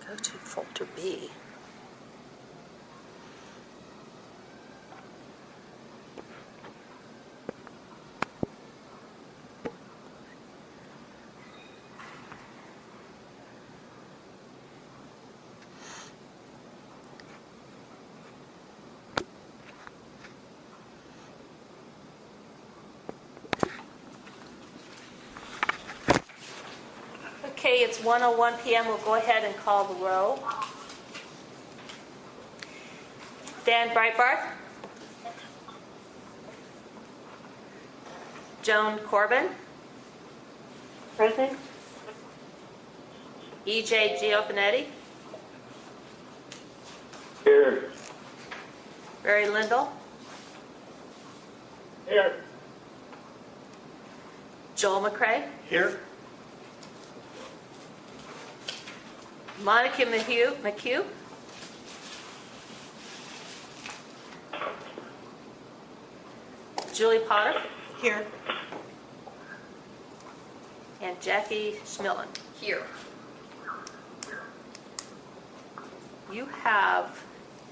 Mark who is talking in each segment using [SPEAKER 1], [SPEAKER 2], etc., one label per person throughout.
[SPEAKER 1] Go to folder B. Okay, it's 1:01 p.m. We'll go ahead and call the roll. Dan Breitbart. Joan Corbin.
[SPEAKER 2] Present.
[SPEAKER 1] E.J. Giovanetti.
[SPEAKER 3] Here.
[SPEAKER 1] Barry Lindell.
[SPEAKER 3] Here.
[SPEAKER 1] Joel McCray.
[SPEAKER 3] Here.
[SPEAKER 1] Monica McHugh. Julie Potter.
[SPEAKER 4] Here.
[SPEAKER 1] And Jackie Schmillen.
[SPEAKER 4] Here.
[SPEAKER 1] You have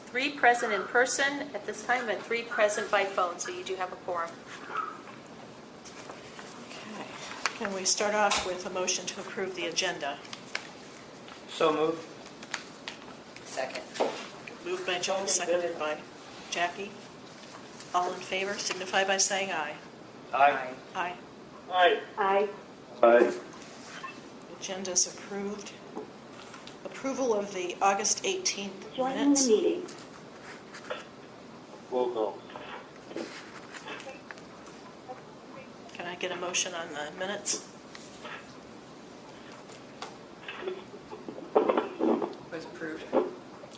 [SPEAKER 1] 3 present in person at this time and 3 present by phone, so you do have a quorum.
[SPEAKER 4] Okay. Can we start off with a motion to approve the agenda?
[SPEAKER 3] So moved.
[SPEAKER 4] Second. Moved by Joel, seconded by Jackie. All in favor signify by saying aye.
[SPEAKER 3] Aye.
[SPEAKER 4] Aye.
[SPEAKER 3] Aye.
[SPEAKER 2] Aye.
[SPEAKER 3] Aye.
[SPEAKER 4] Agenda's approved. Approval of the August 18th
[SPEAKER 2] Joining the
[SPEAKER 4] minutes.
[SPEAKER 2] meeting.
[SPEAKER 3] Roll call.
[SPEAKER 4] Can I get a motion on the minutes?
[SPEAKER 5] Was approved,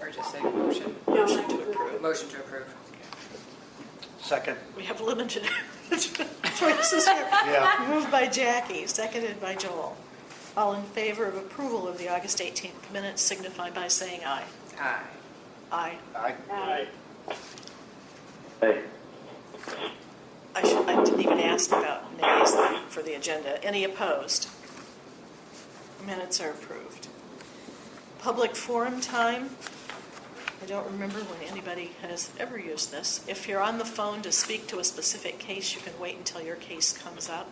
[SPEAKER 5] or just say motion?
[SPEAKER 4] Motion to approve.
[SPEAKER 5] Motion to approve.
[SPEAKER 3] Second.
[SPEAKER 4] We have limited choices here.
[SPEAKER 3] Yeah.
[SPEAKER 4] Moved by Jackie, seconded by Joel. All in favor of approval of the August 18th minutes signify by saying aye.
[SPEAKER 5] Aye.
[SPEAKER 4] Aye.
[SPEAKER 3] Aye.
[SPEAKER 2] Aye.
[SPEAKER 3] Aye.
[SPEAKER 4] I didn't even ask about nays for the agenda. Any opposed? Minutes are approved. Public forum time. I don't remember when anybody has ever used this. If you're on the phone to speak to a specific case, you can wait until your case comes up.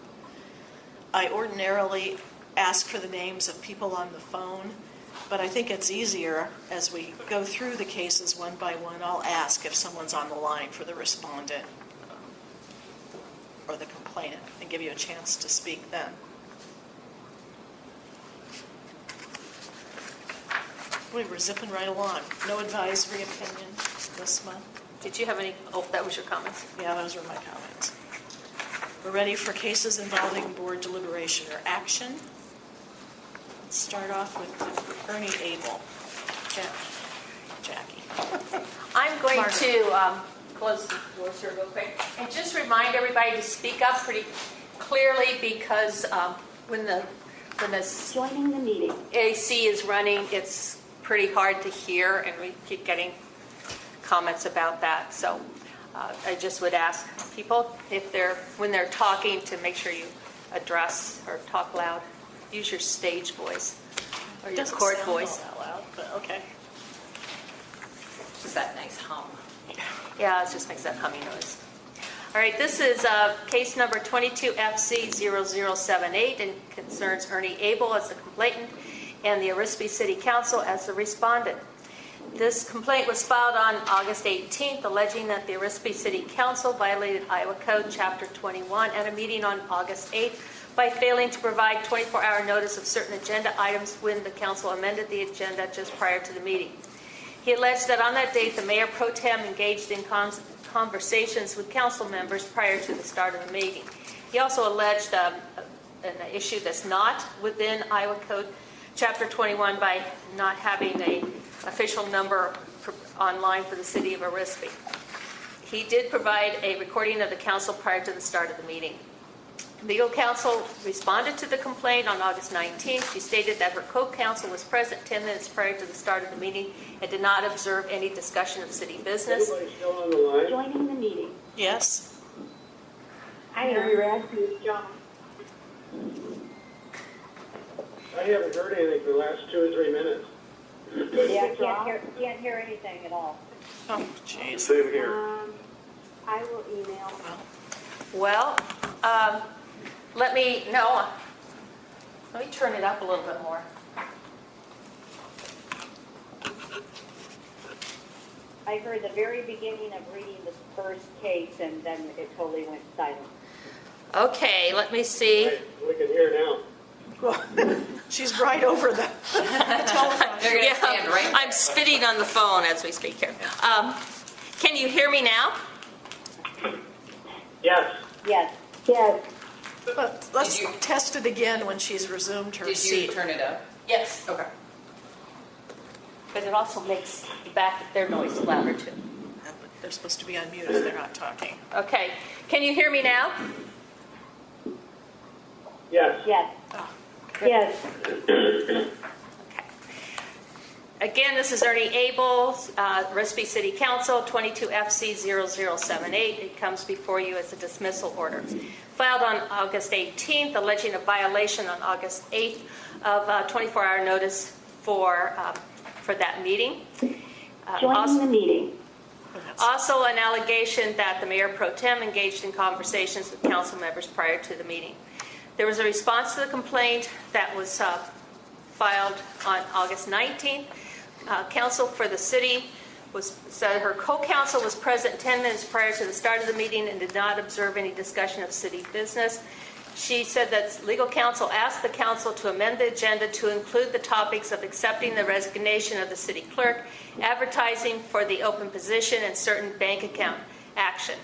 [SPEAKER 4] I ordinarily ask for the names of people on the phone, but I think it's easier as we go through the cases one by one. I'll ask if someone's on the line for the respondent or the complainant and give you a chance to speak then. We're zipping right along. No advisory opinion this month.
[SPEAKER 1] Did you have any? Oh, that was your comments.
[SPEAKER 4] Yeah, those were my comments. We're ready for cases involving board deliberation or action. Let's start off with Ernie Abel. Jackie.
[SPEAKER 1] I'm going
[SPEAKER 4] Mark.
[SPEAKER 1] to close the doors here real quick and just remind everybody to speak up pretty clearly because when the
[SPEAKER 2] Joining the meeting.
[SPEAKER 1] AC is running, it's pretty hard to hear, and we keep getting comments about that. So I just would ask people when they're talking to make sure you address or talk loud. Use your stage voice or your
[SPEAKER 4] Doesn't
[SPEAKER 1] court
[SPEAKER 4] sound
[SPEAKER 1] voice.
[SPEAKER 4] all that loud, but okay.
[SPEAKER 5] Just that nice hum.
[SPEAKER 1] Yeah, it just makes that humming noise. All right, this is case number 22FC0078 and concerns Ernie Abel as the complainant and the Arispe City Council as the respondent. This complaint was filed on August 18th, alleging that the Arispe City Council violated Iowa Code Chapter 21 at a meeting on August 8th by failing to provide 24-hour notice of certain agenda items when the council amended the agenda just prior to the meeting. He alleged that on that date, the mayor pro tem engaged in conversations with council members prior to the start of the meeting. He also alleged an issue that's not within Iowa Code Chapter 21 by not having an official number online for the city of Arispe. He did provide a recording of the council prior to the start of the meeting. Legal counsel responded to the complaint on August 19th. She stated that her co-counsel was present 10 minutes prior to the start of the meeting and did not observe any discussion of city business.
[SPEAKER 3] Everybody still on the line?
[SPEAKER 2] Joining the meeting.
[SPEAKER 4] Yes?
[SPEAKER 2] Hi, Ernie. It's John.
[SPEAKER 3] I haven't heard anything for the last 2 or 3 minutes.
[SPEAKER 6] Yeah, can't hear anything at all.
[SPEAKER 4] Oh, jeez.
[SPEAKER 3] Same here.
[SPEAKER 2] I will email.
[SPEAKER 1] Well, let me turn it up a little bit more.
[SPEAKER 6] I heard the very beginning of reading the first case, and then it totally went silent.
[SPEAKER 1] Okay, let me see.
[SPEAKER 3] We can hear now.
[SPEAKER 4] She's right over the telephone.
[SPEAKER 5] They're going to stand right there.
[SPEAKER 1] I'm spitting on the phone as we speak here. Can you hear me now?
[SPEAKER 3] Yes.
[SPEAKER 6] Yes.
[SPEAKER 2] Yes.
[SPEAKER 4] But let's
[SPEAKER 5] Did you-
[SPEAKER 4] test it again when she's resumed her
[SPEAKER 5] Did you
[SPEAKER 4] seat.
[SPEAKER 5] turn it up?
[SPEAKER 1] Yes.
[SPEAKER 5] Okay.
[SPEAKER 1] But it also makes the back of their noise louder too.
[SPEAKER 4] They're supposed to be on mute if they're not talking.
[SPEAKER 1] Okay, can you hear me now?
[SPEAKER 3] Yes.
[SPEAKER 6] Yes.
[SPEAKER 2] Yes.
[SPEAKER 1] Okay. Again, this is Ernie Abel, Recipe City Council, 22 FC 0078. It comes before you as a dismissal order. Filed on August 18th, alleging a violation on August 8th of 24-hour notice for that meeting.
[SPEAKER 2] Joining the meeting.
[SPEAKER 1] Also, an allegation that the Mayor Pro Tem engaged in conversations with council members prior to the meeting. There was a response to the complaint that was filed on August 19th. Counsel for the city said her co-counsel was present 10 minutes prior to the start of the meeting and did not observe any discussion of city business. She said that legal counsel asked the council to amend the agenda to include the topics of accepting the resignation of the city clerk, advertising for the open position, and certain bank account action.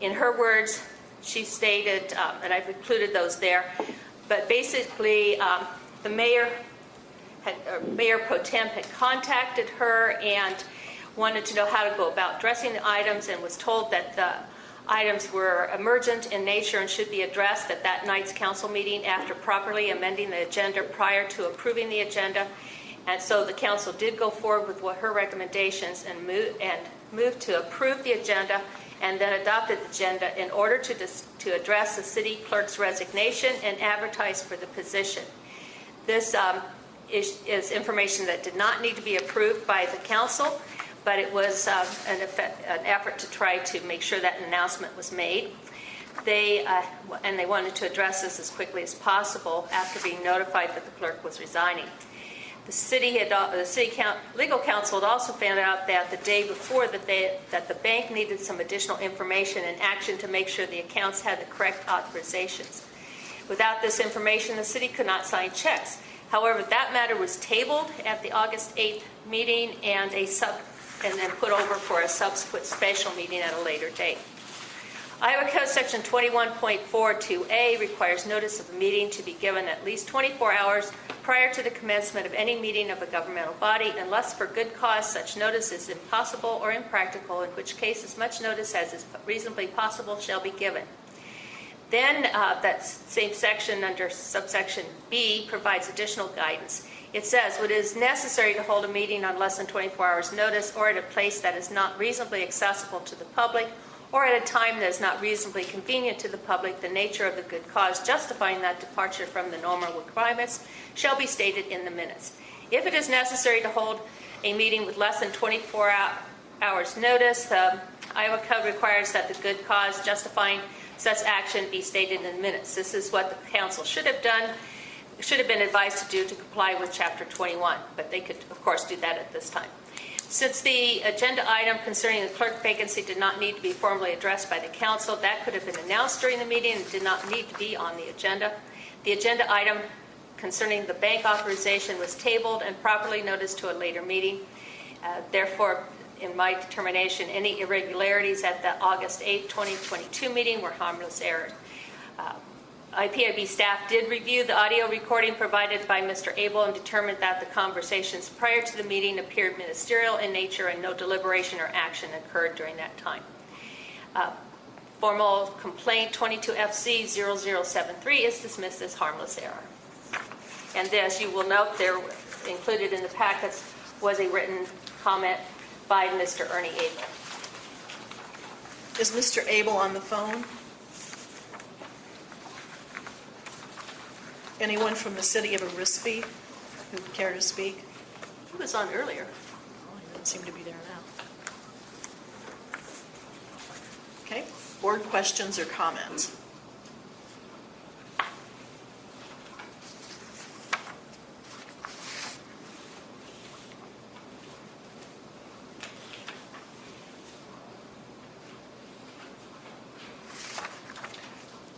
[SPEAKER 1] In her words, she stated, and I've included those there, but basically the Mayor Pro Tem had contacted her and wanted to know how to go about addressing the items, and was told that the items were emergent in nature and should be addressed at that night's council meeting after properly amending the agenda prior to approving the agenda. And so the council did go forward with what her recommendations and moved to approve the agenda, and then adopted the agenda in order to address the city clerk's resignation and advertise for the position. This is information that did not need to be approved by the council, but it was an effort to try to make sure that an announcement was made. They wanted to address this as quickly as possible after being notified that the clerk was resigning. The city legal counsel had also found out that the day before that the bank needed some additional information and action to make sure the accounts had the correct authorizations. Without this information, the city could not sign checks. However, that matter was tabled at the August 8th meeting and then put over for a subsequent special meeting at a later date. Iowa Code Section 21.42a requires notice of a meeting to be given at least 24 hours prior to the commencement of any meeting of a governmental body, unless for good cause such notice is impossible or impractical, in which case as much notice as is reasonably possible shall be given. Then that same section under subsection B provides additional guidance. It says, when it is necessary to hold a meeting on less than 24 hours notice or at a place that is not reasonably accessible to the public or at a time that is not reasonably convenient to the public, the nature of the good cause justifying that departure from the normal requirements shall be stated in the minutes. If it is necessary to hold a meeting with less than 24 hours notice, the Iowa Code requires that the good cause justifying such action be stated in the minutes. This is what the council should have been advised to do to comply with Chapter 21, but they could, of course, do that at this time. Since the agenda item concerning the clerk vacancy did not need to be formally addressed by the council, that could have been announced during the meeting and did not need to be on the agenda. The agenda item concerning the bank authorization was tabled and properly noticed to a later meeting. Therefore, in my determination, any irregularities at the August 8, 2022 meeting were harmless errors. IPIB staff did review the audio recording provided by Mr. Abel and determined that the conversations prior to the meeting appeared ministerial in nature and no deliberation or action occurred during that time. Formal complaint 22 FC 0073 is dismissed as harmless error. And as you will note, there included in the packets was a written comment by Mr. Ernie Abel.
[SPEAKER 4] Is Mr. Abel on the phone? Anyone from the city of Arispe who would care to speak?
[SPEAKER 1] He was on earlier.
[SPEAKER 4] Oh, he doesn't seem to be there now. Okay, board questions or comments?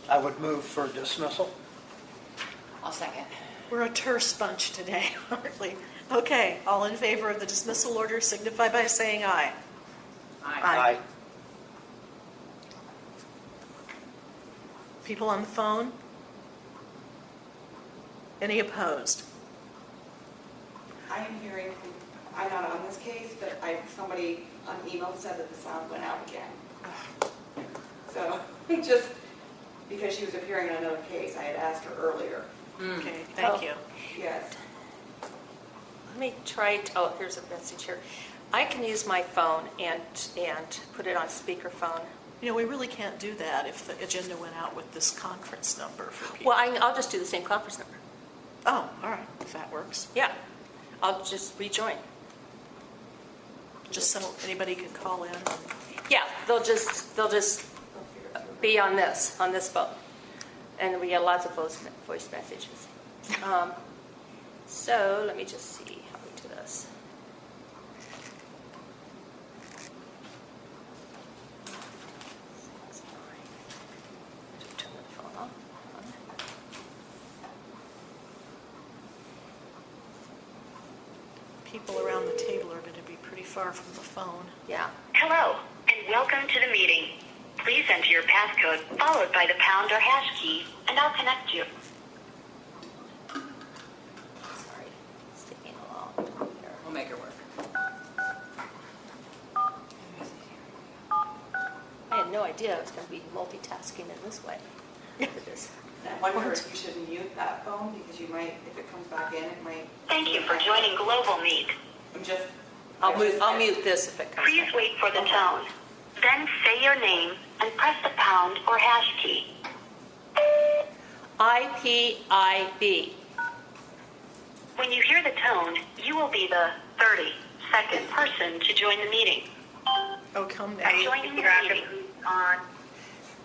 [SPEAKER 7] I would move for dismissal.
[SPEAKER 5] I'll second.
[SPEAKER 4] We're a terse bunch today, aren't we? Okay, all in favor of the dismissal order signify by saying aye. Aye. People on the phone? Any opposed?
[SPEAKER 8] I am hearing, I'm not on this case, but somebody on email said that the sound went out again. So, just because she was appearing in another case, I had asked her earlier.
[SPEAKER 4] Okay, thank you.
[SPEAKER 8] Yes.
[SPEAKER 1] Let me try, oh, here's a message here. I can use my phone and put it on speakerphone.
[SPEAKER 4] You know, we really can't do that if the agenda went out with this conference number for people.
[SPEAKER 1] Well, I'll just do the same conference number.
[SPEAKER 4] Oh, all right, if that works.
[SPEAKER 1] Yeah, I'll just rejoin.
[SPEAKER 4] Just so anybody can call in.
[SPEAKER 1] Yeah, they'll just be on this phone. And we get lots of voice messages. So let me just see how we do this. Turn the phone off.
[SPEAKER 4] People around the table are going to be pretty far from the phone.
[SPEAKER 1] Yeah.
[SPEAKER 9] Hello, and welcome to the meeting. Please enter your passcode followed by the pound or hash key, and I'll connect you.
[SPEAKER 1] Sorry, it's taking a long here.
[SPEAKER 5] We'll make it work.
[SPEAKER 1] I had no idea I was going to be multitasking in this way. Look at this.
[SPEAKER 8] I wonder if you should mute that phone because you might, if it comes back in, it might.
[SPEAKER 9] Thank you for joining Global Meet.
[SPEAKER 8] I'm just.
[SPEAKER 1] I'll mute this if it comes
[SPEAKER 9] Please
[SPEAKER 1] back.
[SPEAKER 9] wait for the tone. Then say your name and press the pound or hash key.
[SPEAKER 1] IPIB.
[SPEAKER 9] When you hear the tone, you will be the 32nd person to join the meeting.
[SPEAKER 4] Oh, come now.
[SPEAKER 9] Joining the meeting on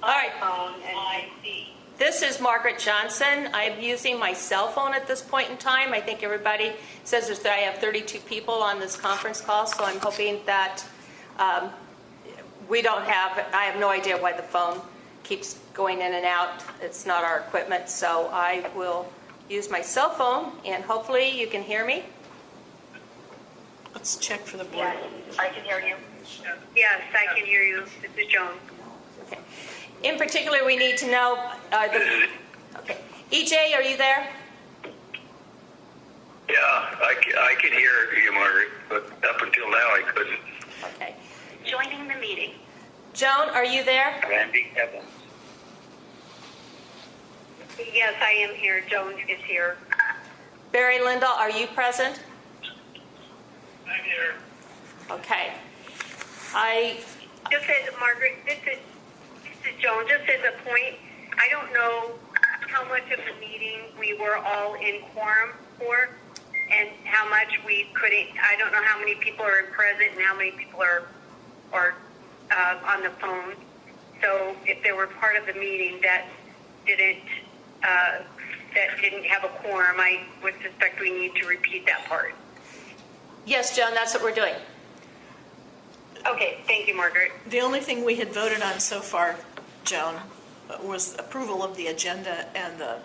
[SPEAKER 1] All right.
[SPEAKER 9] phone and PC.
[SPEAKER 1] This is Margaret Johnson. I'm using my cell phone at this point in time. I think everybody says that I have 32 people on this conference call, so I'm hoping that I have no idea why the phone keeps going in and out. It's not our equipment, so I will use my cell phone, and hopefully you can hear me.
[SPEAKER 4] Let's check for the board.
[SPEAKER 9] Yes, I can hear you. Yes, I can hear you. This is Joan.
[SPEAKER 1] Okay. In particular, we need to know, okay. EJ, are you there?
[SPEAKER 3] Yeah, I can hear you, Margaret, but up until now I couldn't.
[SPEAKER 1] Okay.
[SPEAKER 9] Joining the meeting.
[SPEAKER 1] Joan, are you there?
[SPEAKER 3] Randy Evans.
[SPEAKER 9] Yes, I am here. Joan is here.
[SPEAKER 1] Barry Lindahl, are you present?
[SPEAKER 3] I'm here.
[SPEAKER 1] Okay.
[SPEAKER 9] Just as Margaret, this is Joan. Just as a point, I don't know how much of the meeting we were all in quorum for, and how much we couldn't. I don't know how many people are present and how many people are on the phone. So if they were part of the meeting that didn't have a quorum, I would suspect we need to repeat that part.
[SPEAKER 1] Yes, Joan, that's what we're doing.
[SPEAKER 9] Okay, thank you, Margaret.
[SPEAKER 4] The only thing we had voted on so far, Joan, was approval of the agenda and the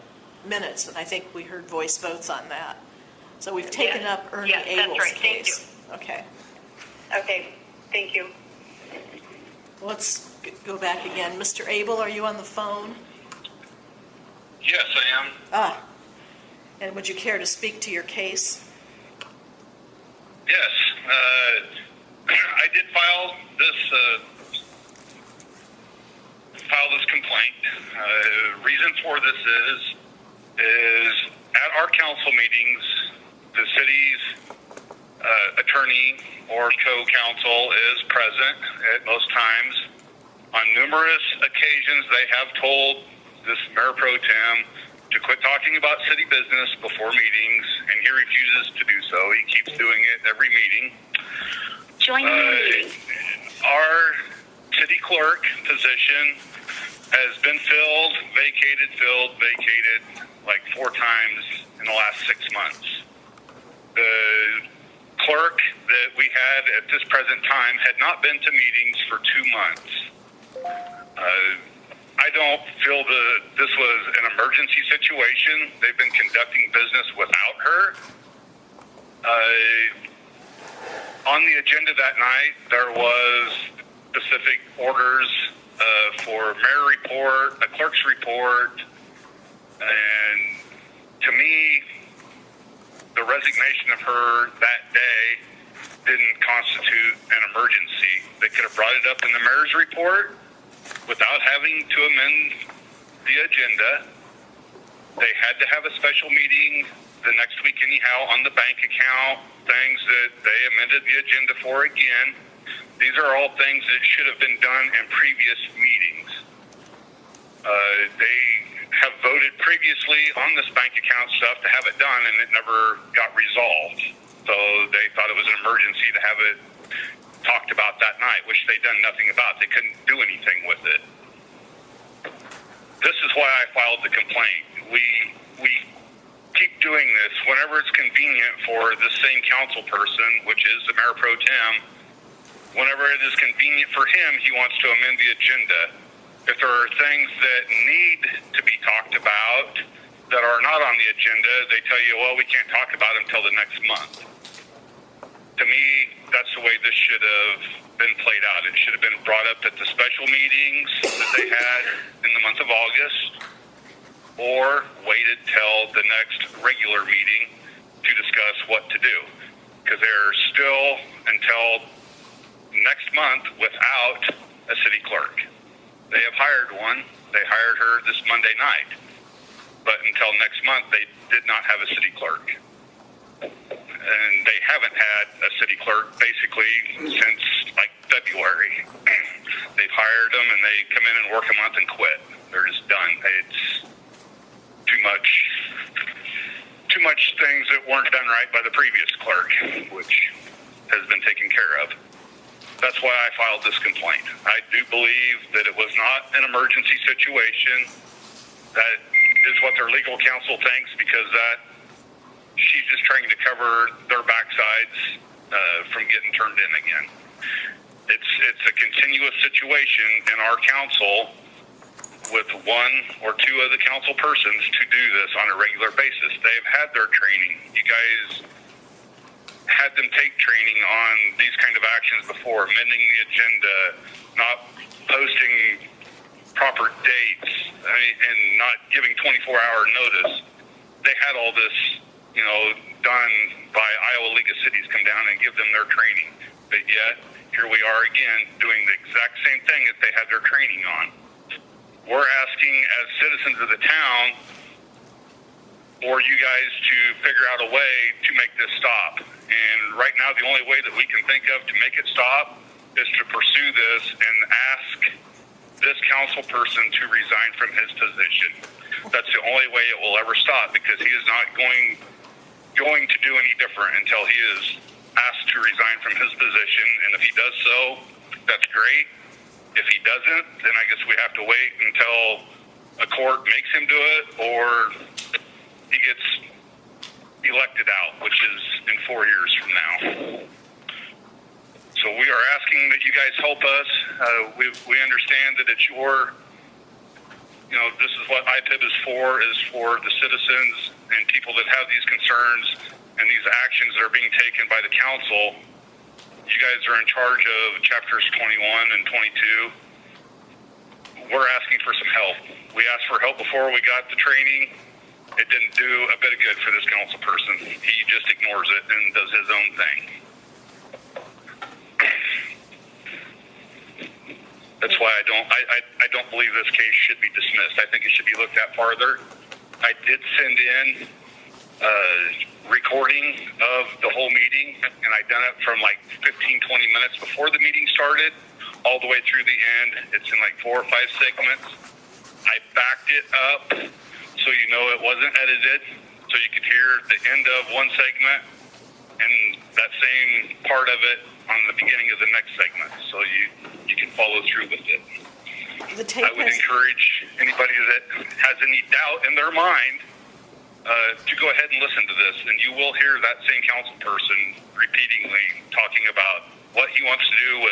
[SPEAKER 4] minutes, and I think we heard voice votes on that. So we've taken
[SPEAKER 9] Yes.
[SPEAKER 4] up Ernie
[SPEAKER 9] Yes, that's
[SPEAKER 4] Abel's
[SPEAKER 9] right. Thank
[SPEAKER 4] case. Okay.
[SPEAKER 9] Okay, thank you.
[SPEAKER 4] Let's go back again. Mr. Abel, are you on the phone?
[SPEAKER 3] Yes, I am.
[SPEAKER 4] Ah. And would you care to speak to your case?
[SPEAKER 3] Yes, I did file this complaint. Reason for this is at our council meetings, the city's attorney or co-counsel is present at most times. On numerous occasions, they have told this Mayor Pro Tem to quit talking about city business before meetings, and here refuses to do so. He keeps doing it every meeting.
[SPEAKER 9] Joining the meeting.
[SPEAKER 3] Our city clerk position has been filled, vacated like 4 times in the last 6 months. The clerk that we had at this present time had not been to meetings for 2 months. I don't feel that this was an emergency situation. They've been conducting business without her. On the agenda that night, there was specific orders for mayor report, a clerk's report, and to me, the resignation of her that day didn't constitute an emergency. They could have brought it up in the mayor's report without having to amend the agenda. They had to have a special meeting the next week anyhow on the bank account, things that they amended the agenda for again. These are all things that should have been done in previous meetings. They have voted previously on this bank account stuff to have it done, and it never got resolved. So they thought it was an emergency to have it talked about that night, which they'd done nothing about. They couldn't do anything with it. This is why I filed the complaint. We keep doing this whenever it's convenient for the same council person, which is the mayor pro tem. Whenever it is convenient for him, he wants to amend the agenda. If there are things that need to be talked about that are not on the agenda, they tell you, well, we can't talk about it until the next month. To me, that's the way this should have been played out. It should have been brought up at the special meetings that they had in the month of August, or waited till the next regular meeting to discuss what to do. Because they're still, until next month, without a city clerk. They have hired one. They hired her this Monday night. But until next month, they did not have a city clerk. And they haven't had a city clerk basically since like February. They've hired them and they come in and work a month and quit. They're just done. It's too much things that weren't done right by the previous clerk, which has been taken care of. That's why I filed this complaint. I do believe that it was not an emergency situation. That is what their legal counsel thinks, because she's just trying to cover their backsides from getting turned in again. It's a continuous situation in our council with 1 or 2 of the council persons to do this on a regular basis. They've had their training. You guys had them take training on these kind of actions before, amending the agenda, not posting proper dates, and not giving 24-hour notice. They had all this, done by Iowa League of Cities come down and give them their training. But yet, here we are again doing the exact same thing that they had their training on. We're asking, as citizens of the town, for you guys to figure out a way to make this stop. And right now, the only way that we can think of to make it stop is to pursue this and ask this council person to resign from his position. That's the only way it will ever stop, because he is not going to do any different until he is asked to resign from his position. And if he does so, that's great. If he doesn't, then I guess we have to wait until a court makes him do it, or he gets elected out, which is in 4 years from now. So we are asking that you guys help us. We understand that it's your, this is what IPIB is for the citizens and people that have these concerns and these actions that are being taken by the council. You guys are in charge of chapters 21 and 22. We're asking for some help. We asked for help before we got the training. It didn't do a bit of good for this council person. He just ignores it and does his own thing. That's why I don't believe this case should be dismissed. I think it should be looked at farther. I did send in recording of the whole meeting, and I done it from like 15-20 minutes before the meeting started all the way through the end. It's in like 4 or 5 segments. I backed it up so it wasn't edited, so so you could hear the end of one segment and that same part of it on the beginning of the next segment, so you can follow through with it.
[SPEAKER 4] The tape
[SPEAKER 3] I would
[SPEAKER 4] has,
[SPEAKER 3] encourage anybody that has any doubt in their mind to go ahead and listen to this, and you will hear that same council person repeatedly talking about what he wants to do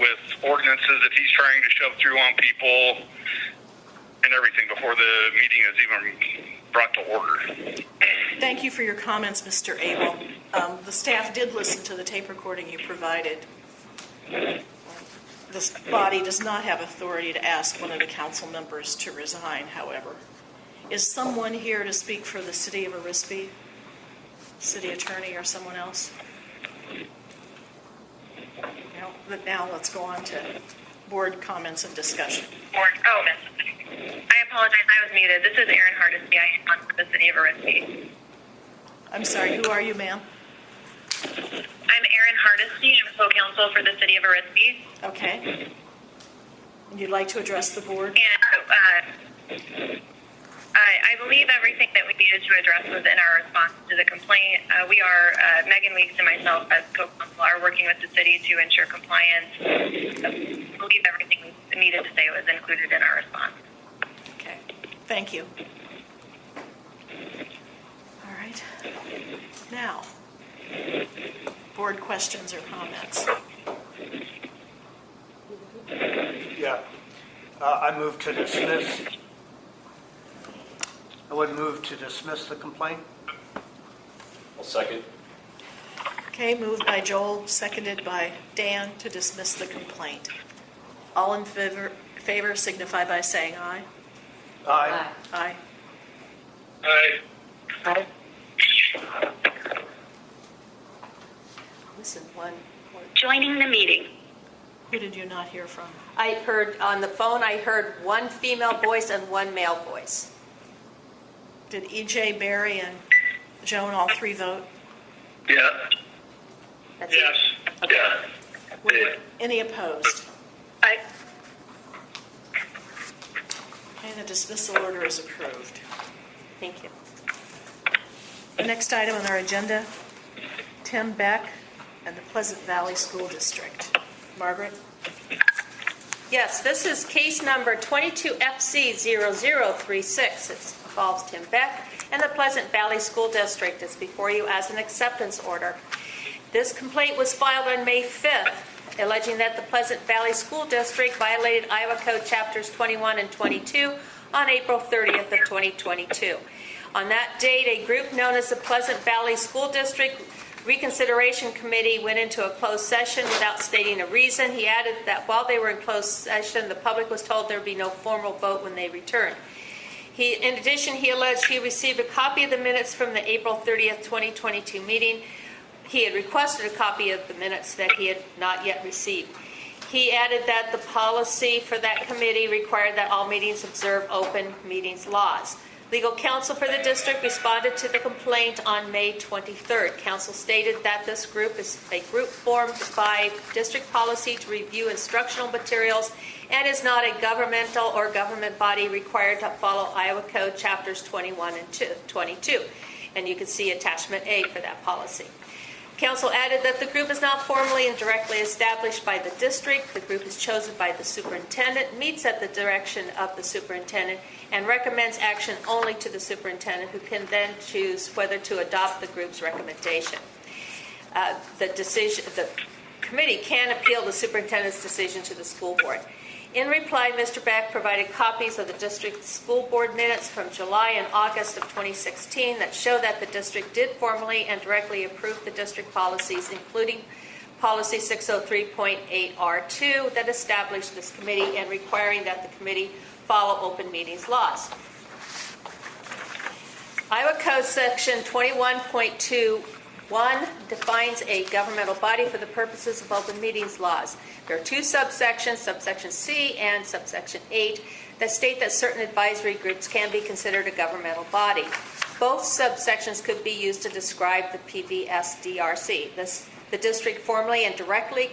[SPEAKER 3] with ordinances that he's trying to shove through on people and everything before the meeting is even brought to order.
[SPEAKER 4] thank you for your comments, Mr. Abel. The staff did listen to the tape recording you provided. This body does not have authority to ask one of the council members to resign, however. Is someone here to speak for the city of Arispe? City attorney or someone else? No, but now let's go on to board comments and discussion.
[SPEAKER 10] Oh, I apologize. I was muted. This is Erin Hardesty. I am for the city of Arispe.
[SPEAKER 4] I'm sorry, who are you, ma'am?
[SPEAKER 10] I'm Erin Hardesty. I'm co-counsel for the city of Arispe.
[SPEAKER 4] Okay. And you'd like to address the board?
[SPEAKER 10] And I believe everything that we needed to address was in our response to the complaint. We are, Megan Weeks and myself as co-counsel are working with the city to ensure compliance. I believe everything we needed to say was included in our response.
[SPEAKER 4] Okay, thank you. All right. Now, board questions or comments?
[SPEAKER 7] Yeah. I move to dismiss. I would move to dismiss the complaint.
[SPEAKER 11] I'll second.
[SPEAKER 4] Okay, moved by Joel, seconded by Dan to dismiss the complaint. All in favor signify by saying aye.
[SPEAKER 7] Aye.
[SPEAKER 4] Aye.
[SPEAKER 3] Aye.
[SPEAKER 1] Listen, one.
[SPEAKER 10] Joining the meeting.
[SPEAKER 4] Who did you not hear from?
[SPEAKER 1] I heard, on the phone, I heard one female voice and one male voice.
[SPEAKER 4] Did EJ, Barry, and Joan all three vote?
[SPEAKER 3] Yeah.
[SPEAKER 1] That's it.
[SPEAKER 3] Yes. Yeah.
[SPEAKER 4] Any opposed?
[SPEAKER 10] Aye.
[SPEAKER 4] Okay, the dismissal order is approved.
[SPEAKER 1] Thank you.
[SPEAKER 4] The next item on our agenda, Tim Beck and the Pleasant Valley School District. Margaret?
[SPEAKER 1] Yes, this is case number 22FC0036. It involves Tim Beck and the Pleasant Valley School District. It's before you as an acceptance order. This complaint was filed on May 5th, alleging that the Pleasant Valley School District violated Iowa Code Chapters 21 and 22 on April 30th of 2022. On that date, a group known as the Pleasant Valley School District Reconsideration Committee went into a closed session without stating a reason. He added that while they were in closed session, the public was told there would be no formal vote when they returned. In addition, he alleged he received a copy of the minutes from the April 30th, 2022 meeting. He had requested a copy of the minutes that he had not yet received. He added that the policy for that committee required that all meetings observe open meetings laws. Legal counsel for the district responded to the complaint on May 23rd. Counsel stated that this group is a group formed by district policy to review instructional materials and is not a governmental or government body required to follow Iowa Code Chapters 21 and 22. And you can see attachment A for that policy. Council added that the group is not formally and directly established by the district. The group is chosen by the superintendent, meets at the direction of the superintendent, and recommends action only to the superintendent, who can then choose whether to adopt the group's recommendation. The committee can appeal the superintendent's decision to the school board. In reply, Mr. Beck provided copies of the district school board minutes from July and August of 2016 that show that the district did formally and directly approve the district policies, including Policy 603.8R2 that established this committee and requiring that the committee follow open meetings laws. Iowa Code Section 21.21 defines a governmental body for the purposes of open meetings laws. There are two subsections, subsection C and subsection 8, that state that certain advisory groups can be considered a governmental body. Both subsections could be used to describe the PVSDRC. The district formally and directly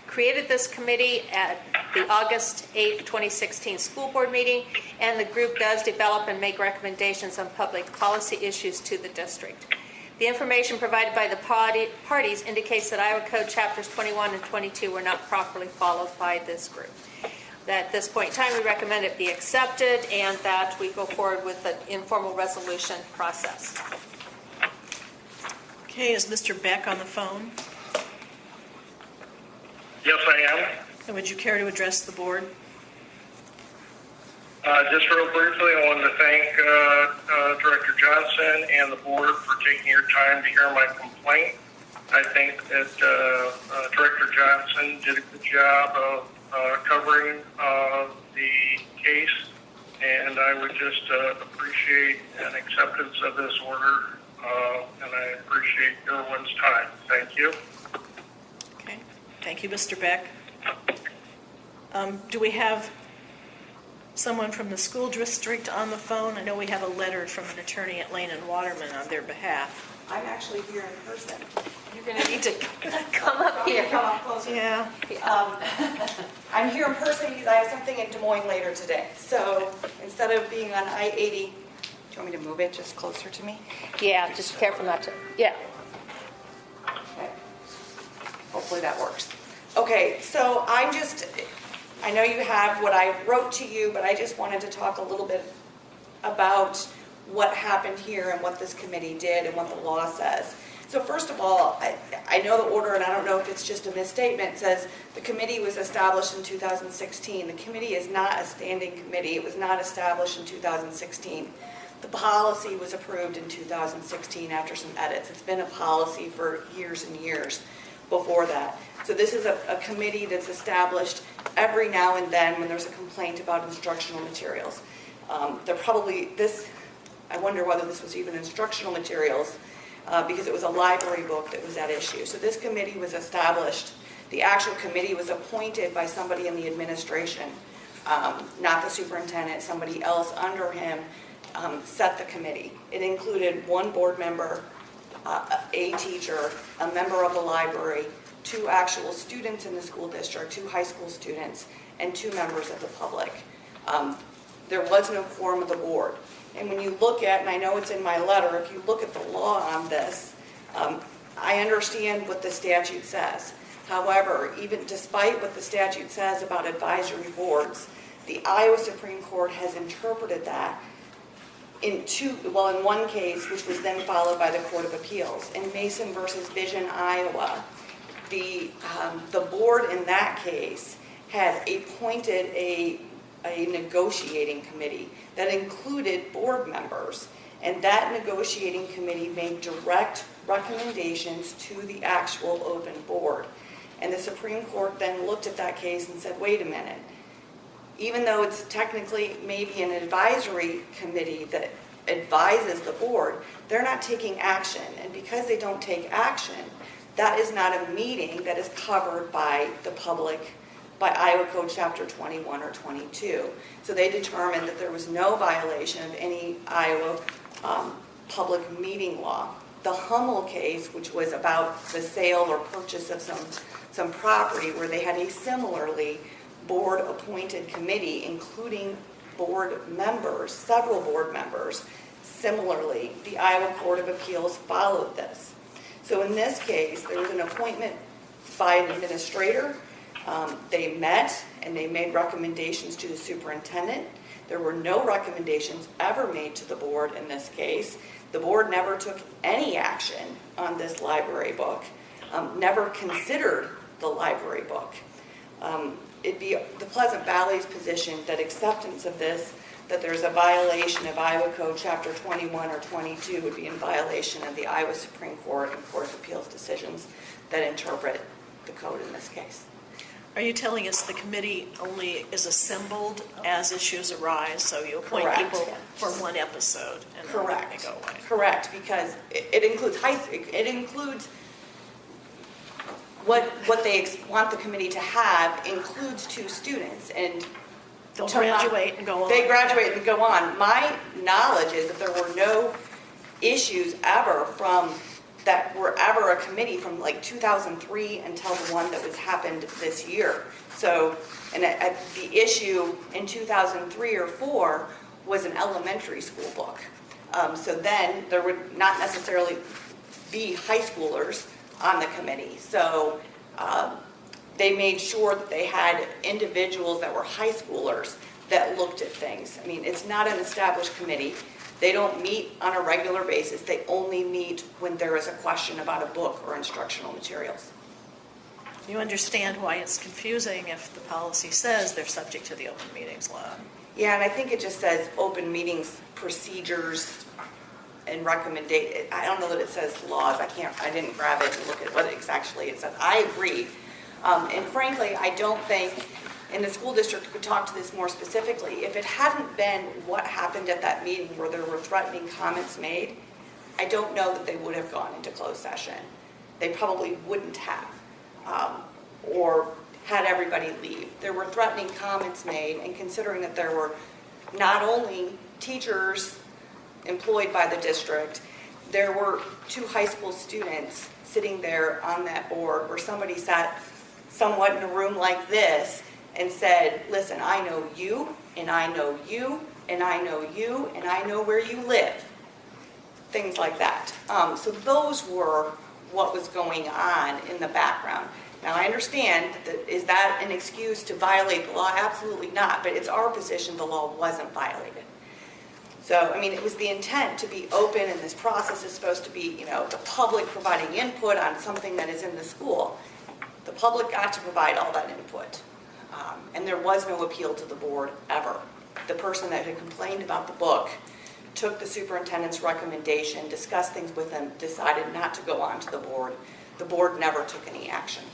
[SPEAKER 1] created this committee at the August 8th, 2016 school board meeting, and the group does develop and make recommendations on public policy issues to the district. The information provided by the parties indicates that Iowa Code Chapters 21 and 22 were not properly followed by this group. At this point in time, we recommend it be accepted and that we go forward with an informal resolution process.
[SPEAKER 4] Okay, is Mr. Beck on the phone?
[SPEAKER 12] Yes, I am.
[SPEAKER 4] And would you care to address the board?
[SPEAKER 12] Just real briefly, I wanted to thank Director Johnson and the board for taking your time to hear my complaint. I think that Director Johnson did a good job of covering the case, and I would just appreciate an acceptance of this order, and I appreciate everyone's time. Thank you.
[SPEAKER 4] Okay, thank you, Mr. Beck. Do we have someone from the school district on the phone? I know we have a letter from an attorney at Lane and Waterman on their behalf.
[SPEAKER 8] I'm actually here in person.
[SPEAKER 1] You're going to need to come up here.
[SPEAKER 8] Come up closer.
[SPEAKER 4] Yeah.
[SPEAKER 8] I'm here in person because I have something in Des Moines later today. So instead of being on I-80, do you want me to move it just closer to me?
[SPEAKER 1] Yeah, just careful not to, yeah.
[SPEAKER 8] Okay. Hopefully that works. Okay, so I know you have what I wrote to you, but I just wanted to talk a little bit about what happened here and what this committee did and what the law says. So first of all, I know the order, and I don't know if it's just a misstatement, says the committee was established in 2016. The committee is not a standing committee. It was not established in 2016. The policy was approved in 2016 after some edits. It's been a policy for years and years before that. So this is a committee that's established every now and then when there's a complaint about instructional materials. I wonder whether this was even instructional materials because it was a library book that was at issue. So this committee was established. The actual committee was appointed by somebody in the administration, not the superintendent. Somebody else under him set the committee. It included one board member, a teacher, a member of the library, 2 actual students in the school district, 2 high school students, and 2 members of the public. There was no quorum of the board. And when you look at, and I know it's in my letter, if you look at the law on this, I understand what the statute says. However, even despite what the statute says about advisory boards, the Iowa Supreme Court has interpreted that in one case, which was then followed by the Court of Appeals. In Mason versus Vision, Iowa, the board in that case had appointed a negotiating committee that included board members, and that negotiating committee made direct recommendations to the actual open board. And the Supreme Court then looked at that case and said, wait a minute, even though it's technically maybe an advisory committee that advises the board, they're not taking action. And because they don't take action, that is not a meeting that is covered by the public, by Iowa Code Chapter 21 or 22. So they determined that there was no violation of any Iowa public meeting law. The Hummel case, which was about the sale or purchase of some property where they had a similarly board-appointed committee, including board members, several board members. Similarly, the Iowa Court of Appeals followed this. So in this case, there was an appointment by an administrator. They met and they made recommendations to the superintendent. There were no recommendations ever made to the board in this case. The board never took any action on this library book, never considered the library book. It'd be the Pleasant Valley's position that acceptance of this, that there's a violation of Iowa Code Chapter 21 or 22 would be in violation of the Iowa Supreme Court and Court of Appeals decisions that interpret the code in this case.
[SPEAKER 4] Are you telling us the committee only is assembled as issues arise, so you appoint
[SPEAKER 8] Correct.
[SPEAKER 4] people for one episode and then
[SPEAKER 8] Correct.
[SPEAKER 4] they go away?
[SPEAKER 8] Correct, because it includes what they want the committee to have includes 2 students, and
[SPEAKER 4] They'll graduate and go on.
[SPEAKER 8] They graduate and go on. My knowledge is that there were no issues ever from that were ever a committee from like 2003 until the one that was happened this year. So, and the issue in 2003 or 4 was an elementary school book. So then there would not necessarily be high schoolers on the committee. So they made sure that they had individuals that were high schoolers that looked at things. I mean, it's not an established committee. They don't meet on a regular basis. They only meet when there is a question about a book or instructional materials.
[SPEAKER 4] You understand why it's confusing if the policy says they're subject to the open meetings law.
[SPEAKER 8] Yeah, and I think it just says open meetings procedures and recommendation. I don't know that it says laws. I didn't grab it and look at what exactly it says. I agree. And frankly, I don't think, and the school district could talk to this more specifically, if it hadn't been what happened at that meeting where there were threatening comments made, I don't know that they would have gone into closed session. They probably wouldn't have, or had everybody leave. There were threatening comments made, and considering that there were not only teachers employed by the district, there were 2 high school students sitting there on that board where somebody sat somewhat in a room like this and said, listen, I know you, and I know you, and I know you, and I know where you live. Things like that. So those were what was going on in the background. Now, I understand that, is that an excuse to violate the law? Absolutely not, but it's our position the law wasn't violated. So, I mean, it was the intent to be open, and this process is supposed to be, the public providing input on something that is in the school. The public got to provide all that input, and there was no appeal to the board ever. The person that had complained about the book took the superintendent's recommendation, discussed things with him, decided not to go on to the board. The board never took any action.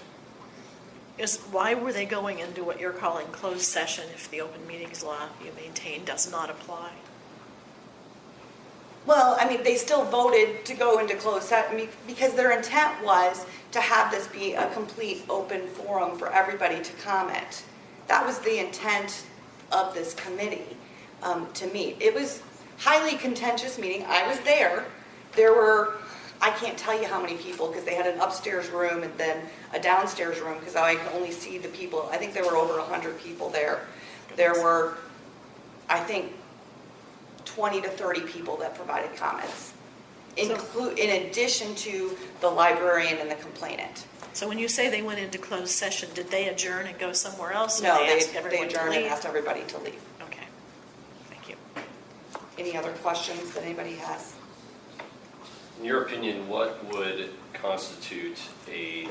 [SPEAKER 4] Why were they going into what you're calling closed session if the open meetings law you maintain does not apply?
[SPEAKER 8] Well, I mean, they still voted to go into closed session because their intent was to have this be a complete open forum for everybody to comment. That was the intent of this committee to meet. It was highly contentious meeting. I was there. There were, I can't tell you how many people, because they had an upstairs room and then a downstairs room, because I could only see the people. I think there were over 100 people there. There were, I think, 20 to 30 people that provided comments, in addition to the librarian and the complainant.
[SPEAKER 4] So when you say they went into closed session, did they adjourn and go somewhere else?
[SPEAKER 8] No,
[SPEAKER 4] they asked
[SPEAKER 8] they
[SPEAKER 4] everyone to
[SPEAKER 8] adjourned and
[SPEAKER 4] leave?
[SPEAKER 8] asked everybody to leave.
[SPEAKER 4] Okay, thank you.
[SPEAKER 8] Any other questions that anybody has?
[SPEAKER 11] In your opinion, what would constitute a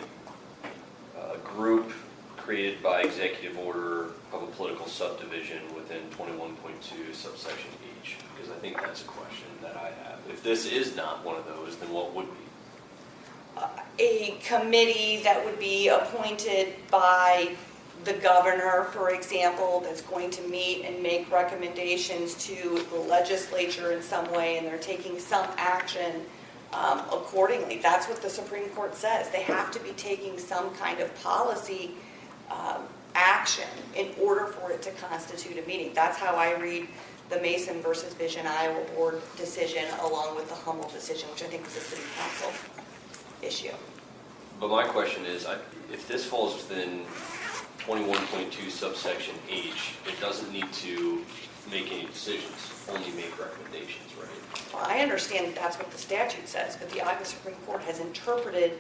[SPEAKER 11] group created by executive order of a political subdivision within 21.2 subsection H? Because I think that's a question that I have. If this is not one of those, then what would be?
[SPEAKER 8] A committee that would be appointed by the governor, for example, that's going to meet and make recommendations to the legislature in some way, and they're taking some action accordingly. That's what the Supreme Court says. They have to be taking some kind of policy action in order for it to constitute a meeting. That's how I read the Mason versus Vision Iowa Board decision, along with the Hummel decision, which I think was a city council issue.
[SPEAKER 11] But my question is, if this falls within 21.2 subsection H, it doesn't need to make any decisions, only make recommendations, right?
[SPEAKER 8] Well, I understand that that's what the statute says, but the Iowa Supreme Court has interpreted,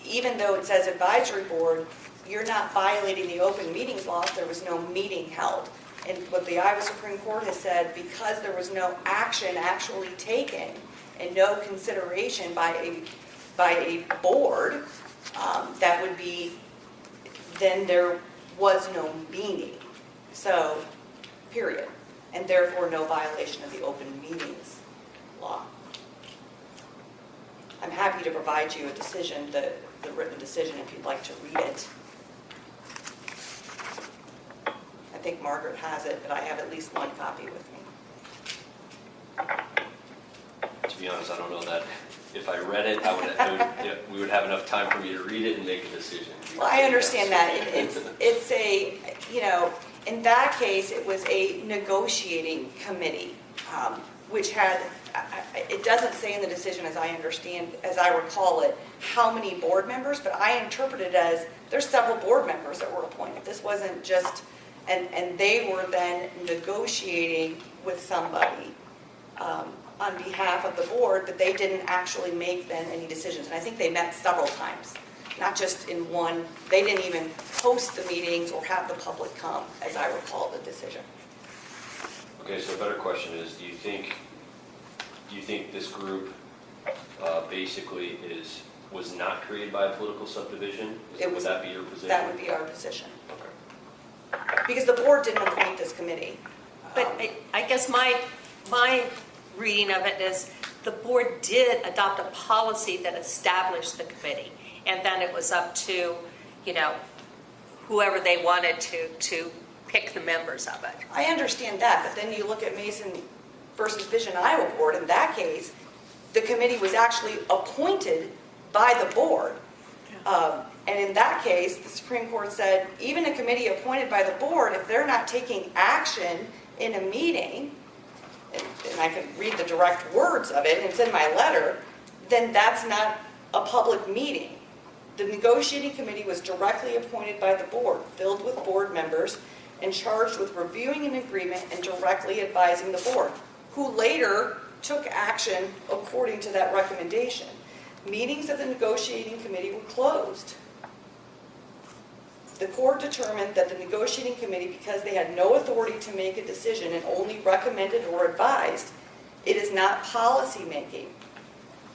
[SPEAKER 8] even though it says advisory board, you're not violating the open meetings law if there was no meeting held. And what the Iowa Supreme Court has said, because there was no action actually taken and no consideration by a board, that would be, then there was no meeting. So, period. And therefore no violation of the open meetings law. I'm happy to provide you a decision, the written decision, if you'd like to read it. I think Margaret has it, but I have at least one copy with me.
[SPEAKER 11] To be honest, I don't know that. If I read it, we would have enough time for me to read it and make a decision.
[SPEAKER 8] Well, I understand that. It's a, in that case, it was a negotiating committee, which had it doesn't say in the decision, as I understand, as I recall it, how many board members, but I interpret it as there's several board members that were appointed. This wasn't just, and they were then negotiating with somebody on behalf of the board, but they didn't actually make then any decisions. And I think they met several times, not just in one. They didn't even host the meetings or have the public come, as I recall the decision.
[SPEAKER 11] Okay, so a better question is, do you think this group basically was not created by a political subdivision? Would that be your position?
[SPEAKER 8] That would be our position.
[SPEAKER 11] Okay.
[SPEAKER 8] Because the board didn't appoint this committee.
[SPEAKER 1] But I guess my reading of it is the board did adopt a policy that established the committee. And then it was up to, whoever they wanted to pick the members of it.
[SPEAKER 8] I understand that, but then you look at Mason versus Vision Iowa Board. In that case, the committee was actually appointed by the board. And in that case, the Supreme Court said, even a committee appointed by the board, if they're not taking action in a meeting, and I can read the direct words of it, and it's in my letter, then that's not a public meeting. The negotiating committee was directly appointed by the board, filled with board members, and charged with reviewing an agreement and directly advising the board, who later took action according to that recommendation. Meetings of the negotiating committee were closed. The court determined that the negotiating committee, because they had no authority to make a decision and only recommended or advised, it is not policy making.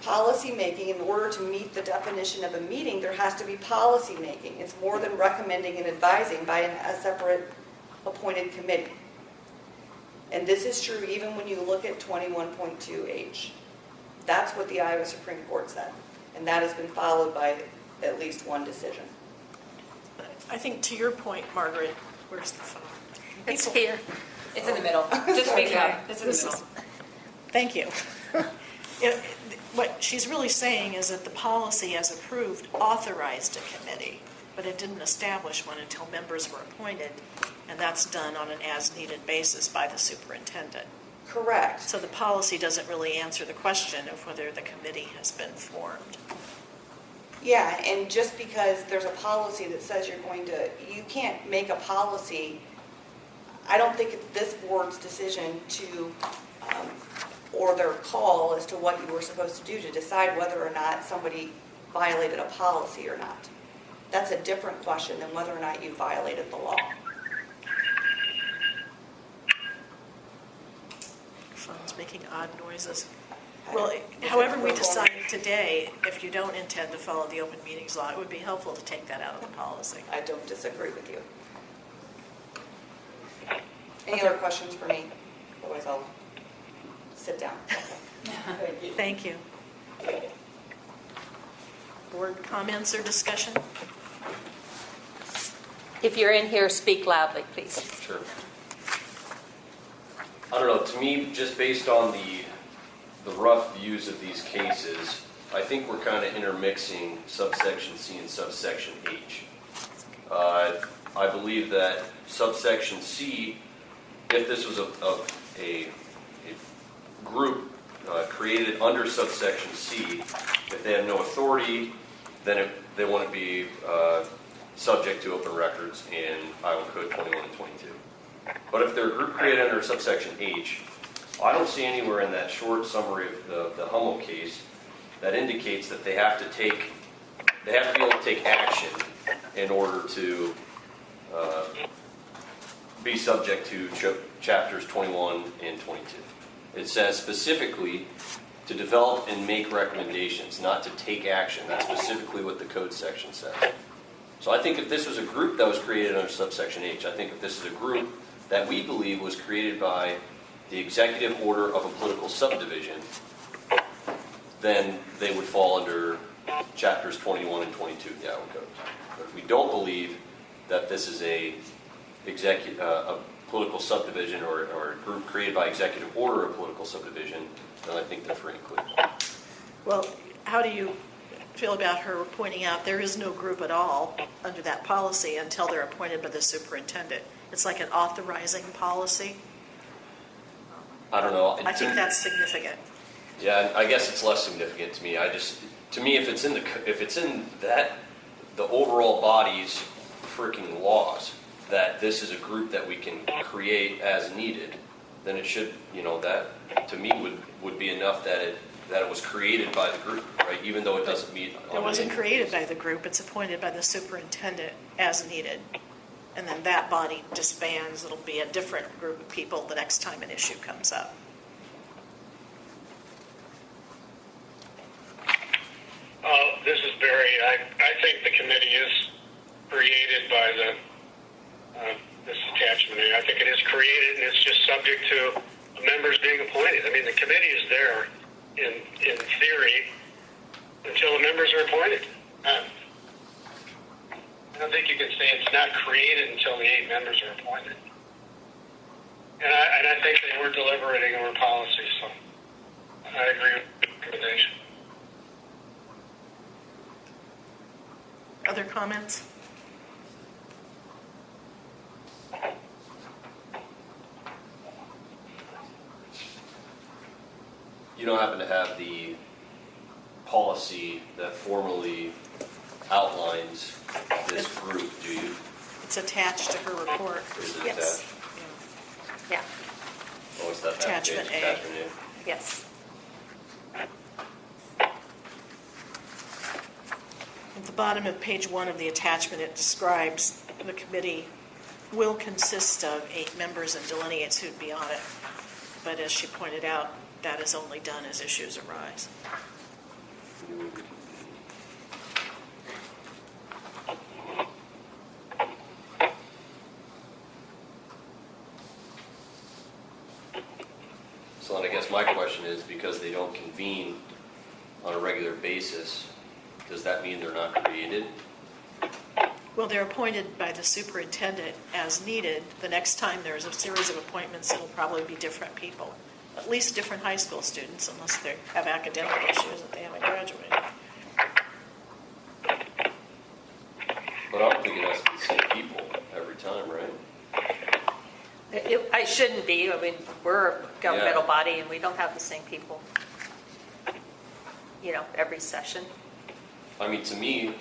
[SPEAKER 8] Policy making, in order to meet the definition of a meeting, there has to be policy making. It's more than recommending and advising by a separate appointed committee. And this is true even when you look at 21.2H. That's what the Iowa Supreme Court said. And that has been followed by at least one decision.
[SPEAKER 4] I think to your point, Margaret, where's the phone?
[SPEAKER 1] It's here.
[SPEAKER 5] It's in the middle. Just speak
[SPEAKER 4] Okay.
[SPEAKER 5] up. It's in the
[SPEAKER 4] This
[SPEAKER 5] middle.
[SPEAKER 4] is- Thank you. What she's really saying is that the policy as approved authorized a committee, but it didn't establish one until members were appointed, and that's done on an as-needed basis by the superintendent.
[SPEAKER 8] Correct.
[SPEAKER 4] So the policy doesn't really answer the question of whether the committee has been formed.
[SPEAKER 8] Yeah, and just because there's a policy that says you can't make a policy, I don't think it's this board's decision to, or their call as to what you were supposed to do to decide whether or not somebody violated a policy or not. That's a different question than whether or not you violated the law.
[SPEAKER 4] Phone's making odd noises. Well, however we decide today, if you don't intend to follow the open meetings law, it would be helpful to take that out of the policy.
[SPEAKER 8] I don't disagree with you. Any other questions for me? Otherwise, I'll sit down. Thank you.
[SPEAKER 4] Thank you. Board comments or discussion?
[SPEAKER 1] If you're in here, speak loudly, please.
[SPEAKER 11] Sure. I don't know, to me, just based on the rough views of these cases, I think we're kind of intermixing subsection C and subsection H. I believe that subsection C, if this was a group created under subsection C, if they have no authority, then they wouldn't be subject to open records in Iowa Code 21 and 22. But if they're a group created under subsection H, I don't see anywhere in that short summary of the Hummel case that indicates that they have to be able to take action in order to be subject to chapters 21 and 22. It says specifically to develop and make recommendations, not to take action. That's specifically what the code section says. So I think if this was a group that was created under subsection H, I think if this is a group that we believe was created by the executive order of a political subdivision, then they would fall under chapters 21 and 22 of the Iowa Code. But if we don't believe that this is a political subdivision or a group created by executive order of political subdivision, then I think they're free and clear.
[SPEAKER 4] Well, how do you feel about her pointing out there is no group at all under that policy until they're appointed by the superintendent? It's like an authorizing policy.
[SPEAKER 11] I don't know.
[SPEAKER 4] I think that's significant.
[SPEAKER 11] Yeah, I guess it's less significant to me. To me, if it's in the overall body's freaking laws, that this is a group that we can create as needed, then it should, that to me would be enough that it was created by the group, right? Even though it doesn't meet.
[SPEAKER 4] It wasn't created by the group, it's appointed by the superintendent as needed. And then that body disbands, it'll be a different group of people the next time an issue comes up.
[SPEAKER 12] This is Barry. I think the committee is created by this attachment. I think it is created, and it's just subject to members being appointed. I mean, the committee is there in theory until the members are appointed. I don't think you can say it's not created until the 8 members are appointed. And I think they were deliberating over policy, so I agree with the recommendation.
[SPEAKER 4] Other comments?
[SPEAKER 11] You don't happen to have the policy that formally outlines this group, do you?
[SPEAKER 4] It's attached to her report.
[SPEAKER 11] Is it
[SPEAKER 1] Yes.
[SPEAKER 11] attached?
[SPEAKER 1] Yeah,
[SPEAKER 11] Oh, it's that back page,
[SPEAKER 4] Attachment A.
[SPEAKER 11] attachment A.
[SPEAKER 1] yes.
[SPEAKER 4] At the bottom of page 1 of the attachment, it describes the committee will consist of 8 members and delineates who'd be on it. But as she pointed out, that is only done as issues arise.
[SPEAKER 11] So then I guess my question is, because they don't convene on a regular basis, does that mean they're not created?
[SPEAKER 4] Well, they're appointed by the superintendent as needed. The next time there's a series of appointments, it'll probably be different people. At least different high school students, unless they have academic issues that they haven't graduated.
[SPEAKER 11] But I don't think it has to be the same people every time, right?
[SPEAKER 1] I shouldn't be. I mean, we're a governmental
[SPEAKER 11] Yeah.
[SPEAKER 1] body and we don't have the same people, every session.
[SPEAKER 11] I mean, to me,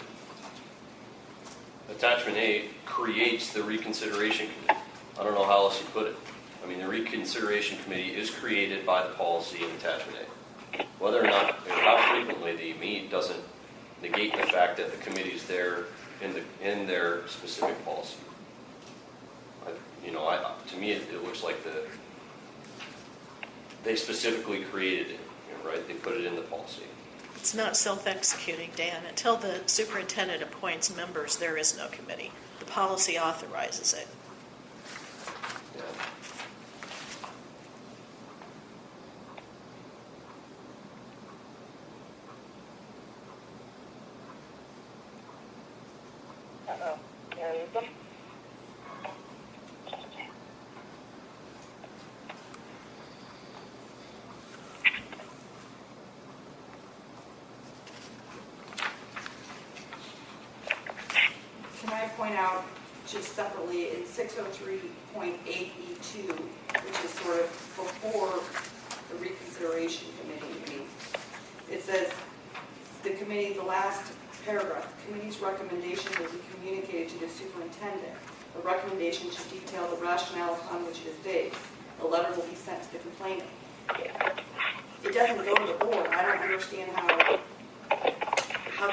[SPEAKER 11] attachment A creates the reconsideration committee. I don't know how else you put it. I mean, the reconsideration committee is created by the policy in attachment A. Whether or not, how frequently they meet doesn't negate the fact that the committee's there in their specific policy. To me, it looks like they specifically created it, right? They put it in the policy.
[SPEAKER 4] It's not self-executing, Dan. Until the superintendent appoints members, there is no committee. The policy authorizes it.
[SPEAKER 11] Yeah.
[SPEAKER 8] Can I point out just separately in 603.8E2, which is sort of before the reconsideration committee meeting, it says the committee, the last paragraph, the committee's recommendation will be communicated to the superintendent. The recommendation should detail the rationale upon which it is based. The letter will be sent to the complainant. It doesn't go to the board. I don't understand how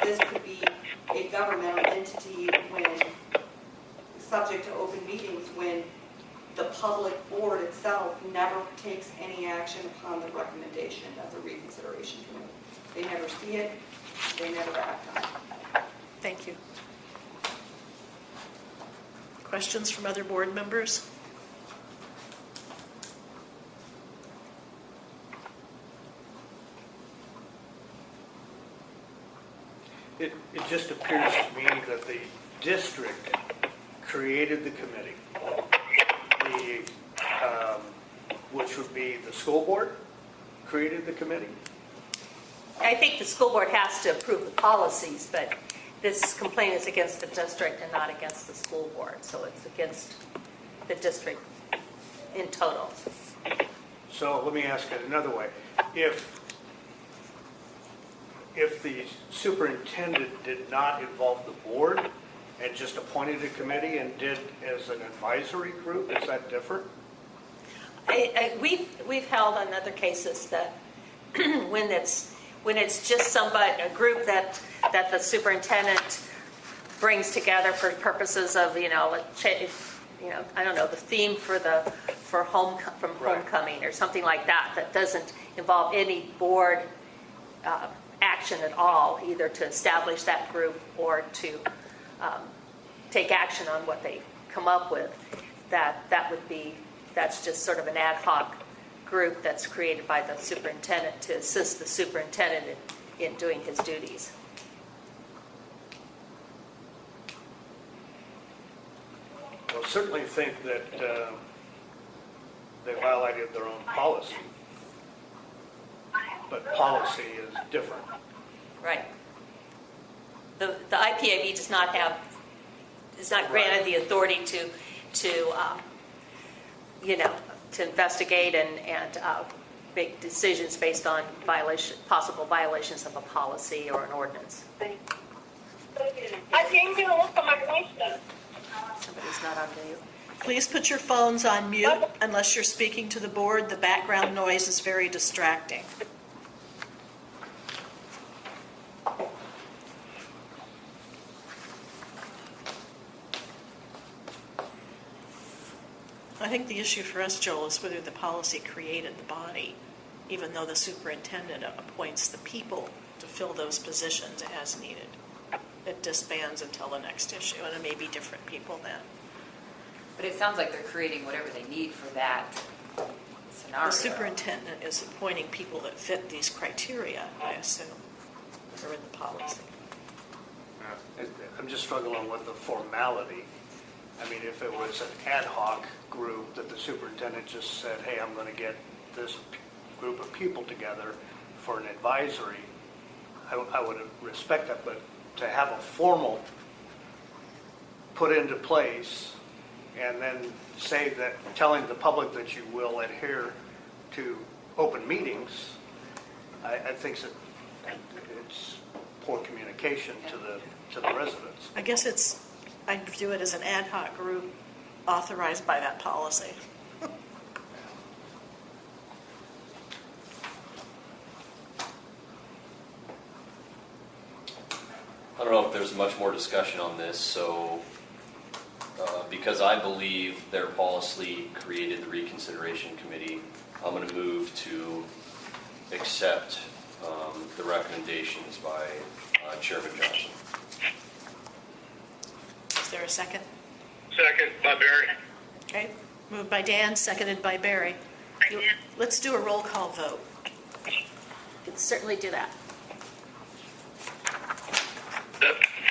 [SPEAKER 8] this could be a governmental entity when subject to open meetings, when the public board itself never takes any action upon the recommendation of the reconsideration committee. They never see it, they never act on it.
[SPEAKER 4] Thank you. Questions from other board members?
[SPEAKER 7] It just appears to me that the district created the committee, which would be the school board created the committee.
[SPEAKER 1] I think the school board has to approve the policies, but this complaint is against the district and not against the school board. So it's against the district in total.
[SPEAKER 7] So let me ask it another way. If if the superintendent did not involve the board and just appointed a committee and did as an advisory group, is that different?
[SPEAKER 1] We've held on other cases that when it's just somebody, a group that the superintendent brings together for purposes of, I don't know, the theme for homecoming or something like that, that doesn't involve any board action at all, either to establish that group or to take action on what they come up with. That's just sort of an ad hoc group that's created by the superintendent to assist the superintendent in doing his duties.
[SPEAKER 7] Well, certainly think that they violated their own policy, but policy is different.
[SPEAKER 1] Right. The IPAB is not granted the authority to investigate and make decisions based on possible violations of a policy or an ordinance.
[SPEAKER 9] I came to look at my question.
[SPEAKER 1] Somebody's not on mute.
[SPEAKER 4] Please put your phones on mute unless you're speaking to the board. The background noise is very distracting. I think the issue for us, Joel, is whether the policy created the body, even though the superintendent appoints the people to fill those positions as needed. It disbands until the next issue, and it may be different people then.
[SPEAKER 5] But it sounds like they're creating whatever they need for that scenario.
[SPEAKER 4] The superintendent is appointing people that fit these criteria, I assume, that are in the policy.
[SPEAKER 7] I'm just struggling with the formality. I mean, if it was an ad hoc group that the superintendent just said, hey, I'm going to get this group of people together for an advisory, I would respect that, but to have a formal put into place and then say that, telling the public that you will adhere to open meetings, I think that it's poor communication to the residents.
[SPEAKER 4] I guess I view it as an ad hoc group authorized by that policy.
[SPEAKER 11] I don't know if there's much more discussion on this, so because I believe their policy created the reconsideration committee, I'm going to move to accept the recommendations by Chairman Johnson.
[SPEAKER 4] Is there a second?
[SPEAKER 12] Second by Barry.
[SPEAKER 4] Okay, moved by Dan, seconded by Barry. Let's do a roll call vote.
[SPEAKER 1] You can certainly do that.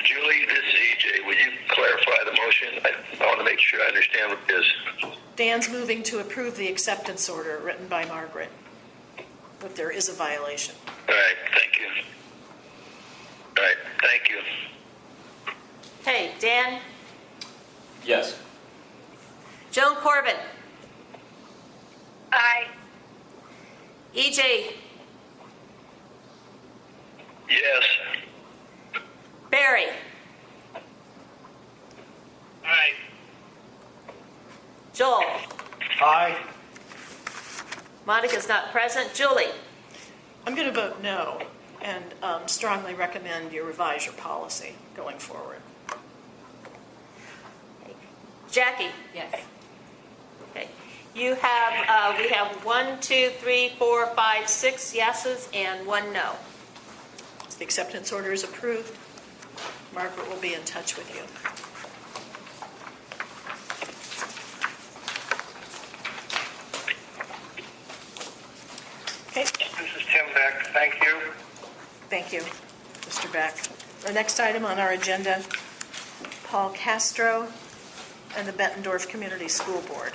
[SPEAKER 12] Julie, this is EJ. Would you clarify the motion? I want to make sure I understand what this is.
[SPEAKER 4] Dan's moving to approve the acceptance order written by Margaret, but there is a violation.
[SPEAKER 12] All right, thank you. All right, thank you.
[SPEAKER 1] Hey, Dan,
[SPEAKER 11] Yes.
[SPEAKER 1] Joan Corbin,
[SPEAKER 9] Aye.
[SPEAKER 1] EJ,
[SPEAKER 12] Yes.
[SPEAKER 1] Barry,
[SPEAKER 12] Aye.
[SPEAKER 1] Joel.
[SPEAKER 7] Aye.
[SPEAKER 1] Monica's not present. Julie.
[SPEAKER 4] I'm going to vote no and strongly recommend you revise your policy going forward.
[SPEAKER 1] Jackie.
[SPEAKER 5] Yes.
[SPEAKER 1] Okay. You have, we have 1, 2, 3, 4, 5, 6 yeses and 1 no.
[SPEAKER 4] So the acceptance order is approved. Margaret will be in touch with you. Okay,
[SPEAKER 12] This is Tim Beck. Thank you.
[SPEAKER 4] thank you, Mr. Beck. Our next item on our agenda, Paul Castro and the Bettendorf Community School Board.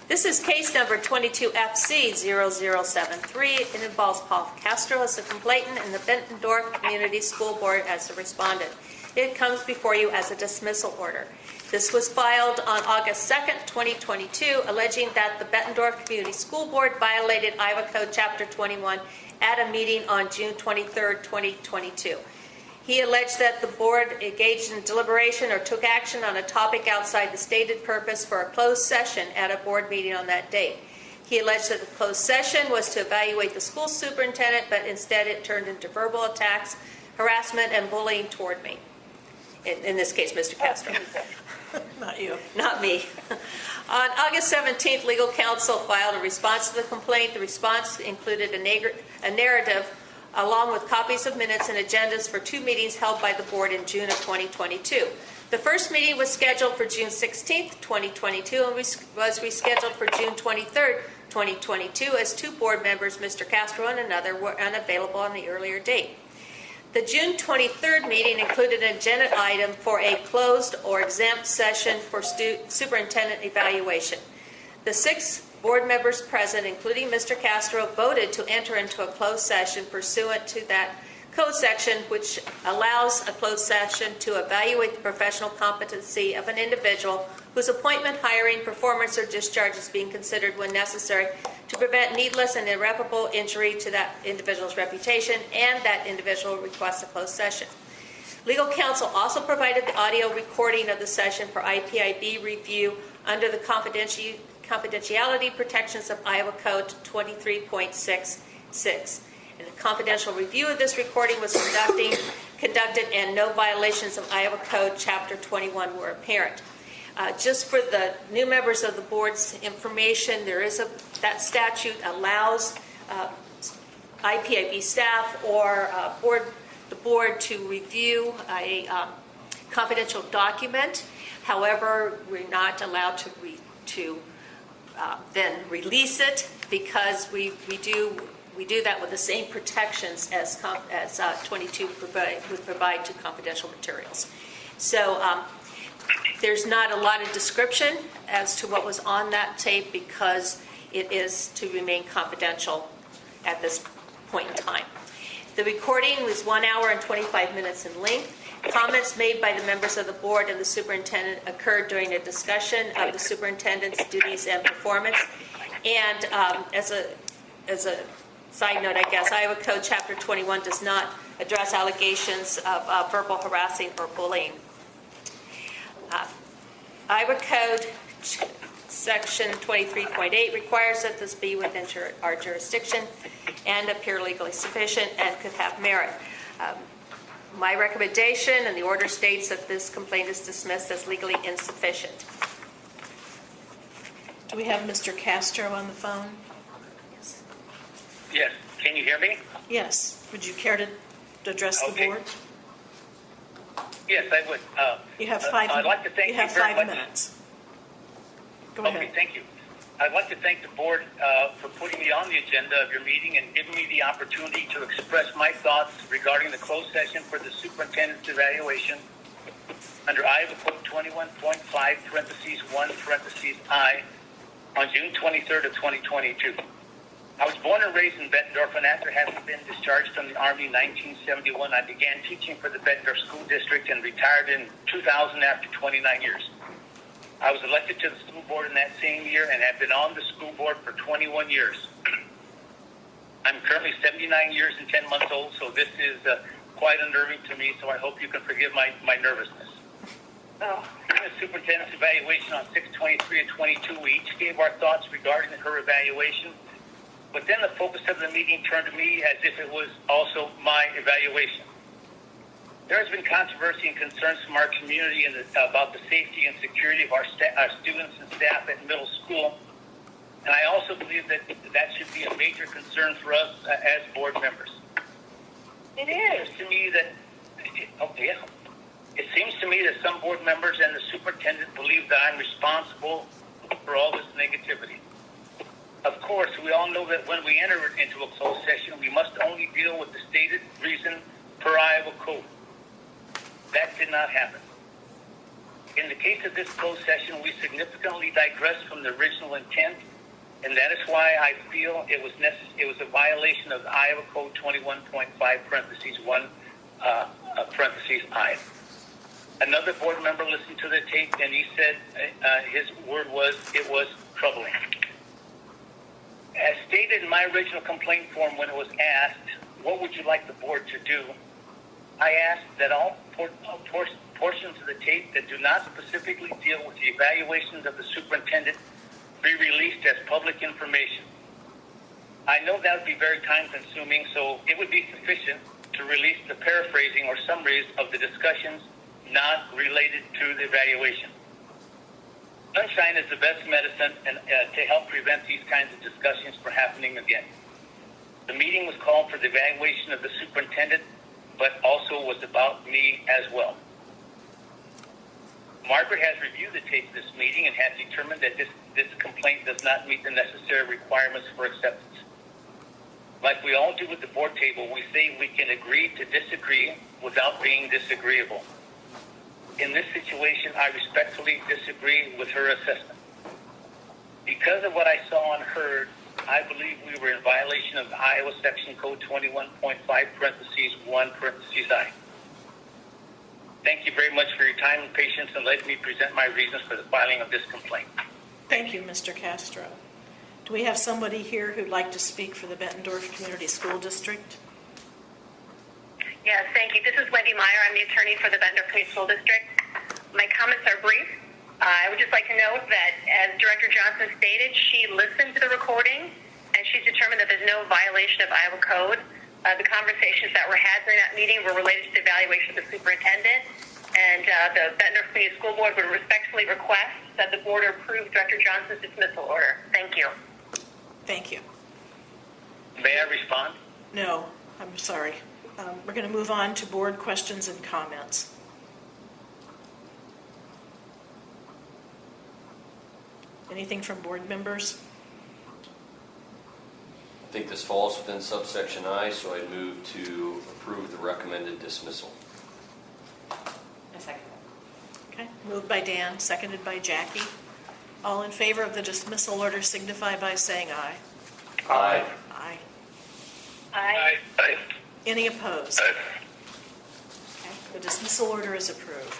[SPEAKER 1] This is case number 22FC0073. It involves Paul Castro as the complainant and the Bettendorf Community School Board as the respondent. It comes before you as a dismissal order. This was filed on August 2nd, 2022, alleging that the Bettendorf Community School Board violated Iowa Code Chapter 21 at a meeting on June 23, 2022. He alleged that the board engaged in deliberation or took action on a topic outside the stated purpose for a closed session at a board meeting on that date. He alleged that the closed session was to evaluate the school superintendent, but instead it turned into verbal attacks, harassment, and bullying toward me. In this case, Mr. Castro.
[SPEAKER 4] Not you.
[SPEAKER 1] Not me. On August 17th, legal counsel filed a response to the complaint. The response included a narrative along with copies of minutes and agendas for 2 meetings held by the board in June of 2022. The first meeting was scheduled for June 16th, 2022, and was rescheduled for June 23rd, 2022, as 2 board members, Mr. Castro and another, were unavailable on the earlier date. The June 23rd meeting included an agenda item for a closed or exempt session for superintendent evaluation. The 6 board members present, including Mr. Castro, voted to enter into a closed session pursuant to that code section, which allows a closed session to evaluate the professional competency of an individual whose appointment, hiring, performance, or discharge is being considered when necessary to prevent needless and irreparable injury to that individual's reputation, and that individual requests a closed session. Legal counsel also provided the audio recording of the session for IPIB review under the confidentiality protections of Iowa Code 23.66. And the confidential review of this recording was conducted, and no violations of Iowa Code Chapter 21 were apparent. Just for the new members of the board's information, that statute allows IPIB staff or the board to review a confidential document. However, we're not allowed to then release it, because we do that with the same protections as 22 would provide to confidential materials. So there's not a lot of description as to what was on that tape, because it is to remain confidential at this point in time. The recording was 1 hour and 25 minutes in length. Comments made by the members of the board and the superintendent occurred during a discussion of the superintendent's duties and performance. And as a side note, I guess, Iowa Code Chapter 21 does not address allegations of verbal harassing or bullying. Iowa Code Section 23.8 requires that this be within our jurisdiction and appear legally sufficient and could have merit. My recommendation and the order states that this complaint is dismissed as legally insufficient.
[SPEAKER 4] Do we have Mr. Castro on the phone?
[SPEAKER 13] Yes. Can you hear me?
[SPEAKER 4] Yes. Would you care to address the board?
[SPEAKER 13] Yes, I would.
[SPEAKER 4] You have 5
[SPEAKER 13] I'd like to thank
[SPEAKER 4] you have
[SPEAKER 13] you very
[SPEAKER 4] 5
[SPEAKER 13] much.
[SPEAKER 4] minutes. Go
[SPEAKER 13] Okay,
[SPEAKER 4] ahead.
[SPEAKER 13] thank you. I'd like to thank the board for putting me on the agenda of your meeting and giving me the opportunity to express my thoughts regarding the closed session for the superintendent's evaluation under Iowa Code 21.5 parentheses 1 parentheses I on June 23rd of 2022. I was born and raised in Bettendorf, and after having been discharged from the Army in 1971, I began teaching for the Bettendorf School District and retired in 2000 after 29 years. I was elected to the school board in that same year and have been on the school board for 21 years. I'm currently 79 years and 10 months old, so this is quite unnerving to me, so I hope you can forgive my nervousness. During the superintendent's evaluation on 6/23 and 22, we each gave our thoughts regarding her evaluation, but then the focus of the meeting turned to me as if it was also my evaluation. There has been controversy and concerns from our community about the safety and security of our students and staff at middle school, and I also believe that should be a major concern for us as board members. It seems to me that it seems to me that some board members and the superintendent believe that I'm responsible for all this negativity. Of course, we all know that when we enter into a closed session, we must only deal with the stated reason per Iowa Code. That did not happen. In the case of this closed session, we significantly digressed from the original intent, and that is why I feel it was a violation of Iowa Code 21.5 parentheses 1 parentheses I. Another board member listened to the tape, and he said his word was, it was troubling. As stated in my original complaint form when it was asked, what would you like the board to do? I asked that all portions of the tape that do not specifically deal with the evaluations of the superintendent be released as public information. I know that would be very time consuming, so it would be sufficient to release the paraphrasing or summaries of the discussions not related to the evaluation. Sunshine is the best medicine and to help prevent these kinds of discussions from happening again. The meeting was called for the evaluation of the superintendent, but also was about me as well. Margaret has reviewed the tape of this meeting and has determined that this complaint does not meet the necessary requirements for acceptance. Like we all do with the board table, we say we can agree to disagree without being disagreeable. In this situation, I respectfully disagree with her assessment. Because of what I saw and heard, I believe we were in violation of Iowa Section Code 21.5 parentheses 1 parentheses I. Thank you very much for your time and patience and letting me present my reasons for the filing of this complaint.
[SPEAKER 4] Thank you, Mr. Castro. Do we have somebody here who'd like to speak for the Bettendorf Community School District?
[SPEAKER 9] Yes, thank you. This is Wendy Meyer. I'm the attorney for the Bettendorf Community School District. My comments are brief. I would just like to note that, as Director Johnson stated, she listened to the recording, and she's determined that there's no violation of Iowa code. The conversations that were had during that meeting were related to the evaluation of the superintendent, and the Bettendorf Community School Board would respectfully request that the board approve Director Johnson's dismissal order. Thank you.
[SPEAKER 4] Thank you.
[SPEAKER 13] May I respond?
[SPEAKER 4] No, I'm sorry. We're going to move on to board questions and comments. Anything from board members?
[SPEAKER 11] I think this falls within subsection I, so I'd move to approve the recommended dismissal.
[SPEAKER 5] A second.
[SPEAKER 4] Okay, moved by Dan, seconded by Jackie. All in favor of the dismissal order signify by saying aye.
[SPEAKER 11] Aye.
[SPEAKER 4] Aye.
[SPEAKER 9] Aye.
[SPEAKER 12] Aye.
[SPEAKER 4] Any opposed?
[SPEAKER 12] Aye.
[SPEAKER 4] Okay, the dismissal order is approved.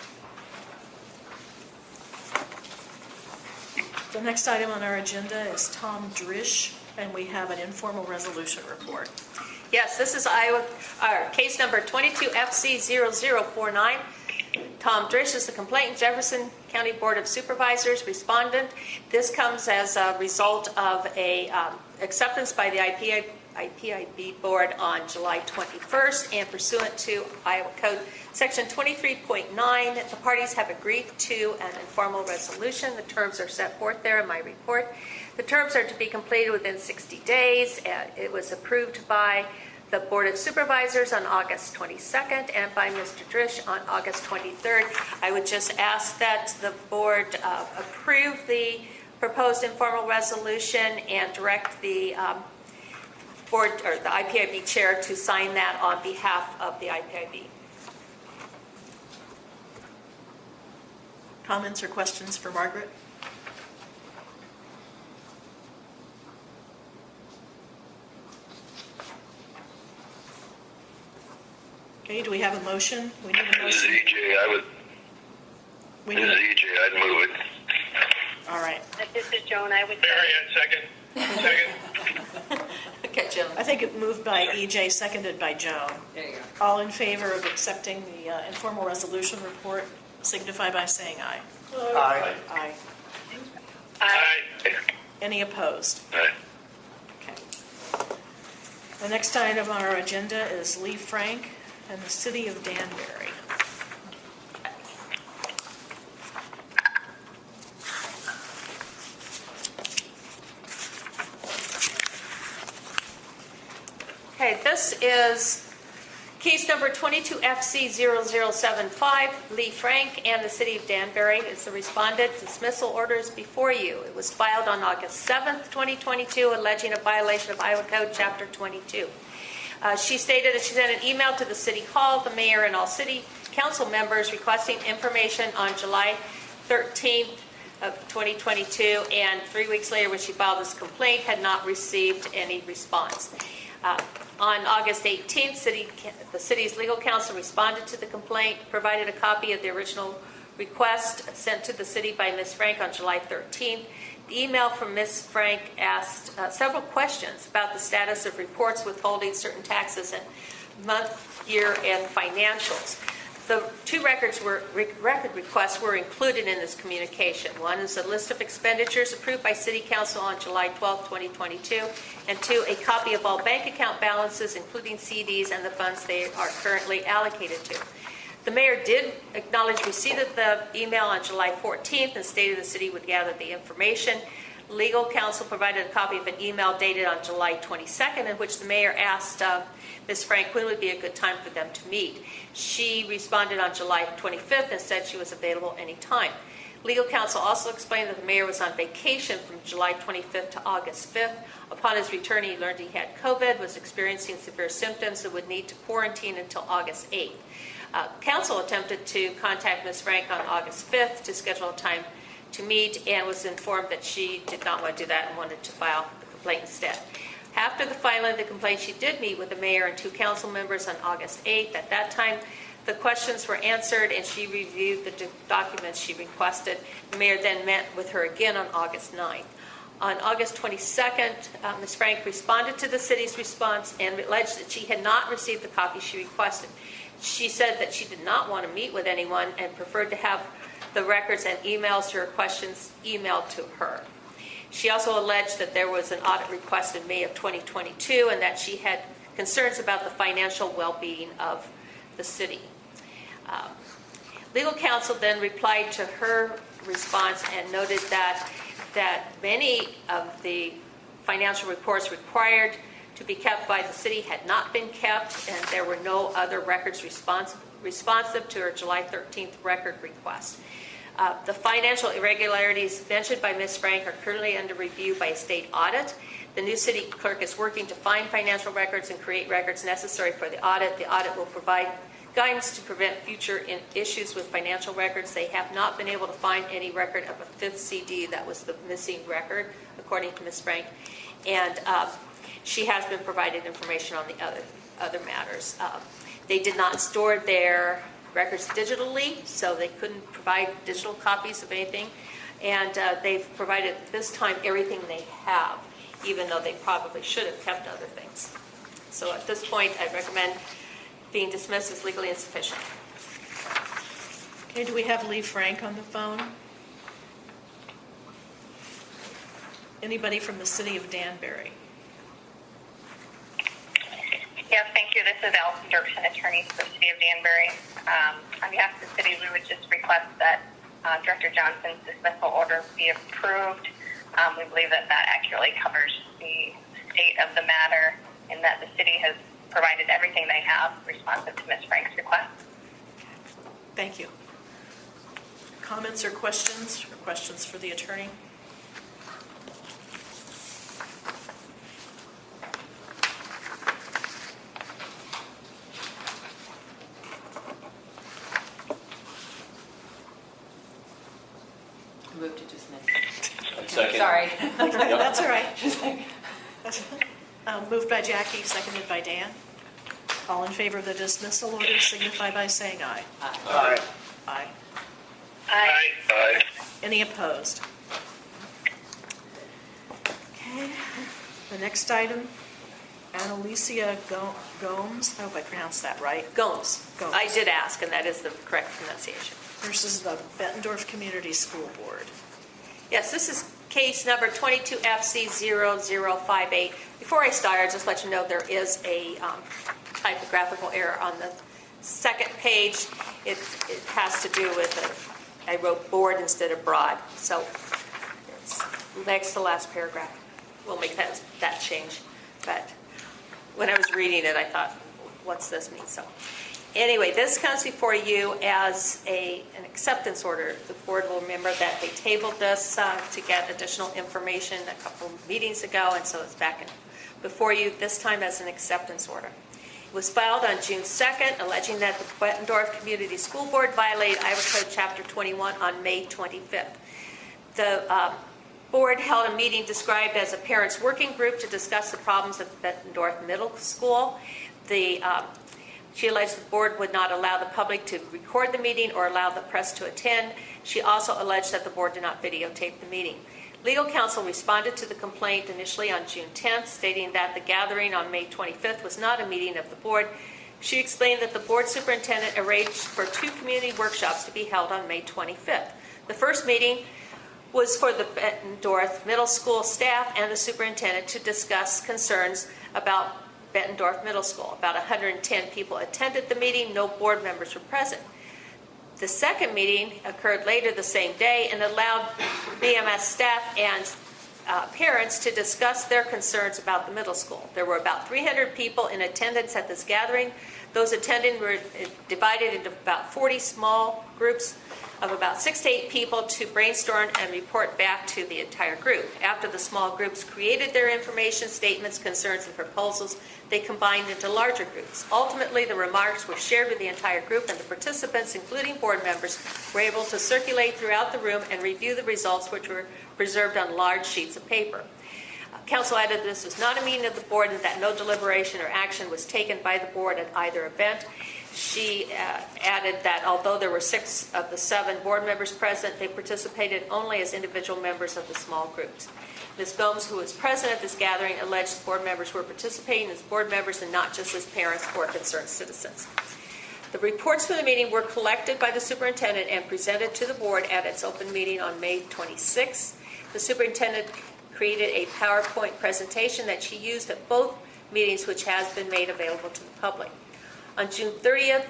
[SPEAKER 4] The next item on our agenda is Tom Drish, and we have an informal resolution report.
[SPEAKER 1] Yes, this is case number 22FC0049. Tom Drish is the complainant, Jefferson County Board of Supervisors, respondent. This comes as a result of a acceptance by the IPIB board on July 21st, and pursuant to Iowa Code Section 23.9, the parties have agreed to an informal resolution. The terms are set forth there in my report. The terms are to be completed within 60 days. It was approved by the Board of Supervisors on August 22nd and by Mr. Drish on August 23rd. I would just ask that the board approve the proposed informal resolution and direct the board or the IPIB chair to sign that on behalf of the IPIB.
[SPEAKER 4] Comments or questions for Margaret? Okay, do we have a motion? We need a
[SPEAKER 12] This is
[SPEAKER 4] motion.
[SPEAKER 12] EJ.
[SPEAKER 4] We
[SPEAKER 12] This
[SPEAKER 4] need,
[SPEAKER 12] is EJ. I'd move it.
[SPEAKER 4] all right.
[SPEAKER 9] This is Joan. I would
[SPEAKER 12] Second. Second.
[SPEAKER 1] Okay, Jill.
[SPEAKER 4] I think it moved by EJ, seconded by Joan.
[SPEAKER 5] There you go.
[SPEAKER 4] All in favor of accepting the informal resolution report signify by saying aye.
[SPEAKER 7] Aye.
[SPEAKER 4] Aye.
[SPEAKER 12] Aye.
[SPEAKER 4] Any opposed?
[SPEAKER 12] Aye.
[SPEAKER 4] Okay. The next item on our agenda is Lee Frank and the City of Danbury.
[SPEAKER 1] Okay, this is case number 22FC0075, Lee Frank and the City of Danbury is the respondent. Dismissal order is before you. It was filed on August 7th, 2022, alleging a violation of Iowa Code Chapter 22. She stated that she sent an email to the City Hall, the mayor, and all City Council members requesting information on July 13th of 2022, and 3 weeks later when she filed this complaint, had not received any response. On August 18th, the city's legal counsel responded to the complaint, provided a copy of the original request sent to the city by Ms. Frank on July 13th. The email from Ms. Frank asked several questions about the status of reports withholding certain taxes and month, year, and financials. The two record requests were included in this communication. One is a list of expenditures approved by City Council on July 12, 2022, and two, a copy of all bank account balances, including CDs and the funds they are currently allocated to. The mayor did acknowledge receipt of the email on July 14th and stated the city would gather the information. Legal counsel provided a copy of an email dated on July 22nd in which the mayor asked Ms. Frank when would be a good time for them to meet. She responded on July 25th and said she was available anytime. Legal counsel also explained that the mayor was on vacation from July 25th to August 5th. Upon his return, he learned he had COVID, was experiencing severe symptoms, and would need to quarantine until August 8th. Council attempted to contact Ms. Frank on August 5th to schedule a time to meet and was informed that she did not want to do that and wanted to file the complaint instead. After the filing of the complaint, she did meet with the mayor and two council members on August 8th. At that time, the questions were answered and she reviewed the documents she requested. The mayor then met with her again on August 9th. On August 22nd, Ms. Frank responded to the city's response and alleged that she had not received the copy she requested. She said that she did not want to meet with anyone and preferred to have the records and emails to her questions emailed to her. She also alleged that there was an audit request in May of 2022 and that she had concerns about the financial well-being of the city. Legal counsel then replied to her response and noted that many of the financial reports required to be kept by the city had not been kept, and there were no other records responsive to her July 13th record request. The financial irregularities mentioned by Ms. Frank are currently under review by a state audit. The new city clerk is working to find financial records and create records necessary for the audit. The audit will provide guidance to prevent future issues with financial records. They have not been able to find any record of a fifth CD that was the missing record, according to Ms. Frank. And she has been provided information on the other matters. They did not store their records digitally, so they couldn't provide digital copies of anything. And they've provided, at this time, everything they have, even though they probably should have kept other things. So at this point, I recommend being dismissed as legally insufficient.
[SPEAKER 4] Okay, do we have Lee Frank on the phone? Anybody from the city of Danbury?
[SPEAKER 10] Yes, thank you. This is Allison Dirksen, attorney for the city of Danbury. On behalf of the city, we would just request that Director Johnson's dismissal order be approved. We believe that accurately covers the state of the matter and that the city has provided everything they have responsive to Ms. Frank's request.
[SPEAKER 4] Thank you. Comments or questions for the attorney?
[SPEAKER 5] Move to dismiss.
[SPEAKER 11] Second.
[SPEAKER 5] Sorry.
[SPEAKER 4] That's all right. Moved by Jackie, seconded by Dan. All in favor of the dismissal order signify by saying aye.
[SPEAKER 7] Aye.
[SPEAKER 4] Aye.
[SPEAKER 10] Aye.
[SPEAKER 3] Aye.
[SPEAKER 4] Any opposed? Okay. The next item, Annalicia Gomes, I hope I pronounced that right,
[SPEAKER 1] Gomes.
[SPEAKER 4] Gomes.
[SPEAKER 1] I did ask, and that is the correct pronunciation.
[SPEAKER 4] versus the Bettendorf Community School Board.
[SPEAKER 1] Yes, this is case number 22FC0058. Before I start, I'll just let you know there is a typographical error on the second page. It has to do with, I wrote board instead of broad, so it's next to the last paragraph. We'll make that change. But when I was reading it, I thought, what's this mean? So anyway, this comes before you as an acceptance order. The board will remember that they tabled this to get additional information a couple of meetings ago, and so it's back before you this time as an acceptance order. It was filed on June 2nd, alleging that the Bettendorf Community School Board violated Iowa Code Chapter 21 on May 25th. The board held a meeting described as a parents' working group to discuss the problems at Bettendorf Middle School. She alleged the board would not allow the public to record the meeting or allow the press to attend. She also alleged that the board did not videotape the meeting. Legal counsel responded to the complaint initially on June 10th, stating that the gathering on May 25th was not a meeting of the board. She explained that the board superintendent arranged for 2 community workshops to be held on May 25th. The first meeting was for the Bettendorf Middle School staff and the superintendent to discuss concerns about Bettendorf Middle School. About 110 people attended the meeting. No board members were present. The second meeting occurred later the same day and allowed BMS staff and parents to discuss their concerns about the middle school. There were about 300 people in attendance at this gathering. Those attending were divided into about 40 small groups of about 6 to 8 people to brainstorm and report back to the entire group. After the small groups created their information statements, concerns, and proposals, they combined into larger groups. Ultimately, the remarks were shared with the entire group, and the participants, including board members, were able to circulate throughout the room and review the results, which were preserved on large sheets of paper. Council added this was not a meeting of the board and that no deliberation or action was taken by the board at either event. She added that although there were 6 of the 7 board members present, they participated only as individual members of the small groups. Ms. Gomes, who was present at this gathering, alleged board members were participating as board members and not just as parents or concerned citizens. The reports from the meeting were collected by the superintendent and presented to the board at its open meeting on May 26th. The superintendent created a PowerPoint presentation that she used at both meetings, which has been made available to the public. On June 30th,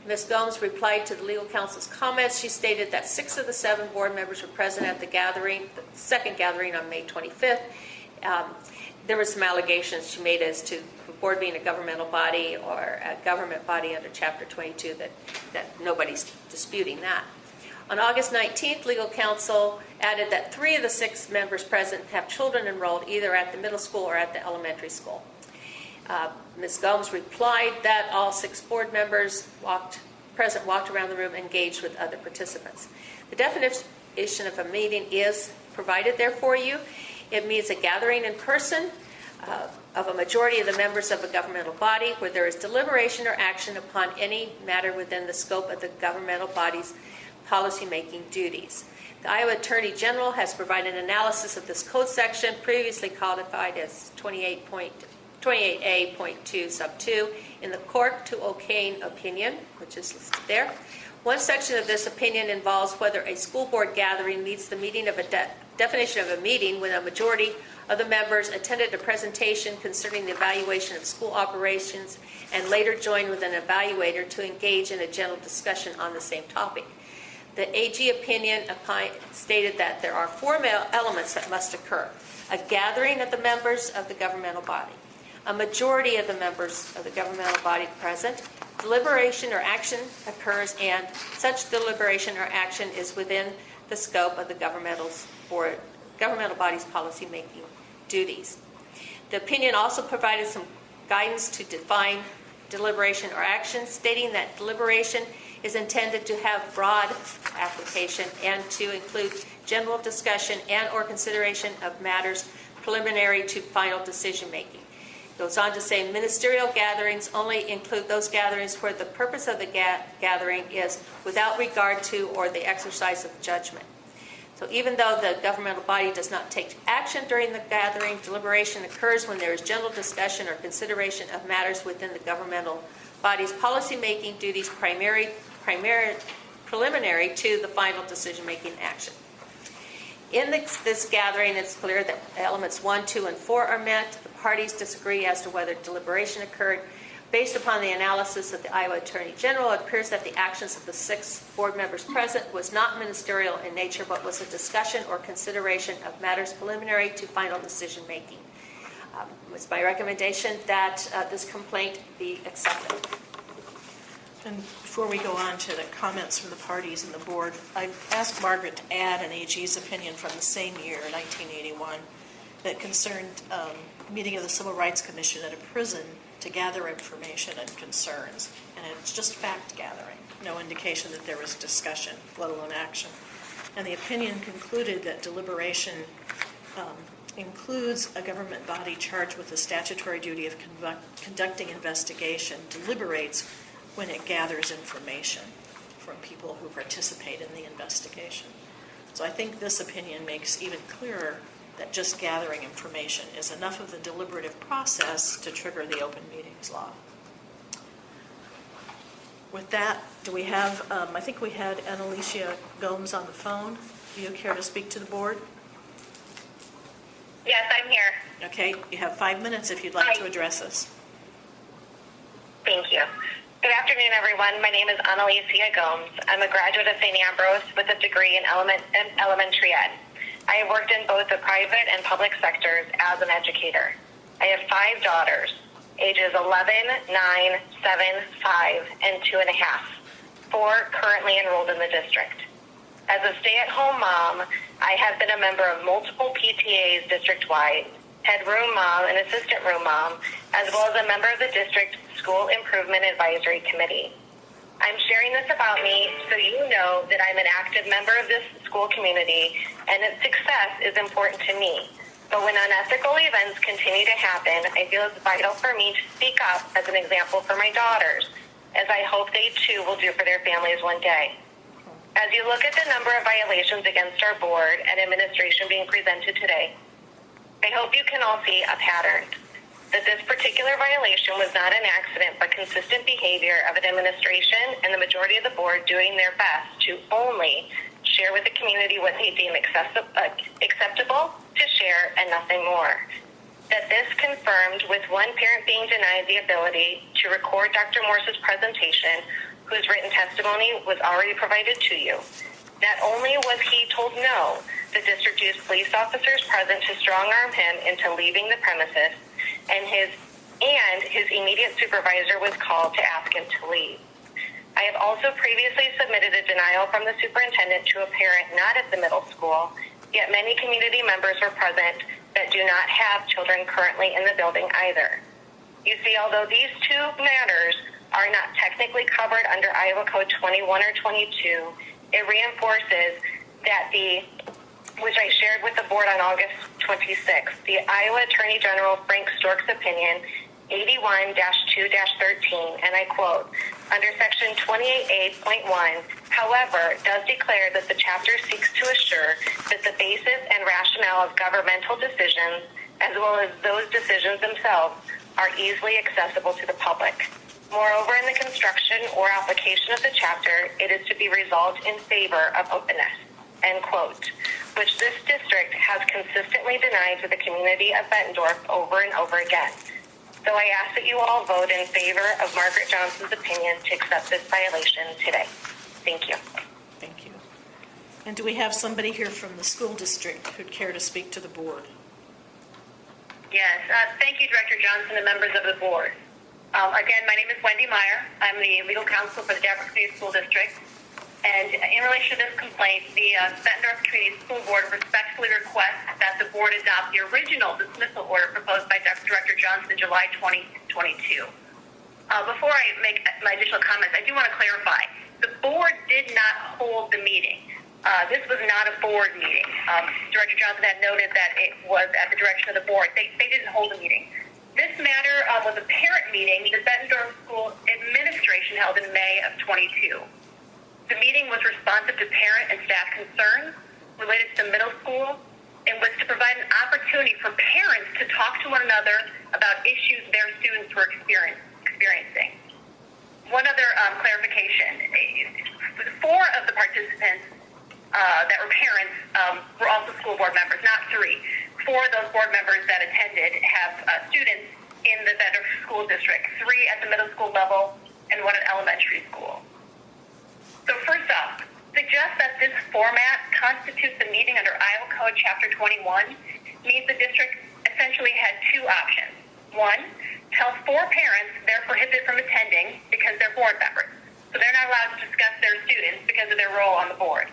[SPEAKER 1] Ms. Gomes replied to the legal counsel's comments. She stated that 6 of the 7 board members were present at the gathering, the second gathering on May 25th. There were some allegations she made as to the board being a governmental body or a government body under Chapter 22 that nobody's disputing that. On August 19th, legal counsel added that 3 of the 6 members present have children enrolled either at the middle school or at the elementary school. Ms. Gomes replied that all 6 board members walked around the room, engaged with other participants. The definition of a meeting is provided there for you. It means a gathering in person of a majority of the members of a governmental body where there is deliberation or action upon any matter within the scope of the governmental body's policymaking duties. The Iowa Attorney General has provided an analysis of this code section, previously codified as 28A.2 sub 2 in the Cork to O'Kane opinion, which is listed there. One section of this opinion involves whether a school board gathering meets the meaning of a definition of a meeting when a majority of the members attended a presentation concerning the evaluation of school operations and later joined with an evaluator to engage in a general discussion on the same topic. The AG opinion stated that there are 4 elements that must occur: a gathering of the members of the governmental body, a majority of the members of the governmental body present, deliberation or action occurs, and such deliberation or action is within the scope of the governmental body's policy-making duties. The opinion also provided some guidance to define deliberation or action, stating that deliberation is intended to have broad application and to include general discussion and or consideration of matters preliminary to final decision-making. Goes on to say ministerial gatherings only include those gatherings where the purpose of the gathering is without regard to or the exercise of judgment. So even though the governmental body does not take action during the gathering, deliberation occurs when there is general discussion or consideration of matters within the governmental body's policy-making duties preliminary to the final decision-making action. In this gathering, it's clear that elements 1, 2, and 4 are met. The parties disagree as to whether deliberation occurred. Based upon the analysis of the Iowa Attorney General, it appears that the actions of the 6 board members present was not ministerial in nature, but was a discussion or consideration of matters preliminary to final decision-making. It's my recommendation that this complaint be accepted.
[SPEAKER 4] And before we go on to the comments from the parties and the board, I asked Margaret to add an AG's opinion from the same year, 1981, that concerned meeting of the Civil Rights Commission at a prison to gather information and concerns. And it's just fact gathering, no indication that there was discussion, let alone action. And the opinion concluded that deliberation includes a government body charged with the statutory duty of conducting investigation, deliberates when it gathers information from people who participate in the investigation. So I think this opinion makes even clearer that just gathering information is enough of the deliberative process to trigger the open meetings law. With that, do we have, I think we had Annalicia Gomes on the phone. Do you care to speak to the board?
[SPEAKER 10] Yes, I'm here.
[SPEAKER 4] Okay, you have 5 minutes if you'd like to address us.
[SPEAKER 10] Thank you. Good afternoon, everyone. My name is Annalicia Gomes. I'm a graduate of St. Ambrose with a degree in elementary ed. I have worked in both the private and public sectors as an educator. I have 5 daughters, ages 11, 9, 7, 5, and 2.5. 4 currently enrolled in the district. As a stay-at-home mom, I have been a member of multiple PTAs district-wide, head room mom and assistant room mom, as well as a member of the district School Improvement Advisory Committee. I'm sharing this about me so you know that I'm an active member of this school community and its success is important to me. But when unethical events continue to happen, I feel it's vital for me to speak up as an example for my daughters, as I hope they too will do for their families one day. As you look at the number of violations against our board and administration being presented today, I hope you can all see a pattern. That this particular violation was not an accident, but consistent behavior of an administration and the majority of the board doing their best to only share with the community what they deem acceptable to share and nothing more. That this confirmed with one parent being denied the ability to record Dr. Morse's presentation, whose written testimony was already provided to you. Not only was he told no, the district used police officers present to strong-arm him into leaving the premises, and his immediate supervisor was called to ask him to leave. I have also previously submitted a denial from the superintendent to a parent not at the middle school, yet many community members were present that do not have children currently in the building either. You see, although these 2 matters are not technically covered under Iowa Code 21 or 22, it reinforces that which I shared with the board on August 26th, the Iowa Attorney General Frank Stork's opinion 81-2-13, and I quote, under section 28A.1, however, does declare that the chapter seeks to assure that the basis and rationale of governmental decisions, as well as those decisions themselves, are easily accessible to the public. Moreover, in the construction or application of the chapter, it is to be resolved in favor of openness, end quote, which this district has consistently denied to the community of Bettendorf over and over again. So I ask that you all vote in favor of Margaret Johnson's opinion to accept this violation today. Thank you.
[SPEAKER 4] Thank you. And do we have somebody here from the school district who'd care to speak to the board?
[SPEAKER 9] Yes, thank you, Director Johnson and members of the board. Again, my name is Wendy Meyer. I'm the legal counsel for the Davenport Community School District. And in relation to this complaint, the Bettendorf Community School Board respectfully requests that the board adopt the original dismissal order proposed by Director Johnson in July 2022. Before I make my additional comments, I do want to clarify. The board did not hold the meeting. This was not a board meeting. Director Johnson had noted that it was at the direction of the board. They didn't hold a meeting. This matter was a parent meeting the Bettendorf School Administration held in May of 22. The meeting was responsive to parent and staff concerns related to the middle school and was to provide an opportunity for parents to talk to one another about issues their students were experiencing. One other clarification. 4 of the participants that were parents were also school board members, not 3. 4 of those board members that attended have students in the Bettendorf School District, 3 at the middle school level and 1 at elementary school. So first off, suggest that this format constitutes a meeting under Iowa Code Chapter 21 means the district essentially had 2 options. 1, tell 4 parents they're prohibited from attending because they're board members. So they're not allowed to discuss their students because of their role on the board.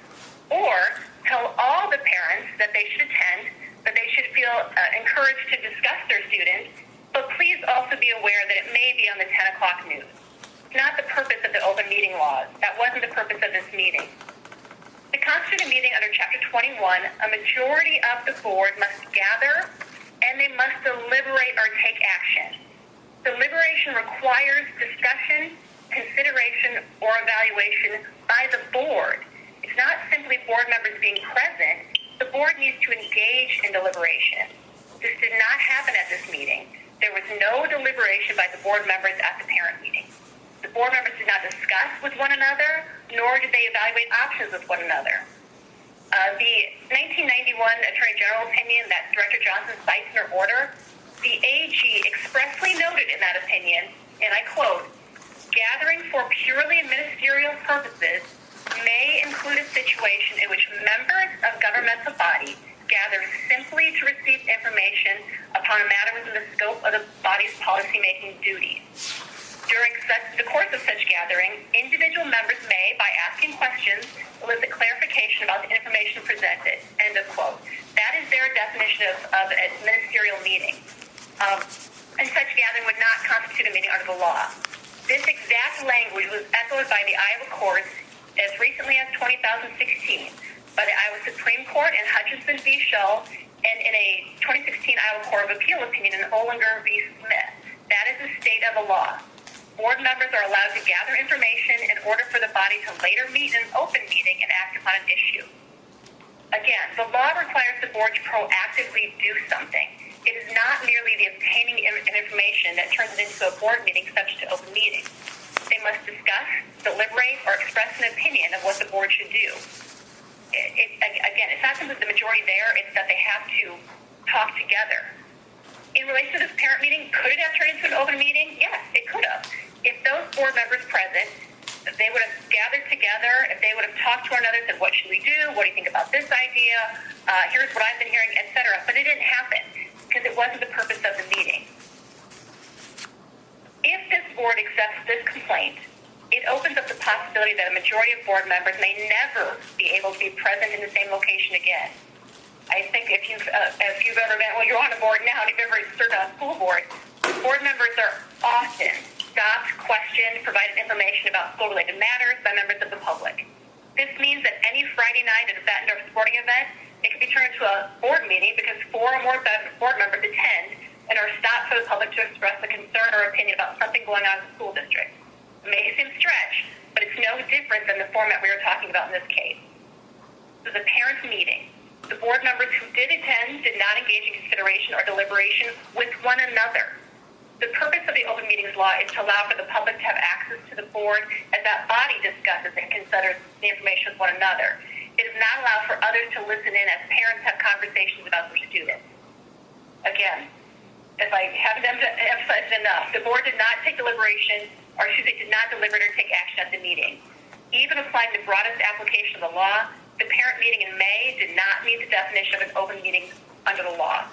[SPEAKER 9] Or tell all the parents that they should attend, that they should feel encouraged to discuss their students, but please also be aware that it may be on the 10 o'clock news. Not the purpose of the open meeting laws. That wasn't the purpose of this meeting. To constitute a meeting under Chapter 21, a majority of the board must gather and they must deliberate or take action. Deliberation requires discussion, consideration, or evaluation by the board. It's not simply especially board members being present, the board needs to engage in deliberation. This did not happen at this meeting. There was no deliberation by the board members at the parent meeting. The board members did not discuss with one another, nor did they evaluate options with one another. The 1991 Attorney General opinion that Director Johnson cites in her order, the AG expressly noted in that opinion, and I quote, "Gathering for purely ministerial purposes may include a situation in which members of governmental body gather simply to receive information upon a matter within the scope of the body's policymaking duties. During the course of such gathering, individual members may, by asking questions, elicit clarification about the information presented." End of quote. That is their definition of a ministerial meeting. And such gathering would not constitute a meeting under the law. This exact language was echoed by the Iowa courts as recently as 2016 by the Iowa Supreme Court in Hutchinson v. Shull and in a 2016 Iowa Court of Appeal opinion in Olinger v. Smith. That is the state of the law. Board members are allowed to gather information in order for the body to later meet in an open meeting and act upon an issue. Again, the law requires the board to proactively do something. It is not merely the obtaining information that turns it into a board meeting subject to open meetings. They must discuss, deliberate, or express an opinion of what the board should do. Again, it's not simply the majority there, it's that they have to talk together. In relation to this parent meeting, could it have turned into an open meeting? Yes, it could have. If those board members present, they would have gathered together, if they would have talked to one another, said, what should we do? What do you think about this idea? Here's what I've been hearing, etc. But it didn't happen because it wasn't the purpose of the meeting. If this board accepts this complaint, it opens up the possibility that a majority of board members may never be able to be present in the same location again. I think if you've ever been, well, you're on a board now, and if you've ever served on a school board, board members are often stopped, questioned, provided information about school-related matters by members of the public. This means that any Friday night at a Bettendorf sporting event, it can be turned into a board meeting because 4 or more board members attend and are stopped for the public to express a concern or opinion about something going on in the school district. It may seem stretch, but it's no different than the format we were talking about in this case. This is a parents' meeting. The board members who did attend did not engage in consideration or deliberation with one another. The purpose of the Open Meetings Law is to allow for the public to have access to the board as that body discusses and considers the information with one another. It does not allow for others to listen in as parents have conversations about their students. Again, if I haven't emphasized enough, the board did not take deliberation, or did not deliberate or take action at the meeting. Even applying the broadest application of the law, the parent meeting in May did not meet the definition of an open meeting under the law.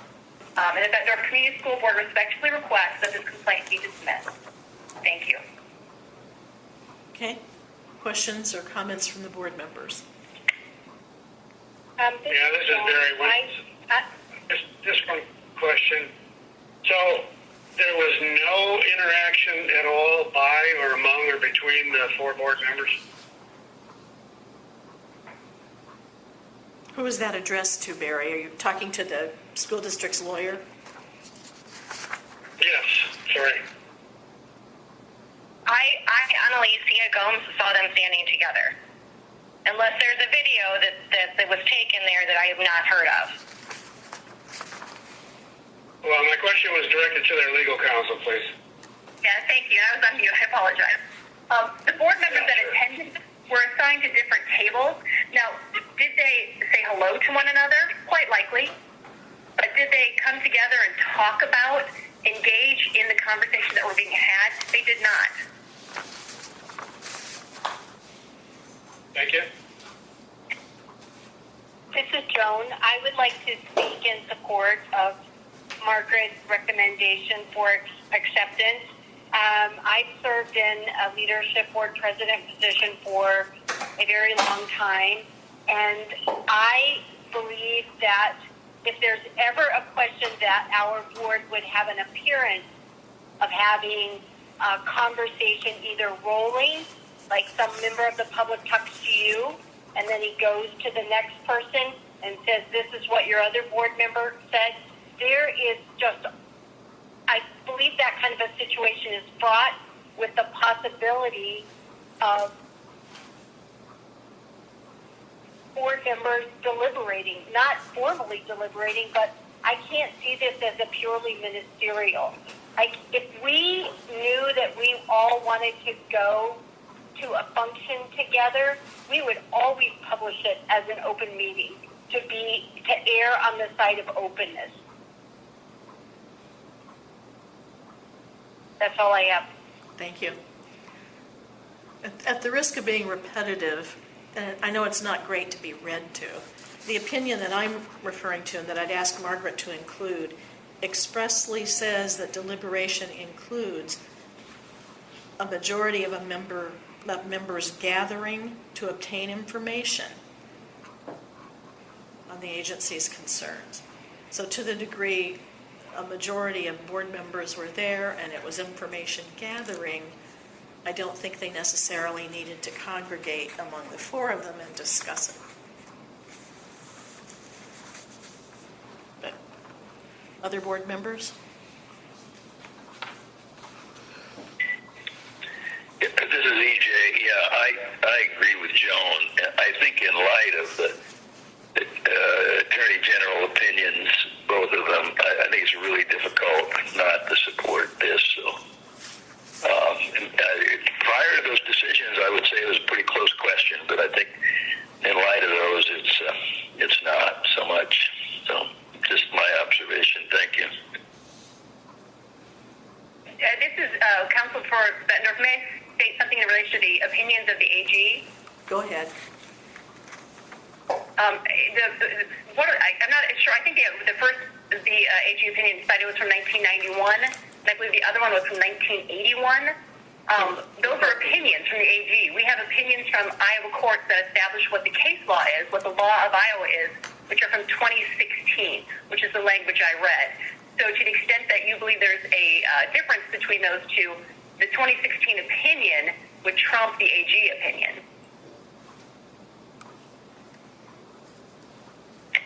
[SPEAKER 9] And the Bettendorf Community School Board respectfully requests that this complaint be dismissed. Thank you.
[SPEAKER 4] Okay. Questions or comments from the board members?
[SPEAKER 12] This is Barry. Just one question. So there was no interaction at all by or among or between the 4 board members?
[SPEAKER 4] Who is that addressed to, Barry? Are you talking to the school district's lawyer?
[SPEAKER 12] Yes, sorry.
[SPEAKER 10] I Annalisa Gomes, saw them standing together. Unless there's a video that was taken there that I have not heard of.
[SPEAKER 12] Well, my question was directed to their legal counsel, please.
[SPEAKER 9] Yeah, thank you. I was on mute. I apologize. The board members that attended were assigned to different tables. Now, did they say hello to one another? Quite likely. But did they come together and talk about, engage in the conversation that were being had? They did not.
[SPEAKER 12] Thank you.
[SPEAKER 9] This is Joan. I would like to speak in support of Margaret's recommendation for acceptance. I've served in a leadership board president position for a very long time, and I believe that if there's ever a question that our board would have an appearance of having a conversation either rolling, like some member of the public talks to you, and then he goes to the next person and says, this is what your other board member said, there is just, I believe that kind of a situation is fraught with the possibility of board members deliberating, not formally deliberating, but I can't see this as a purely ministerial. Like, if we knew that we all wanted to go to a function together, we would always publish it as an open meeting to err on the side of openness. That's all I have.
[SPEAKER 4] Thank you. At the risk of being repetitive, and I know it's not great to be read to, the opinion that I'm referring to and that I'd ask Margaret to include expressly says that deliberation includes a majority of members gathering to obtain information on the agency's concerns. So to the degree a majority of board members were there and it was information gathering, I don't think they necessarily needed to congregate among the four of them and discuss it. But other board members?
[SPEAKER 14] This is EJ. Yeah, I agree with Joan. I think in light of the Attorney General opinions, both of them, I think it's really difficult not to support this. So, prior to those decisions, I would say it was a pretty close question, but I think in light of those, it's not so much. So, just my observation. Thank you.
[SPEAKER 10] This is Counsel for Bettendorf. May I state something in relation to the opinions of the AG?
[SPEAKER 4] Go ahead.
[SPEAKER 10] I'm not sure. I think the AG opinion cited was from 1991, and I believe the other one was from 1981. Those are opinions from the AG. We have opinions from Iowa courts that establish what the case law is, what the law of Iowa is, which are from 2016, which is the language I read. So to the extent that you believe there's a difference between those two, the 2016 opinion would trump the AG opinion.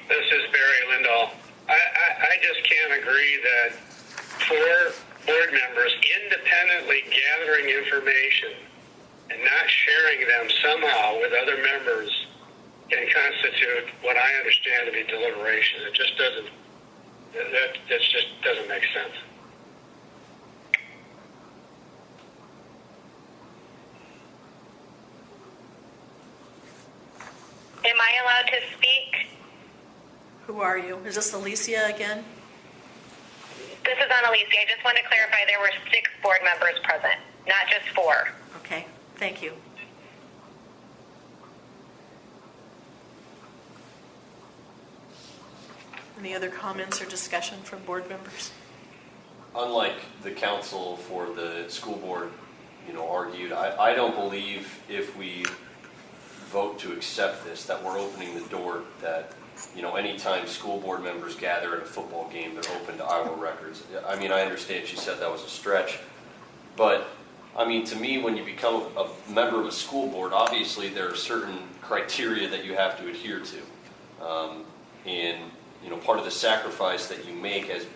[SPEAKER 12] This is Barry Lindahl. I just can't agree that four board members independently gathering information and not sharing them somehow with other members can constitute what I understand to be deliberation. It just doesn't. That just doesn't make sense.
[SPEAKER 10] Am I allowed to speak?
[SPEAKER 4] Who are you? Is this Alicia again?
[SPEAKER 10] This is Annalise. I just want to clarify there were 6 board members present, not just 4.
[SPEAKER 4] Okay, thank you. Any other comments or discussion from board members?
[SPEAKER 11] Unlike the counsel for the school board, argued, I don't believe if we vote to accept this, that we're opening the door that, anytime school board members gather at a football game, they're open to Iowa records. I mean, I understand she said that was a stretch, but to me, when you become a member of a school board, obviously there are certain criteria that you have to adhere to. And part of the sacrifice that you make as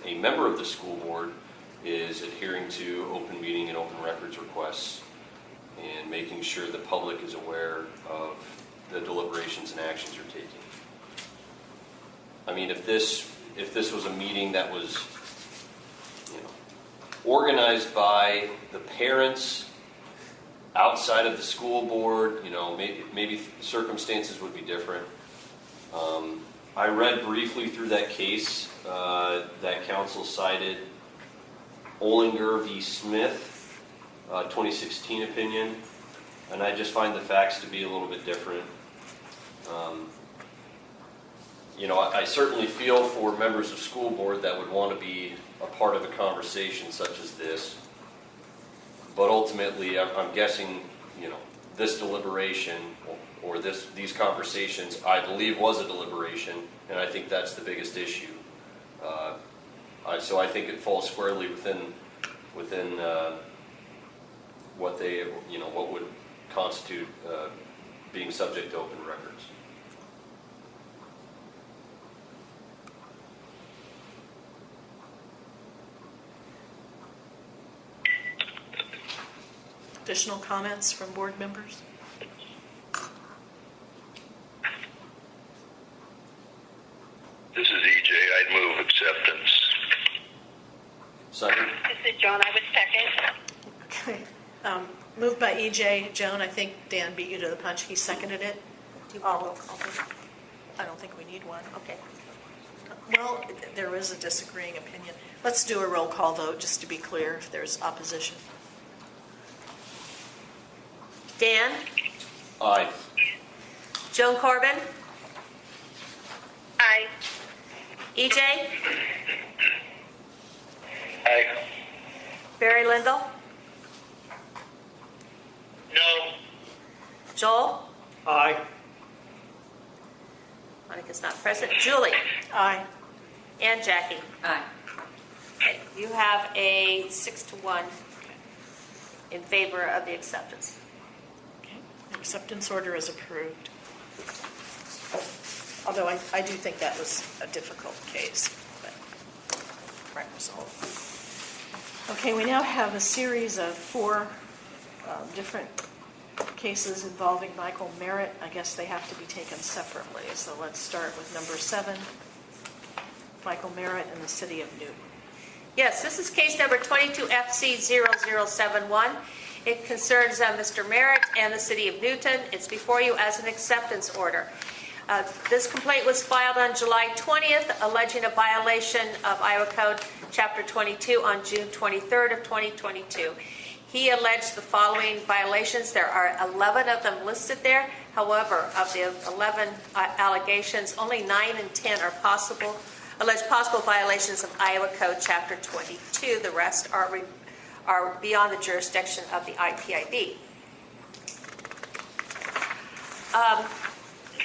[SPEAKER 11] a member of the school board is adhering to open meeting and open records requests and making sure the public is aware of the deliberations and actions you're taking. If this was a meeting that was, organized by the parents outside of the school board, maybe circumstances would be different. I read briefly through that case that counsel cited, Olinger v. Smith, 2016 opinion, and I just find the facts to be a little bit different. I certainly feel for members of school board that would want to be a part of a conversation such as this, but ultimately I'm guessing, this deliberation or these conversations, I believe, was a deliberation, and I think that's the biggest issue. So I think it falls squarely within what they, what would constitute being subject to open records.
[SPEAKER 4] Additional comments from board members?
[SPEAKER 9] Joan, I would second.
[SPEAKER 4] Okay. Moved by EJ. Joan, I think Dan beat you to the punch. He seconded it.
[SPEAKER 1] Do you want a roll call?
[SPEAKER 4] I don't think we need one.
[SPEAKER 1] Okay.
[SPEAKER 4] Well, there is a disagreeing opinion. Let's do a roll call vote, just to be clear, if there's opposition.
[SPEAKER 1] Dan?
[SPEAKER 11] Aye.
[SPEAKER 1] Joan Corbin?
[SPEAKER 9] Aye.
[SPEAKER 1] EJ?
[SPEAKER 14] Aye.
[SPEAKER 1] Barry Lindell?
[SPEAKER 12] No.
[SPEAKER 1] Joel?
[SPEAKER 7] Aye.
[SPEAKER 1] Monica's not present. Julie?
[SPEAKER 4] Aye.
[SPEAKER 1] And Jackie?
[SPEAKER 5] Aye.
[SPEAKER 1] Okay, you have a 6-1 in favor of the acceptance.
[SPEAKER 4] Okay. The acceptance order is approved. Although I do think that was a difficult case, but right result. Okay, we now have a series of 4 different cases involving Michael Merritt. I guess they have to be taken separately. So let's start with number 7, Michael Merritt in the city of Newton.
[SPEAKER 1] Yes, this is case number 22FC0071. It concerns Mr. Merritt and the city of Newton. It's before you as an acceptance order. This complaint was filed on July 20th, alleging a violation of Iowa Code Chapter 22 on June 23rd of 2022. He alleged the following violations. There are 11 of them listed there. However, of the 11 allegations, only 9 and 10 are alleged possible violations of Iowa Code Chapter 22. The rest are beyond the jurisdiction of the IPIB.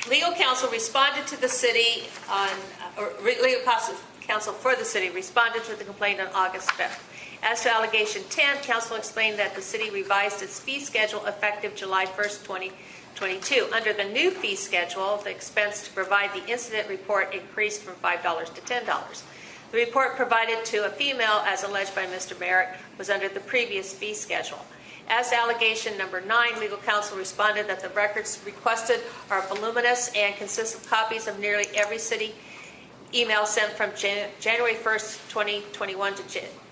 [SPEAKER 1] Legal counsel responded to the city legal counsel for the city responded to the complaint on August 5th. As to allegation 10, counsel explained that the city revised its fee schedule effective July 1st, 2022. Under the new fee schedule, the expense to provide the incident report increased from $5 to $10. The report provided to a female, as alleged by Mr. Merritt, was under the previous fee schedule. As to allegation number 9, legal counsel responded that the records requested are voluminous and consist of copies of nearly every city email sent from January 1st, 2021 to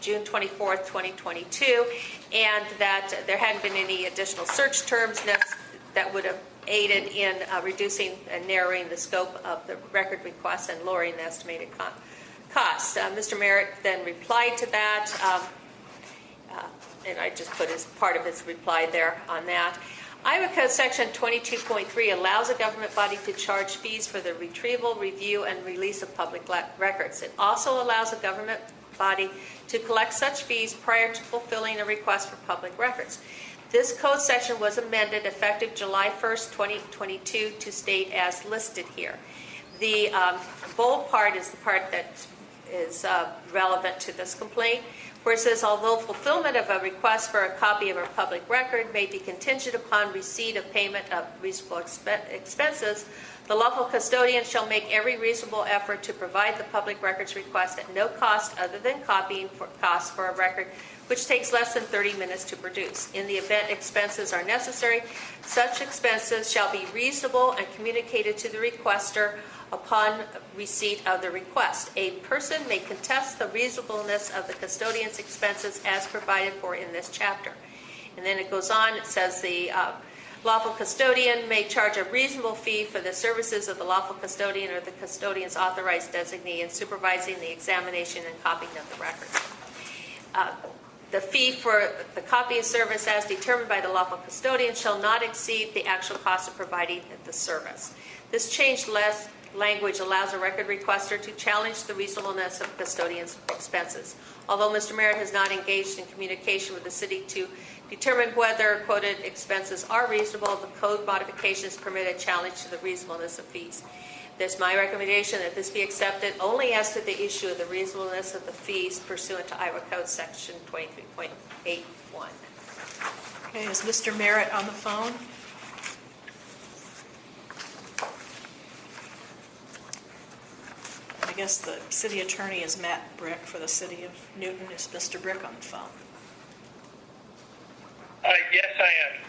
[SPEAKER 1] June 24th, 2022, and that there hadn't been any additional search terms that would have aided in reducing and narrowing the scope of the record requests and lowering the estimated costs. Mr. Merritt then replied to that, and I just put as part of his reply there on that. Iowa Code Section 22.3 allows a government body to charge fees for the retrieval, review, and release of public records. It also allows a government body to collect such fees prior to fulfilling a request for public records. This code section was amended effective July 1st, 2022 to state as listed here. The bold part is the part that is relevant to this complaint, where it says, although fulfillment of a request for a copy of a public record may be contingent upon receipt of payment of reasonable expenses, the lawful custodian shall make every reasonable effort to provide the public records request at no cost other than copying costs for a record which takes less than 30 minutes to produce. In the event expenses are necessary, such expenses shall be reasonable and communicated to the requester upon receipt of the request. A person may contest the reasonableness of the custodian's expenses as provided for in this chapter. And then it goes on, it says the lawful custodian may charge a reasonable fee for the services of the lawful custodian or the custodian's authorized designee in supervising the examination and copying of the records. The fee for the copying service as determined by the lawful custodian shall not exceed the actual cost of providing the service. This changed language allows a record requester to challenge the reasonableness of custodian's expenses. Although Mr. Merritt has not engaged in communication with the city to determine whether quoted expenses are reasonable, the code modifications permit a challenge to the reasonableness of fees. There's my recommendation that this be accepted only as to the issue of the reasonableness of the fees pursuant to Iowa Code Section 23.81.
[SPEAKER 4] Okay, is Mr. Merritt on the phone? I guess the city attorney is Matt Brick for the city of Newton. Is Mr. Brick on the phone?
[SPEAKER 12] Yes, I am.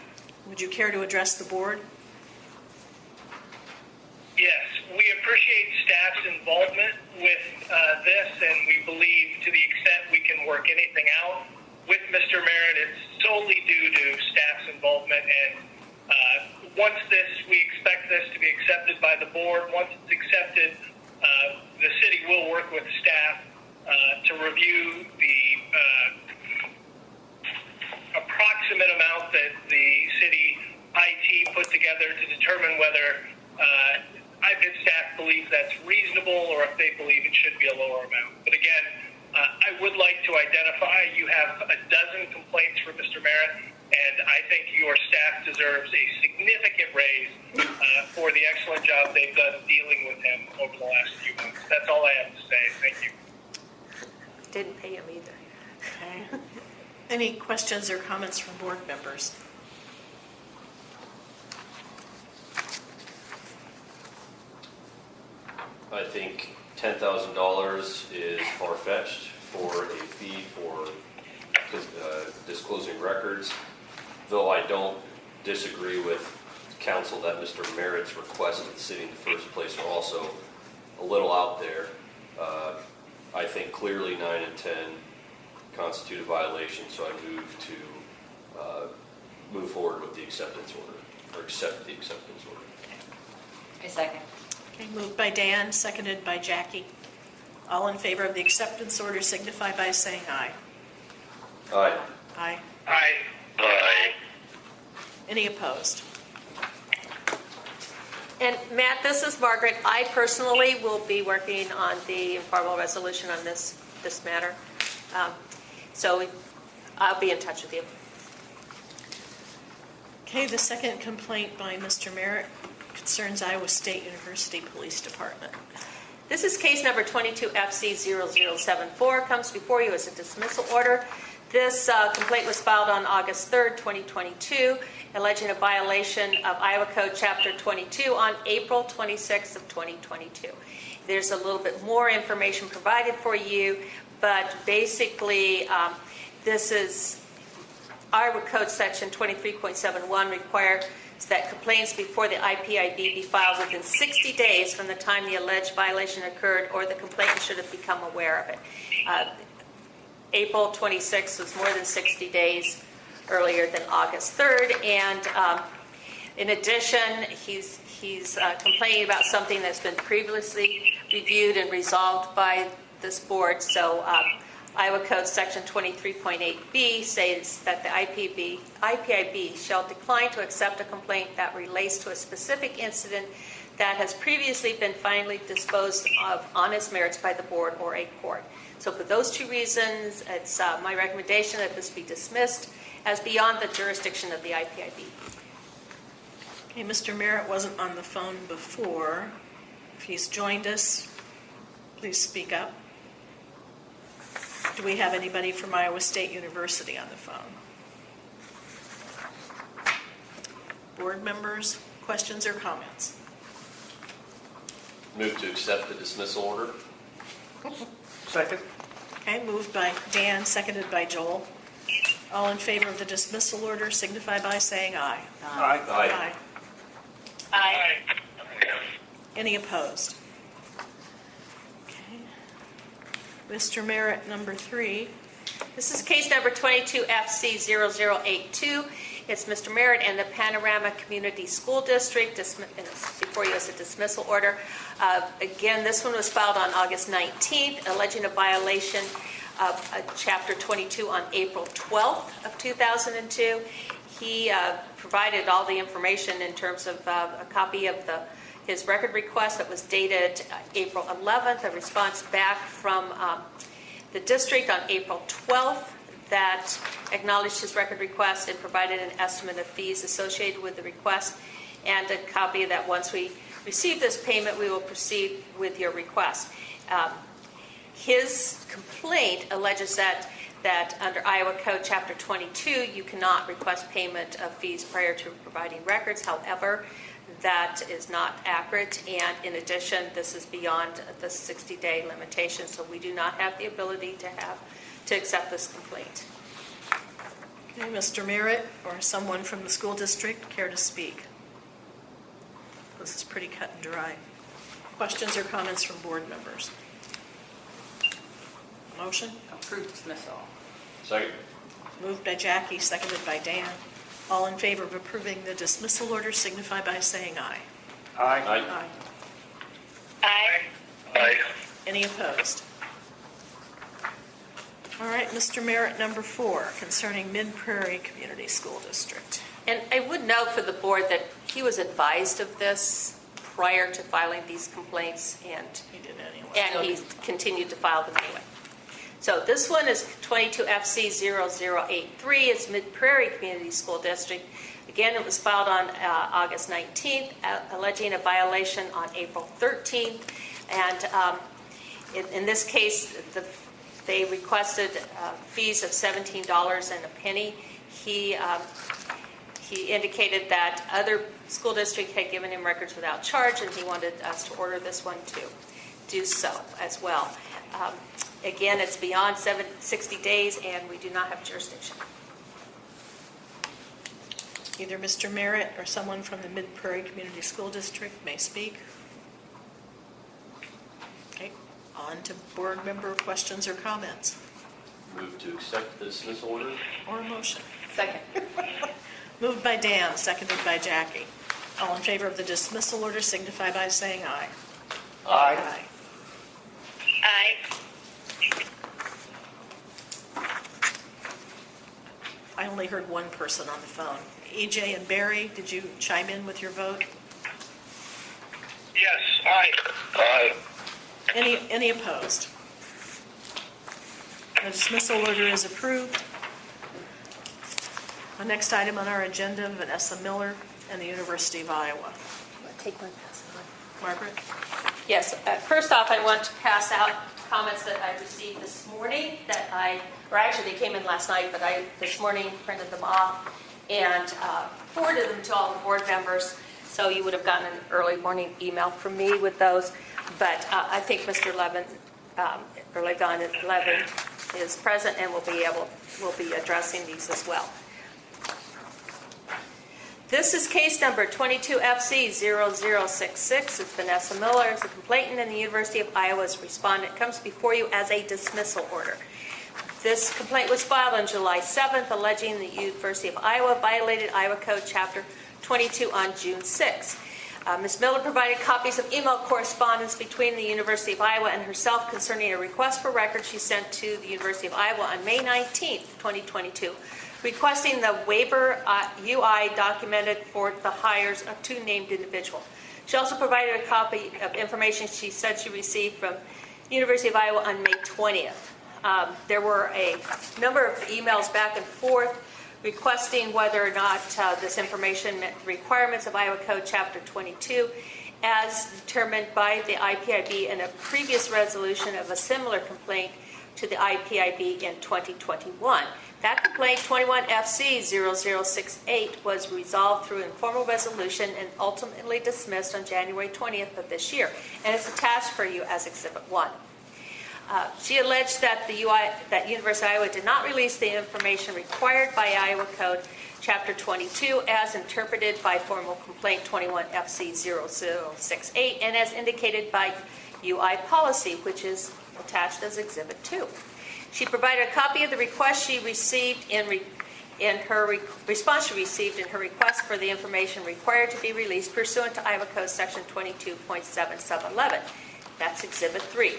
[SPEAKER 4] Would you care to address the board?
[SPEAKER 12] Yes, we appreciate staff's involvement with this, and we believe to the extent we can work anything out, with Mr. Merritt, it's solely due to staff's involvement. And once we expect this to be accepted by the board. Once it's accepted, the city will work with staff to review the approximate amount that the city IT put together to determine whether if staff believes that's reasonable or if they believe it should be a lower amount. But again, I would like to identify you have a dozen complaints for Mr. Merritt, and I think your staff deserves a significant raise for the excellent job they've done dealing with him over the last few months. That's all I have to say. Thank you.
[SPEAKER 1] Didn't pay him either.
[SPEAKER 4] Okay. Any questions or comments from board members?
[SPEAKER 11] I think $10,000 is far-fetched for a fee for disclosing records, though I don't disagree with council that Mr. Merritt's request of the city in the first place are also a little out there. I think clearly 9 and 10 constitute a violation, so I move forward with the acceptance order, or accept the acceptance order.
[SPEAKER 5] A second.
[SPEAKER 4] Okay, moved by Dan, seconded by Jackie. All in favor of the acceptance order signify by saying aye.
[SPEAKER 11] Aye.
[SPEAKER 4] Aye.
[SPEAKER 12] Aye.
[SPEAKER 14] Aye.
[SPEAKER 4] Any opposed?
[SPEAKER 1] And Matt, this is Margaret. I personally will be working on the informal resolution on this matter. So I'll be in touch with you.
[SPEAKER 4] Okay, the second complaint by Mr. Merritt concerns Iowa State University Police Department.
[SPEAKER 1] This is case number 22FC0074. Comes before you as a dismissal order. This complaint was filed on August 3rd, 2022, alleging a violation of Iowa Code Chapter 22 on April 26th of 2022. There's a little bit more information provided for you, but basically this is Iowa Code Section 23.71 requires that complaints before the IPIB be filed within 60 days from the time the alleged violation occurred or the complainant should have become aware of it. April 26th was more than 60 days earlier than August 3rd, and in addition, he's complaining about something that's been previously reviewed and resolved by this board. So Iowa Code Section 23.8b says that the IPIB shall decline to accept a complaint that relates to a specific incident that has previously been finally disposed of on its merits by the board or a court. So for those two reasons, it's my recommendation that this be dismissed as beyond the jurisdiction of the IPIB.
[SPEAKER 4] Okay, Mr. Merritt wasn't on the phone before. If he's joined us, please speak up. Do we have anybody from Iowa State University on the phone? Board members, questions or comments?
[SPEAKER 11] Move to accept the dismissal order.
[SPEAKER 7] Second?
[SPEAKER 4] Okay, moved by Dan, seconded by Joel. All in favor of the dismissal order signify by saying aye.
[SPEAKER 7] Aye.
[SPEAKER 11] Aye.
[SPEAKER 9] Aye.
[SPEAKER 4] Any opposed? Okay. Mr. Merritt, number 3.
[SPEAKER 1] This is case number 22FC0082. It's Mr. Merritt and the Panorama Community School District. And it's before you as a dismissal order. Again, this one was filed on August 19th, alleging a violation of Chapter 22 on April 12th of 2002. He provided all the information in terms of a copy of his record request that was dated April 11th, a response back from the district on April 12th that acknowledged his record request and provided an estimate of fees associated with the request, and a copy that once we receive this payment, we will proceed with your request. His complaint alleges that under Iowa Code Chapter 22, you cannot request payment of fees prior to providing records. However, that is not accurate, and in addition, this is beyond the 60-day limitation, so we do not have the ability to accept this complaint.
[SPEAKER 4] Okay, Mr. Merritt or someone from the school district care to speak? This is pretty cut and dry. Questions or comments from board members? Motion?
[SPEAKER 5] Approved dismissal.
[SPEAKER 11] Second.
[SPEAKER 4] Moved by Jackie, seconded by Dan. All in favor of approving the dismissal order signify by saying aye.
[SPEAKER 7] Aye.
[SPEAKER 4] Aye.
[SPEAKER 10] Aye.
[SPEAKER 14] Aye.
[SPEAKER 4] Any opposed? All right, Mr. Merritt, number 4, concerning Mid-Prairie Community School District.
[SPEAKER 1] And I would note for the board that he was advised of this prior to filing these complaints, and
[SPEAKER 4] He did anyway.
[SPEAKER 1] he continued to file them anyway. So this one is 22 FC 0083. It's Mid-Prairie Community School District. Again, it was filed on August 19th, alleging a violation on April 13th. And in this case, they requested fees of $17 and a penny. He indicated that other school district had given him records without charge, and he wanted us to order this one to do so as well. Again, it's beyond 60 days, and we do not have jurisdiction.
[SPEAKER 4] Either Mr. Merritt or someone from the Mid-Prairie Community School District may speak. Okay, on to board member questions or comments,
[SPEAKER 11] Move to accept the dismissal order.
[SPEAKER 4] or a motion.
[SPEAKER 5] Second.
[SPEAKER 4] Moved by Dan, seconded by Jackie. All in favor of the dismissal order signify by saying aye.
[SPEAKER 7] Aye.
[SPEAKER 10] Aye.
[SPEAKER 4] I only heard one person on the phone. EJ and Barry, did you chime in with your vote?
[SPEAKER 12] Yes, aye.
[SPEAKER 14] Aye.
[SPEAKER 4] Any opposed? The dismissal order is approved. The next item on our agenda, Vanessa Miller and the University of Iowa.
[SPEAKER 1] Take one pass it on.
[SPEAKER 4] Margaret?
[SPEAKER 1] Yes, first off, I want to pass out comments that I received this morning or actually they came in last night, but I this morning printed them off and forwarded them to all the board members. So you would have gotten an early morning email from me with those. But I think Mr. Levin, or Levin is present and will be addressing these as well. This is case number 22FC0066. It's Vanessa Miller as a complainant and the University of Iowa's respondent. It comes before you as a dismissal order. This complaint was filed on July 7th, alleging the University of Iowa violated Iowa Code Chapter 22 on June 6th. Ms. Miller provided copies of email correspondence between the University of Iowa and herself concerning a request for records she sent to the University of Iowa on May 19th, 2022. Requesting the waiver UI documented for the hires of 2 named individuals. She also provided a copy of information she said she received from University of Iowa on May 20th. There were a number of emails back and forth requesting whether or not this information met the requirements of Iowa Code Chapter 22 as determined by the IPIB in a previous resolution of a similar complaint to the IPIB in 2021. That complaint, 21FC0068, was resolved through informal resolution and ultimately dismissed on January 20th of this year, and it's attached for you as Exhibit 1. She alleged that University of Iowa did not release the information required by Iowa Code Chapter 22 as interpreted by formal complaint 21FC0068 and as indicated by UI policy, which is attached as Exhibit 2. She provided a copy of the request she received in her response she received in her request for the information required to be released pursuant to Iowa Code Section 22.7711. That's Exhibit 3.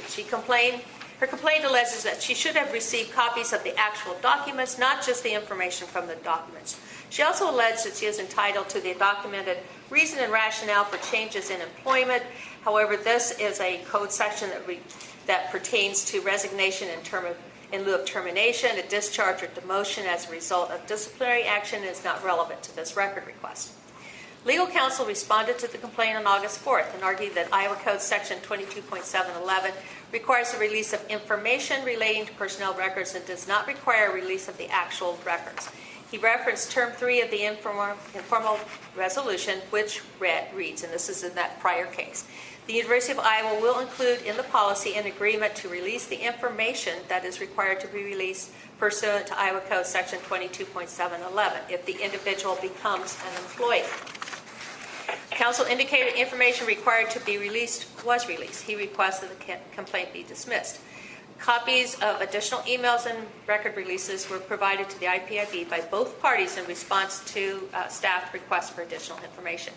[SPEAKER 1] Her complaint alleges that she should have received copies of the actual documents, not just the information from the documents. She also alleged that she is entitled to the documented reason and rationale for changes in employment. However, this is a code section that pertains to resignation in lieu of termination, a discharge or demotion as a result of disciplinary action is not relevant to this record request. Legal counsel responded to the complaint on August 4th and argued that Iowa Code Section 22.711 requires the release of information relating to personnel records and does not require release of the actual records. He referenced Term 3 of the informal resolution, which reads, and this is in that prior case, the University of Iowa will include in the policy an agreement to release the information that is required to be released pursuant to Iowa Code Section 22.711 if the individual becomes an employee. Counsel indicated information required to be released was released. He requested the complaint be dismissed. Copies of additional emails and record releases were provided to the IPIB by both parties in response to staff requests for additional information.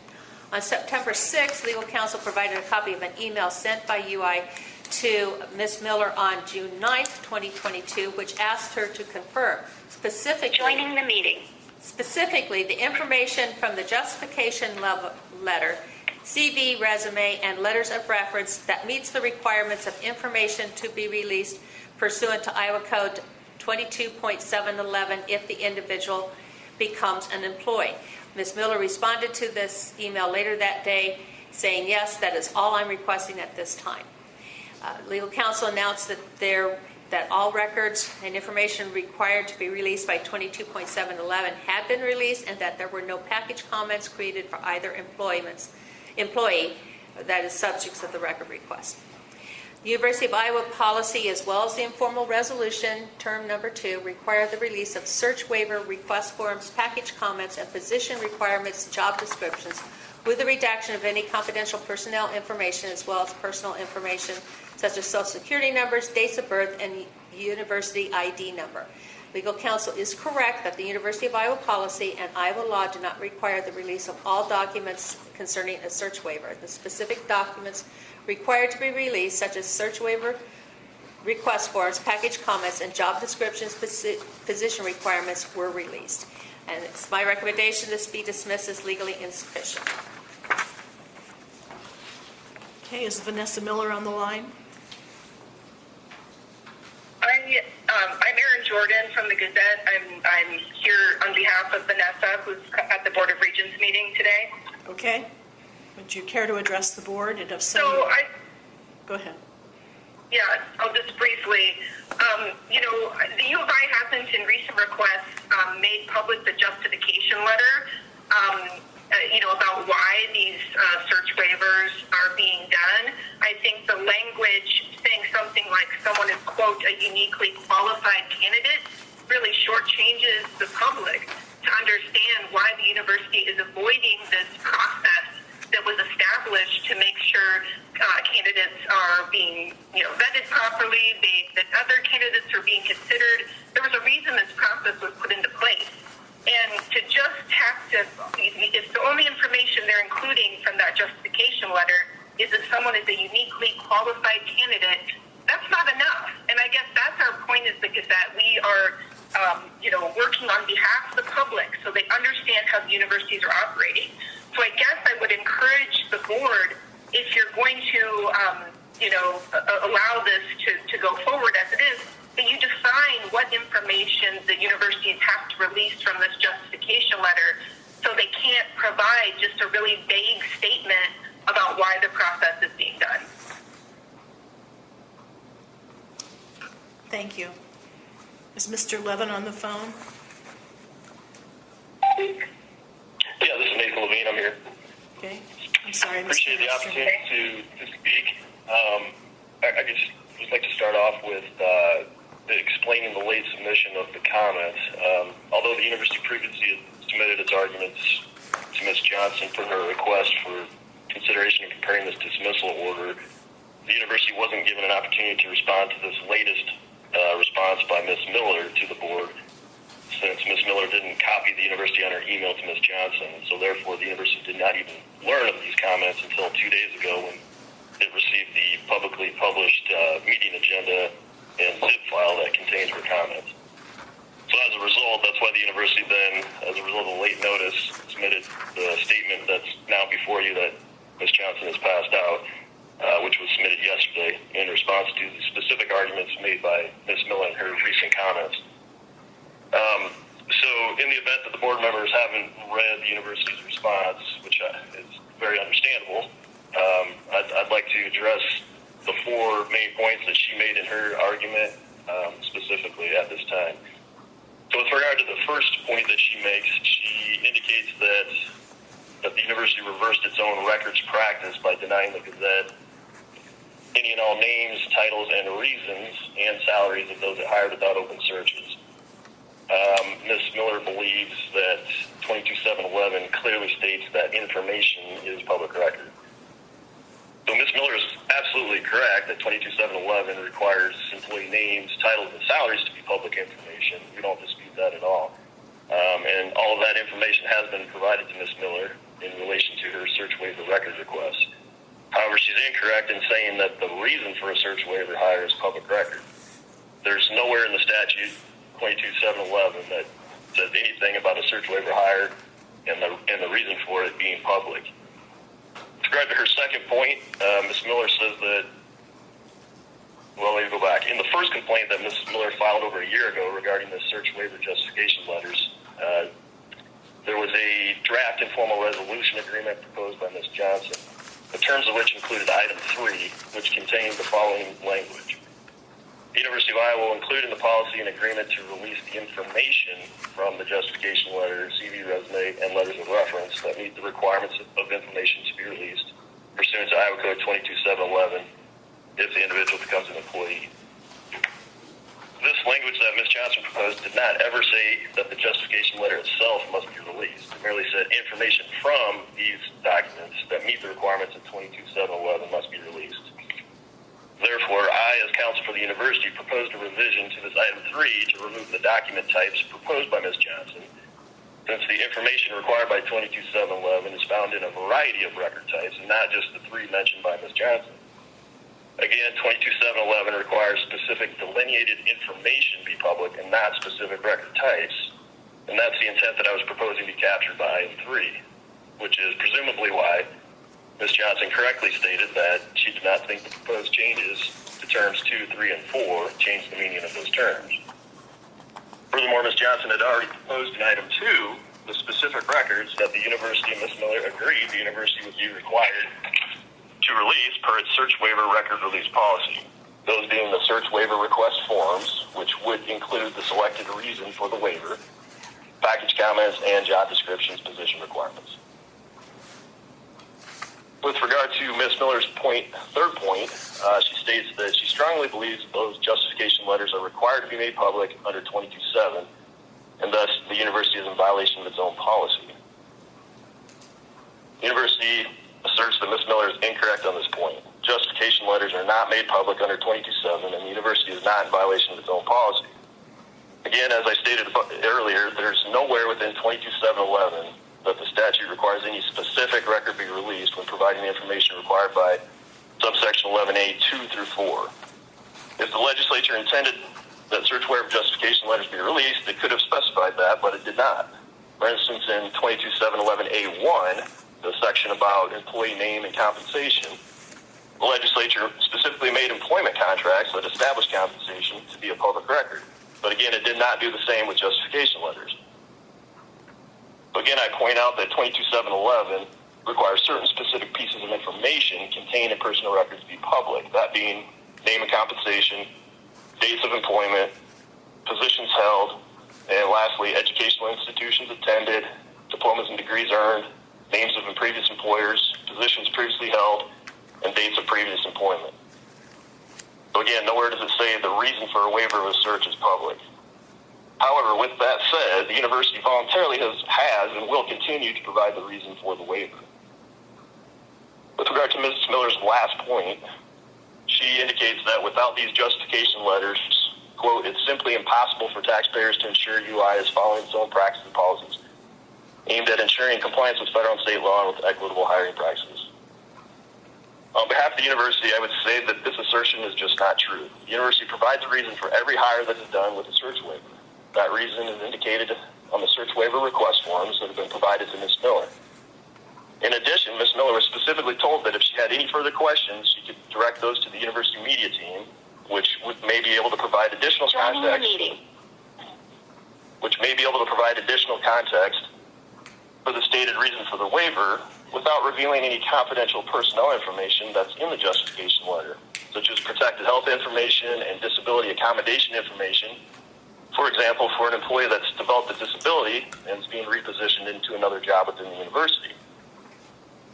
[SPEAKER 1] On September 6th, legal counsel provided a copy of an email sent by UI to Ms. Miller on June 9th, 2022, which asked her to confirm specifically
[SPEAKER 9] Joining the meeting.
[SPEAKER 1] Specifically, the information from the justification letter, CV, resume, and letters of reference that meets the requirements of information to be released pursuant to Iowa Code 22.711 if the individual becomes an employee. Ms. Miller responded to this email later that day saying, yes, that is all I'm requesting at this time. Legal counsel announced that all records and information required to be released by 22.711 had been released and that there were no package comments created for either employee that is subjects of the record request. The University of Iowa policy, as well as the informal resolution, term number 2, require the release of search waiver, request forms, package comments, and position requirements, job descriptions, with the redaction of any confidential personnel information, as well as personal information, such as Social Security numbers, dates of birth, and university ID number. Legal counsel is correct that the University of Iowa policy and Iowa law do not require the release of all documents concerning a search waiver. The specific documents required to be released, such as search waiver, request forms, package comments, and job descriptions, position requirements were released. And it's my recommendation this be dismissed as legally insufficient.
[SPEAKER 4] Okay, is Vanessa Miller on the line?
[SPEAKER 10] I'm Erin Jordan from the Gazette. I'm here on behalf of Vanessa, who's at the Board of Regents meeting today.
[SPEAKER 4] Okay. Would you care to address the board? And if so, go ahead.
[SPEAKER 10] Yeah, I'll just briefly. The U of I hasn't, in recent requests, made public the justification letter. About why these search waivers are being done. I think the language saying something like someone is, quote, a uniquely qualified candidate really shortchanges the public to understand why the university is avoiding this process that was established to make sure candidates are being vetted properly, that other candidates are being considered. There was a reason this process was put into place. And to just have to, if the only information they're including from that justification letter is that someone is a uniquely qualified candidate, that's not enough. And I guess that's our point as the Gazette. We are, working on behalf of the public so they understand how the universities are operating. So I guess I would encourage the board, if you're going to, allow this to go forward as it is, that you define what information the universities have to release from this justification letter so they can't provide just a really vague statement about why the process is being done.
[SPEAKER 4] Thank you. Is Mr. Levin on the phone?
[SPEAKER 14] Yeah, this is Nathan Levine. I'm here.
[SPEAKER 4] Okay. I'm sorry, Mr.
[SPEAKER 14] Appreciate the opportunity to speak. I just would like to start off with explaining the late submission of the comments. Although the university previously submitted its arguments to Ms. Johnson for her request for consideration of comparing this dismissal order, the university wasn't given an opportunity to respond to this latest response by Ms. Miller to the board, since Ms. Miller didn't copy the university on her email to Ms. Johnson. So therefore, the university did not even learn of these comments until 2 days ago when it received the publicly published meeting agenda and zip file that contains her comments. So as a result, that's why the university then, as a result of the late notice, submitted the statement that's now before you that Ms. Johnson has passed out, which was submitted yesterday in response to the specific arguments made by Ms. Miller in her recent comments. So in the event that the board members haven't read the university's response, which is very understandable, I'd like to address the 4 main points that she made in her argument specifically at this time. So with regard to the first point that she makes, she indicates that the university reversed its own records practice by denying the Gazette any and all names, titles, and reasons and salaries of those it hired without open searches. Ms. Miller believes that 22.711 clearly states that information is public record. So Ms. Miller is absolutely absolutely correct that 22711 requires employee names, titles, and salaries to be public information. We don't dispute that at all. And all of that information has been provided to Ms. Miller in relation to her search waiver record request. However, she's incorrect in saying that the reason for a search waiver hire is public record. There's nowhere in the statute, 22711, that says anything about a search waiver hire and the reason for it being public. With regard to her second point, Ms. Miller says that, well, let me go back. In the first complaint that Ms. Miller filed over a year ago regarding the search waiver justification letters, there was a draft informal resolution agreement proposed by Ms. Johnson, the terms of which included item 3, which contained the following language. The University of Iowa will include in the policy an agreement to release the information from the justification letter, CV, resume, and letters of reference that meet the requirements of information to be released pursuant to Iowa Code 22711 if the individual becomes an employee. This language that Ms. Johnson proposed did not ever say that the justification letter itself must be released. It merely said information from these documents that meet the requirements of 22711 must be released. Therefore, I, as counsel for the university, proposed a revision to this item 3 to remove the document types proposed by Ms. Johnson, since the information required by 22711 is found in a variety of record types and not just the 3 mentioned by Ms. Johnson. Again, 22711 requires specific delineated information be public and not specific record types, and that's the intent that I was proposing be captured by item 3, which is presumably why Ms. Johnson correctly stated that she did not think the proposed changes to terms 2, 3, and 4 changed the meaning of those terms. Furthermore, Ms. Johnson had already proposed in item 2 the specific records that the university and Ms. Miller agreed the university would be required to release per its search waiver record release policy. Those being the search waiver request forms, which would include the selected reason for the waiver, package comments, and job descriptions, position requirements. With regard to Ms. Miller's third point, she states that she strongly believes those justification letters are required to be made public under 22.7, and thus the university is in violation of its own policy. The university asserts that Ms. Miller is incorrect on this point. Justification letters are not made public under 22.7, and the university is not in violation of its own policy. Again, as I stated earlier, there's nowhere within 22.711 that the statute requires any specific record be released when providing the information required by subsection 11A 2 through 4. If the legislature intended that search waiver justification letters be released, it could have specified that, but it did not. For instance, in 22.711A1, the section about employee name and compensation, the legislature specifically made employment contracts that established compensation to be a public record. But again, it did not do the same with justification letters. Again, I point out that 22711 requires certain specific pieces of information contained in personal records to be public, that being name and compensation, dates of employment, positions held, and lastly, educational institutions attended, diplomas and degrees earned, names of previous employers, positions previously held, and dates of previous employment. So again, nowhere does it say the reason for a waiver of a search is public. However, with that said, the university voluntarily has and will continue to provide the reason for the waiver. With regard to Ms. Miller's last point, she indicates that without these justification letters, quote, it's simply impossible for taxpayers to ensure UI is following its own practices and policies aimed at ensuring compliance with federal and state law and with equitable hiring practices. On behalf of the university, I would say that this assertion is just not true. The university provides a reason for every hire that is done with a search waiver. That reason is indicated on the search waiver request forms that have been provided to Ms. Miller. In addition, Ms. Miller was specifically told that if she had any further questions, she could direct those to the university media team, which may be able to provide additional context. Which may be able to provide additional context for the stated reason for the waiver without revealing any confidential personnel information that's in the justification letter, such as protected health information and disability accommodation information. For example, for an employee that's developed a disability and is being repositioned into another job within the university.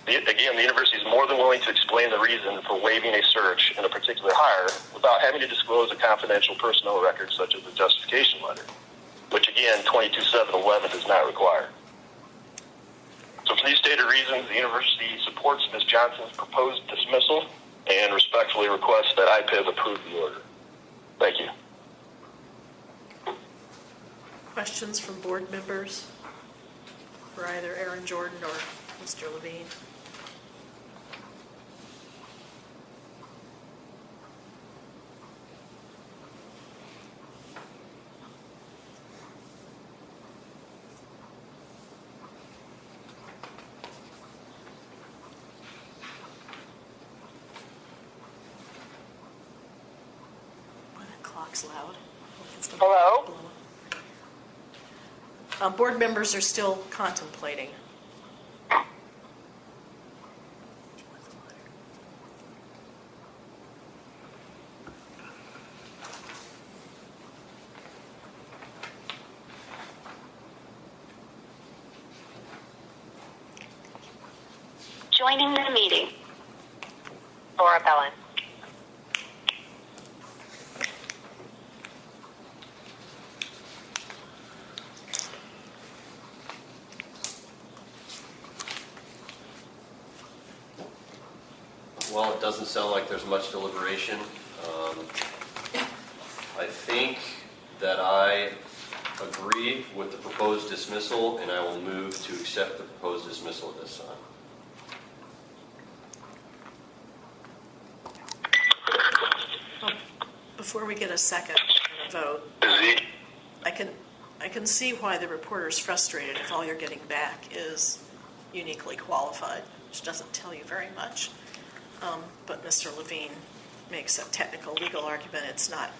[SPEAKER 14] Again, the university is more than willing to explain the reason for waiving a search in a particular hire without having to disclose a confidential personnel record such as a justification letter, which again, 22711 does not require. So for these stated reasons, the university supports Ms. Johnson's proposed dismissal and respectfully request that IPIV approve the order. Thank you.
[SPEAKER 4] Questions from board members for either Aaron Jordan or Mr. Levine? Boy, that clock's loud. It's gonna
[SPEAKER 10] Hello?
[SPEAKER 4] blow. Board members are still contemplating.
[SPEAKER 10] Joining the meeting. Laura Bellin.
[SPEAKER 11] Well, it doesn't sound like there's much deliberation. I think that I agree with the proposed dismissal, and I will move to accept the proposed dismissal at this time.
[SPEAKER 4] Before we get a second and a vote, I can see why the reporter's frustrated if all you're getting back is uniquely qualified, which doesn't tell you very much. But Mr. Levine makes a technical legal argument. It's not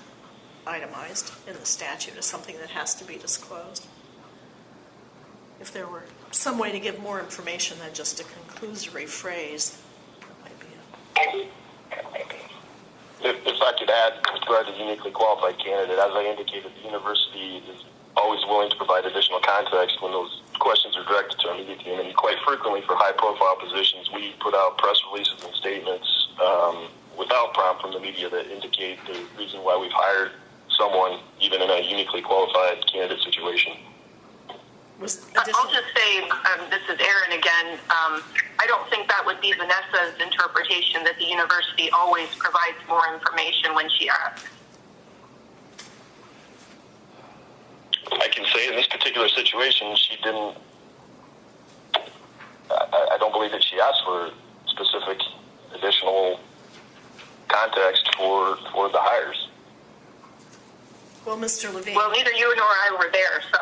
[SPEAKER 4] itemized in the statute as something that has to be disclosed. If there were some way to give more information than just a conclusory phrase, that might be
[SPEAKER 14] If I could add with regard to the uniquely qualified candidate, as I indicated, the university is always willing to provide additional context when those questions are directed to our media team. And quite frequently for high-profile positions, we put out press releases and statements without prompt from the media that indicate the reason why we've hired someone, even in a uniquely qualified candidate situation.
[SPEAKER 10] I'll just say, this is Erin again, I don't think that would be Vanessa's interpretation that the university always provides more information when she asks.
[SPEAKER 14] I can say in this particular situation, she didn't, I don't believe that she asked for specific additional context for the hires.
[SPEAKER 4] Well, Mr. Levine.
[SPEAKER 10] Well, neither you nor I were there, so.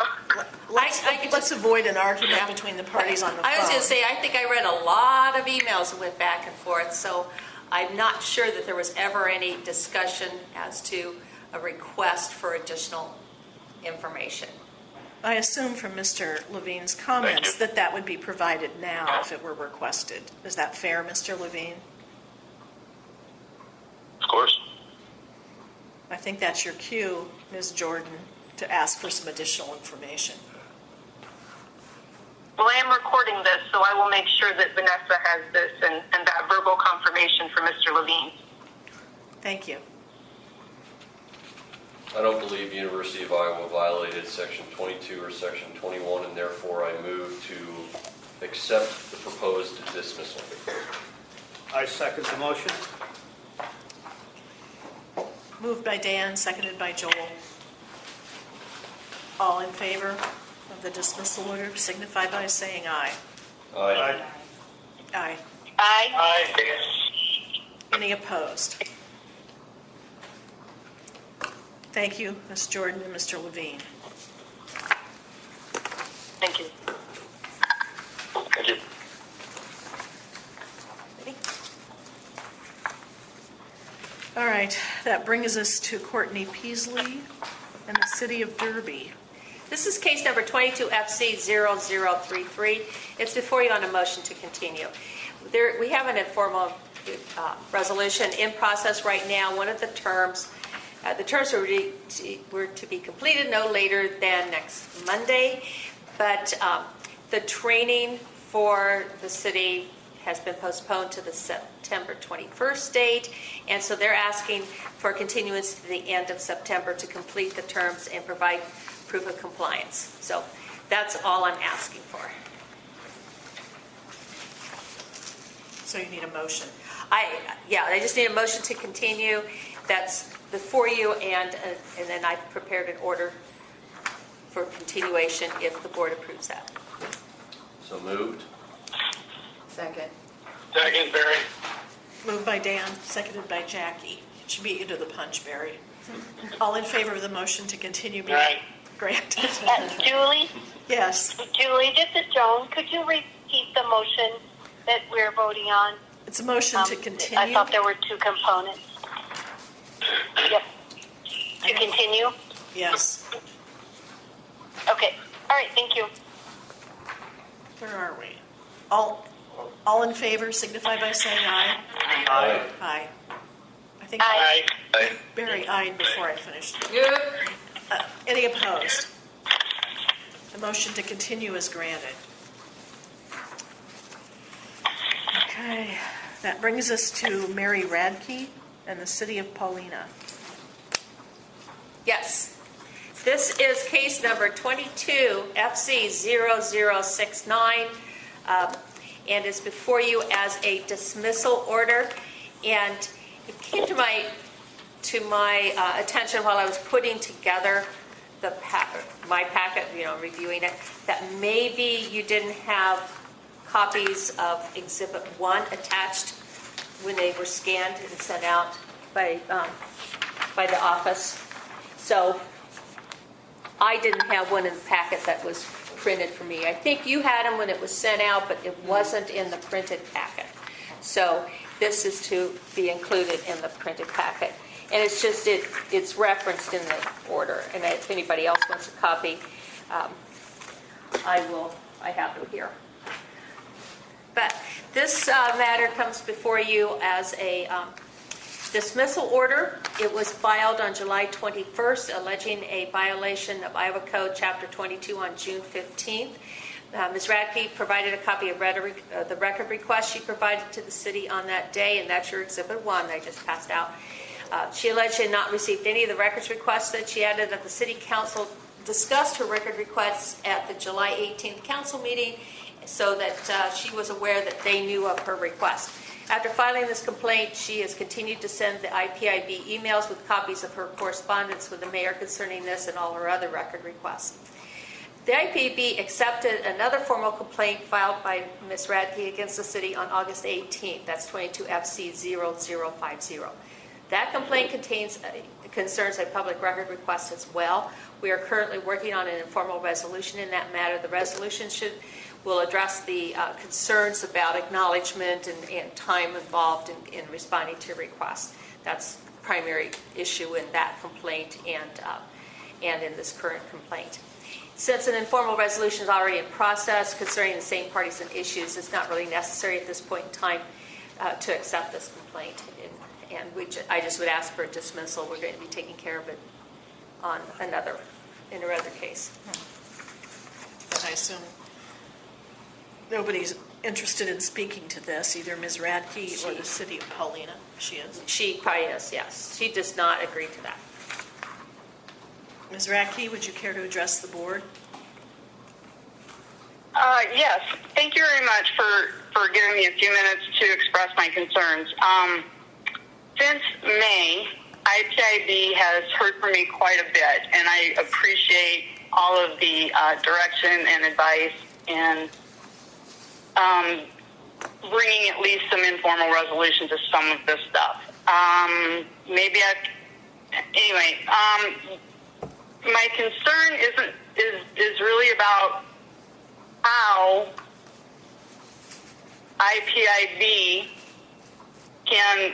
[SPEAKER 4] Let's avoid an argument between the parties on the phone.
[SPEAKER 1] I was going to say, I think I read a lot of emails that went back and forth, so I'm not sure that there was ever any discussion as to a request for additional information.
[SPEAKER 4] I assume from Mr. Levine's comments that would be provided now if it were requested. Is that fair, Mr. Levine?
[SPEAKER 14] Of course.
[SPEAKER 4] I think that's your cue, Ms. Jordan, to ask for some additional information.
[SPEAKER 10] Well, I am recording this, so I will make sure that Vanessa has this and that verbal confirmation for Mr. Levine.
[SPEAKER 4] Thank you.
[SPEAKER 11] I don't believe the University of Iowa violated Section 22 or Section 21, and therefore I move to accept the proposed dismissal.
[SPEAKER 7] I second the motion.
[SPEAKER 4] Moved by Dan, seconded by Joel. All in favor of the dismissal order signify by saying aye.
[SPEAKER 11] Aye.
[SPEAKER 4] Aye.
[SPEAKER 10] Aye.
[SPEAKER 4] Any opposed? Thank you, Ms. Jordan and Mr. Levine.
[SPEAKER 10] Thank you.
[SPEAKER 14] Thank you.
[SPEAKER 4] All right, that brings us to Courtney Peasley and the City of Derby.
[SPEAKER 1] This is case number 22FC0033. It's before you on a motion to continue. We have an informal resolution in process right now. One of the terms were to be completed no later than next Monday, but the training for the city has been postponed to the September 21st date, and so they're asking for continuance to the end of September to complete the terms and provide proof of compliance. So that's all I'm asking for.
[SPEAKER 4] So you need a motion.
[SPEAKER 1] I just need a motion to continue. That's before you, and then I prepared an order for continuation if the board approves that.
[SPEAKER 11] So moved.
[SPEAKER 5] Second.
[SPEAKER 12] Second, Barry.
[SPEAKER 4] Moved by Dan, seconded by Jackie. Should beat you to the punch, Barry. All in favor of the motion to continue being
[SPEAKER 12] Aye.
[SPEAKER 4] granted?
[SPEAKER 10] Julie?
[SPEAKER 4] Yes,
[SPEAKER 10] Julie, this is Joan. Could you repeat the motion that we're voting on?
[SPEAKER 4] it's a motion to
[SPEAKER 10] I
[SPEAKER 4] continue.
[SPEAKER 10] thought there were two components. Yep. To continue?
[SPEAKER 4] Yes.
[SPEAKER 10] Okay. All right, thank you.
[SPEAKER 4] Where are we? All in favor signify by saying aye.
[SPEAKER 11] Aye.
[SPEAKER 4] Aye. I think
[SPEAKER 10] Aye.
[SPEAKER 4] Barry ayed before I finished. Any opposed? The motion to continue is granted. Okay, that brings us to Mary Radke and the City of Paulina.
[SPEAKER 1] Yes. This is case number 22 FC 0069, and is before you as a dismissal order. And it came to my attention while I was putting together my packet, reviewing it, that maybe you didn't have copies of Exhibit 1 attached when they were scanned and sent out by the office. So I didn't have one in the packet that was printed for me. I think you had them when it was sent out, but it wasn't in the printed packet. So this is to be included in the printed packet. And it's just, it's referenced in the order. And if anybody else wants a copy, I have them here. But this matter comes before you as a dismissal order. It was filed on July 21st, alleging a violation of Iowa Code Chapter 22 on June 15th. Ms. Radke provided a copy of the record request she provided to the city on that day, and that's your Exhibit 1 I just passed out. She alleged she had not received any of the records requests that she added, that the City Council discussed her record requests at the July 18th council meeting, so that she was aware that they knew of her request. After filing this complaint, she has continued to send the IPIB emails with copies of her correspondence with the mayor concerning this and all her other record requests. The IPIB accepted another formal complaint filed by Ms. Radke against the city on August 18th. That's 22 FC 0050. That complaint concerns a public record request as well. We are currently working on an informal resolution in that matter. The resolution will address the concerns about acknowledgement and time involved in responding to requests. That's the primary issue in that complaint and in this current complaint. Since an informal resolution is already in process concerning the same parties and issues, it's not really necessary at this point in time to accept this complaint. And I just would ask for a dismissal. We're going to be taking care of it on another case.
[SPEAKER 4] And I assume nobody's interested in speaking to this, either Ms. Radke or the City of Paulina. She is?
[SPEAKER 1] She probably is, yes. She does not agree to that.
[SPEAKER 4] Ms. Radke, would you care to address the board?
[SPEAKER 15] Yes. Thank you very much for giving me a few minutes to express my concerns. Since May, IPIB has heard from me quite a bit, and I appreciate all of the direction and advice and bringing at least some informal resolution to some of this stuff. My concern is really about how IPIB can,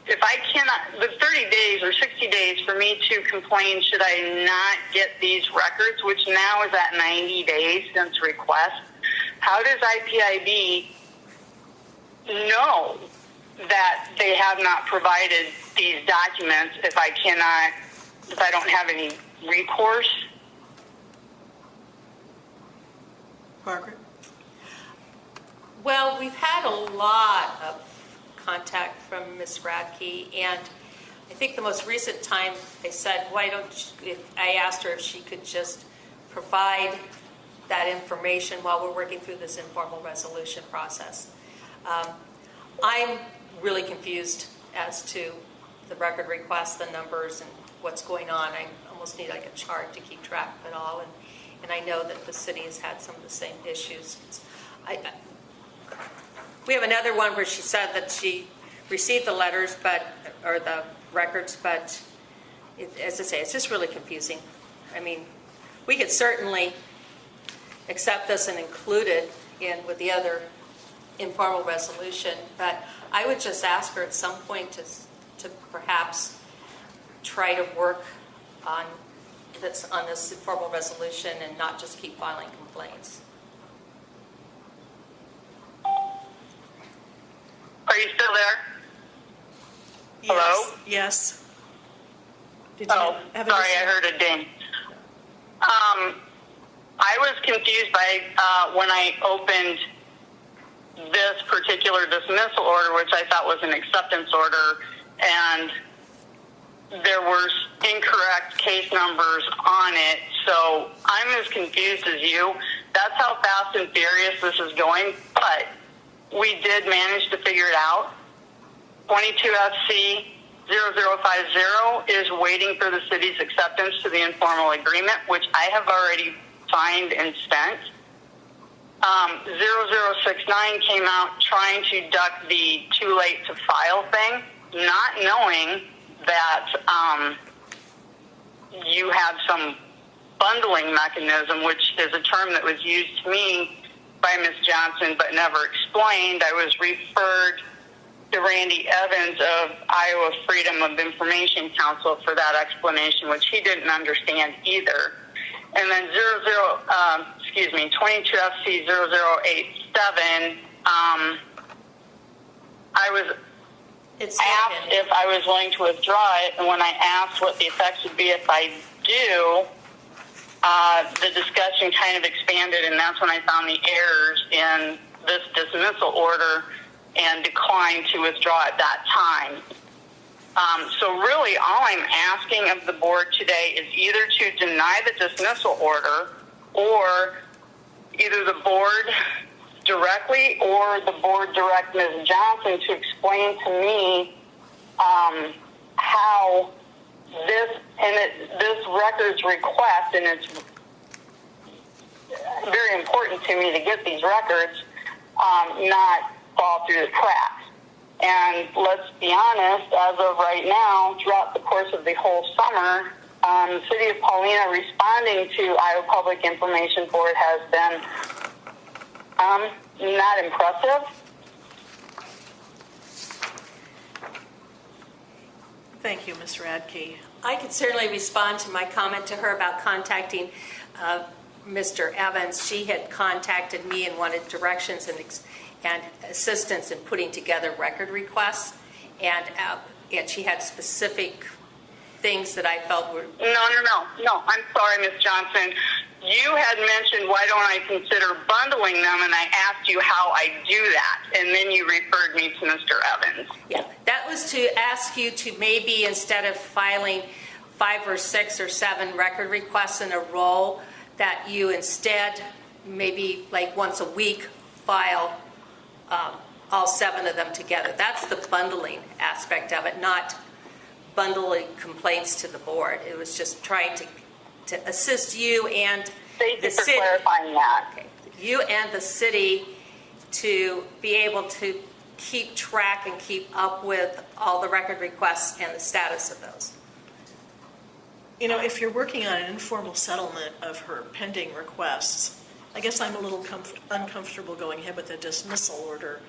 [SPEAKER 15] if I cannot, the 30 days or 60 days for me to complain, should I not get these records, which now is at 90 days since request, how does IPIB know that they have not provided these documents if I don't have any recourse?
[SPEAKER 4] Margaret?
[SPEAKER 1] Well, we've had a lot of contact from Ms. Radke, and I think the most recent time I said, I asked her if she could just provide that information while we're working through this informal resolution process. I'm really confused as to the record requests, the numbers, and what's going on. I almost need like a chart to keep track of it all, and I know that the city has had some of the same issues. We have another one where she said that she received the letters, or the records, but as I say, it's just really confusing. I mean, we could certainly accept this and include it in with the other informal resolution, but I would just ask her at some point to perhaps try to work on this informal resolution and not just keep filing complaints.
[SPEAKER 15] Are you still there? Hello?
[SPEAKER 4] Yes. Did you have
[SPEAKER 15] sorry, I heard a ding. I was confused by when I opened this particular dismissal order, which I thought was an acceptance order, and there were incorrect case numbers on it. So I'm as confused as you. That's how fast and furious this is going, but we did manage to figure it out. 22 FC 0050 is waiting for the city's acceptance to the informal agreement, which I have already signed and sent. 0069 came out trying to duck the too late to file thing, not knowing that you had some bundling mechanism, which is a term that was used to me by Ms. Johnson but never explained. I was referred to Randy Evans of Iowa Freedom of Information Council for that explanation, which he didn't understand either. And then 22 FC 0087, I was asked if I was willing to withdraw it, and when I asked what the effects would be if I do, the discussion kind of expanded, and that's when I found the errors in this dismissal order and declined to withdraw at that time. So really all I'm asking of the board today is either to deny the dismissal order, or either the board directly or the board direct Ms. Johnson to explain to me how this records request, and it's very important to me to get these records, not fall through the cracks. And let's be honest, as of right now, throughout the course of the whole summer, the City of Paulina responding to Iowa Public Information Board has been not impressive.
[SPEAKER 4] Thank you, Ms. Radke.
[SPEAKER 1] I could certainly respond to my comment to her about contacting Mr. Evans. She had contacted me and wanted directions and assistance in putting together record requests, and she had specific things that I felt were...
[SPEAKER 15] No, I'm sorry, Ms. Johnson. You had mentioned, why don't I consider bundling them, and I asked you how I do that, and then you referred me to Mr. Evans.
[SPEAKER 1] Yeah, that was to ask you to maybe, instead of filing 5 or 6 or 7 record requests in a row, that you instead, maybe like once a week, file all 7 of them together. That's the bundling aspect of it, not bundling complaints to the board. It was just trying to assist you and the city.
[SPEAKER 15] Thank you for clarifying that.
[SPEAKER 1] Okay. You and the city to be able to keep track and keep up with all the record requests and the status of those.
[SPEAKER 4] You know, if you're working on an informal settlement of her pending requests, I guess I'm a little uncomfortable going ahead with a dismissal order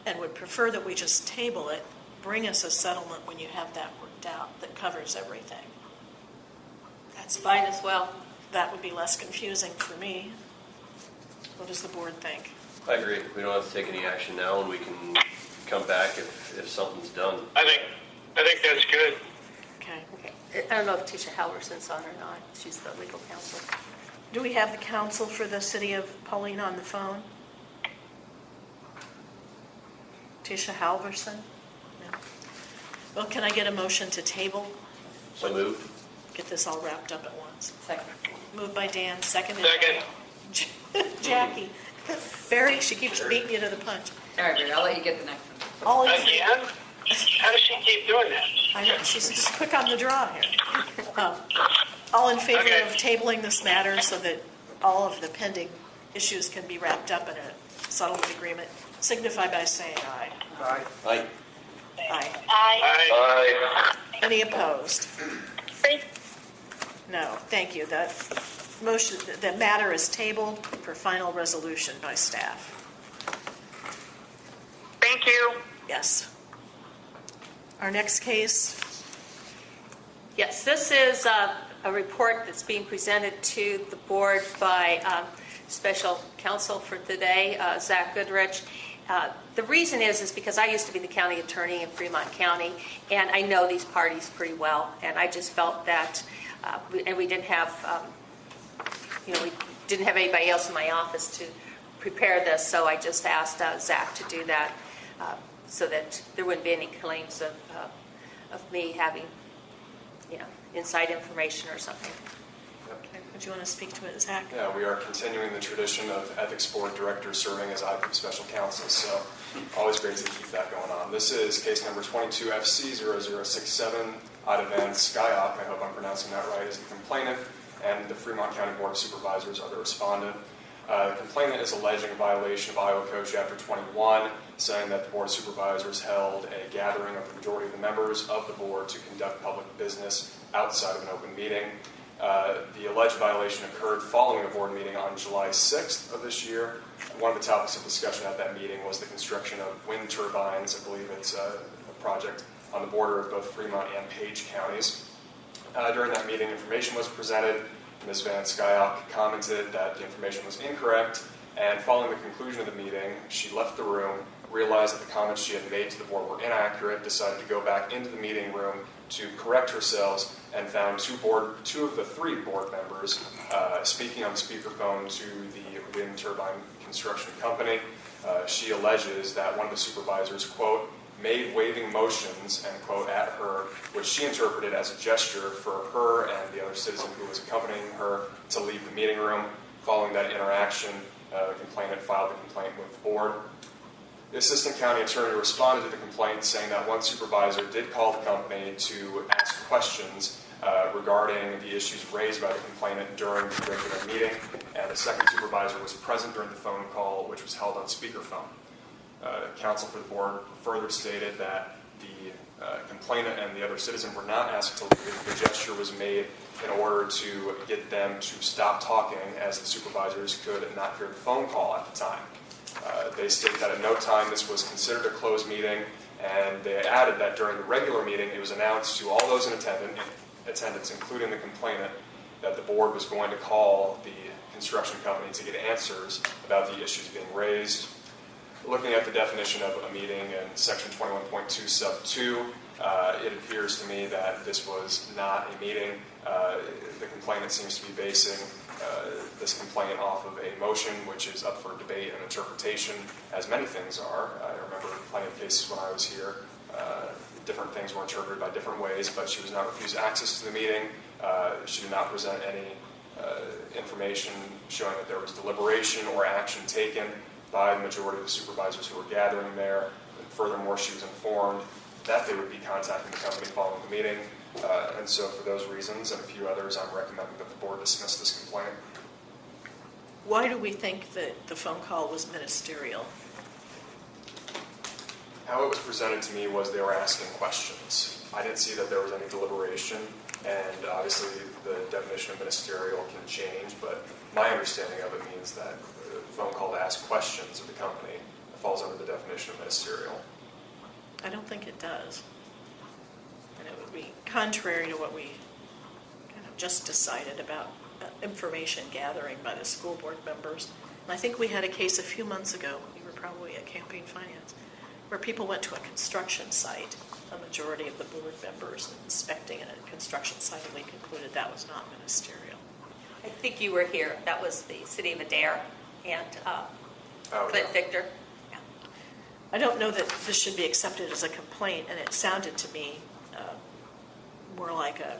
[SPEAKER 4] and would prefer that we just table it, bring us a settlement when you have that worked out that covers everything.
[SPEAKER 1] That's fine as well.
[SPEAKER 4] That would be less confusing for me. What does the board think?
[SPEAKER 11] I agree. We don't have to take any action now, and we can come back if something's done.
[SPEAKER 12] I think that's good.
[SPEAKER 4] Okay.
[SPEAKER 1] I don't know if Tisha Halverson's on or not. She's the legal counsel.
[SPEAKER 4] Do we have the counsel for the City of Paulina on the phone? Tisha Halverson? No. Well, can I get a motion to table?
[SPEAKER 11] So moved.
[SPEAKER 4] Get this all wrapped up at once.
[SPEAKER 1] Second.
[SPEAKER 4] Moved by Dan, seconded
[SPEAKER 12] Second.
[SPEAKER 4] by Jackie. Barry, she keeps beating you to the punch.
[SPEAKER 5] All right, Barry, I'll let you get the next one.
[SPEAKER 4] All in
[SPEAKER 13] Again? How does she keep doing that?
[SPEAKER 4] I know, she's just quick on the draw here. All in favor
[SPEAKER 13] Okay.
[SPEAKER 4] of tabling this matter so that all of the pending issues can be wrapped up in a settlement agreement, signify by saying aye.
[SPEAKER 7] Aye.
[SPEAKER 11] Aye.
[SPEAKER 4] Aye.
[SPEAKER 14] Aye.
[SPEAKER 4] Any opposed? No, thank you. That motion, that matter is tabled for final resolution by staff.
[SPEAKER 15] Thank you.
[SPEAKER 4] Yes. Our next case,
[SPEAKER 1] Yes, this is a report that's being presented to the board by special counsel for today, Zach Goodrich. The reason is because I used to be the county attorney in Fremont County, and I know these parties pretty well, and I just felt that, and we didn't have, we didn't have anybody else in my office to prepare this, so I just asked Zach to do that so that there wouldn't be any claims of me having, inside information or something.
[SPEAKER 4] would you want to speak to it, Zach?
[SPEAKER 16] Yeah, we are continuing the tradition of Ethics Board Director serving as IPIP Special Counsel, so always great to keep that going on. This is case number 22FC0067, Ida Van Skyok, I hope I'm pronouncing that right, is the complainant, and the Fremont County Board of Supervisors are the respondent. The complainant is alleging a violation of Iowa Code Chapter 21, saying that the Board of Supervisors held a gathering of the majority of the members of the board to conduct public business outside of an open meeting. The alleged violation occurred following a board meeting on July 6th of this year. One of the topics of discussion at that meeting was the construction of wind turbines. I believe it's a project on the border of both Fremont and Page counties. During that meeting, information was presented. Ms. Van Skyok commented that the information was incorrect, and following the conclusion of the meeting, she left the room, realized that the comments she had made to the board were inaccurate, decided to go back into the meeting room to correct herself, and found two of the three board members speaking on the speakerphone to the wind turbine construction company. She alleges that one of the supervisors, quote, made waving motions, end quote, at her, which she interpreted as a gesture for her and the other citizen who was accompanying her to leave the meeting room. Following that interaction, the complainant filed the complaint with the board. The assistant county attorney responded to the complaint saying that one supervisor did call the company to ask questions regarding the issues raised by the complainant during the regular meeting, and the second supervisor was present during the phone call, which was held on speakerphone. Counsel for the board further stated that the complainant and the other citizen were not asked to leave. The gesture was made in order to get them to stop talking, as the supervisors could not hear the phone call at the time. They state that at no time this was considered a closed meeting, and they added that during the regular meeting it was announced to all those in attendance, including the complainant, that the board was going to call the construction company to get answers about the issues being raised. Looking at the definition of a meeting in section 21.2 sub 2, it appears to me that this was not a meeting. The complainant seems to be basing this complaint off of a motion, which is up for debate and interpretation, as many things are. I remember plenty of cases when I was here. Different things were interpreted by different ways, but she was not refused access to the meeting. She did not present any information showing that there was deliberation or action taken by the majority of the supervisors who were gathering there. And furthermore, she was informed that they would be contacting the company following the meeting. And so for those reasons and a few others, I'm recommending that the board dismiss this complaint.
[SPEAKER 4] Why do we think that the phone call was ministerial?
[SPEAKER 16] How it was presented to me was they were asking questions. I didn't see that there was any deliberation, and obviously the definition of ministerial can change, but my understanding of it means that the phone call to ask questions of the company falls under the definition of ministerial.
[SPEAKER 4] I don't think it does. And it would be contrary to what we kind of just decided about information gathering by the school board members. And I think we had a case a few months ago, you were probably at Campaign Finance, where people went to a construction site, a majority of the board members inspecting a construction site, and we concluded that was not ministerial.
[SPEAKER 1] I think you were here. That was the city of Adair and Clint Victor. Yeah.
[SPEAKER 4] I don't know that this should be accepted as a complaint, and it sounded to me more like a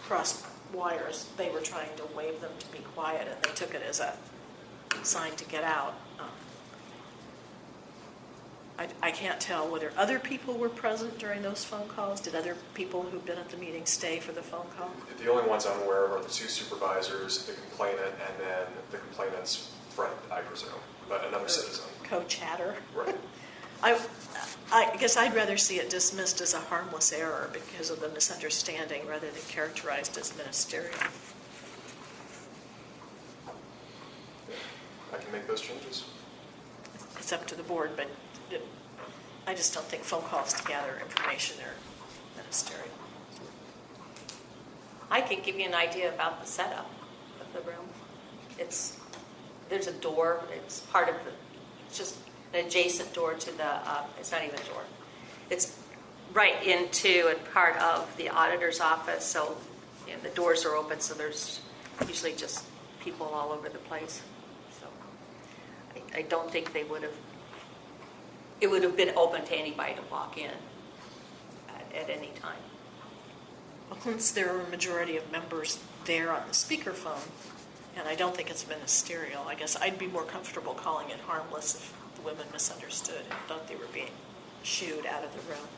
[SPEAKER 4] cross wires. They were trying to wave them to be quiet, and they took it as a sign to get out. I can't tell whether other people were present during those phone calls. Did other people who've been at the meeting stay for the phone call?
[SPEAKER 16] The only ones I'm aware of are the two supervisors, the complainant, and then the complainant's friend, I presume, but another citizen.
[SPEAKER 4] Co-chatter.
[SPEAKER 16] Right.
[SPEAKER 4] I guess I'd rather see it dismissed as a harmless error because of the misunderstanding rather than characterized as ministerial.
[SPEAKER 16] I can make those changes.
[SPEAKER 4] It's up to the board, but I just don't think phone calls to gather information are ministerial.
[SPEAKER 1] I could give you an idea about the setup of the room. There's a door, it's part of it's just an adjacent door to the, it's not even a door. It's right into and part of the auditor's office, so the doors are open, so there's usually just people all over the place. So I don't think it would have been open to anybody to walk in at any time.
[SPEAKER 4] Well, since there are a majority of members there on the speakerphone, and I don't think it's ministerial, I guess I'd be more comfortable calling it harmless if the women misunderstood and thought they were being shooed out of the room.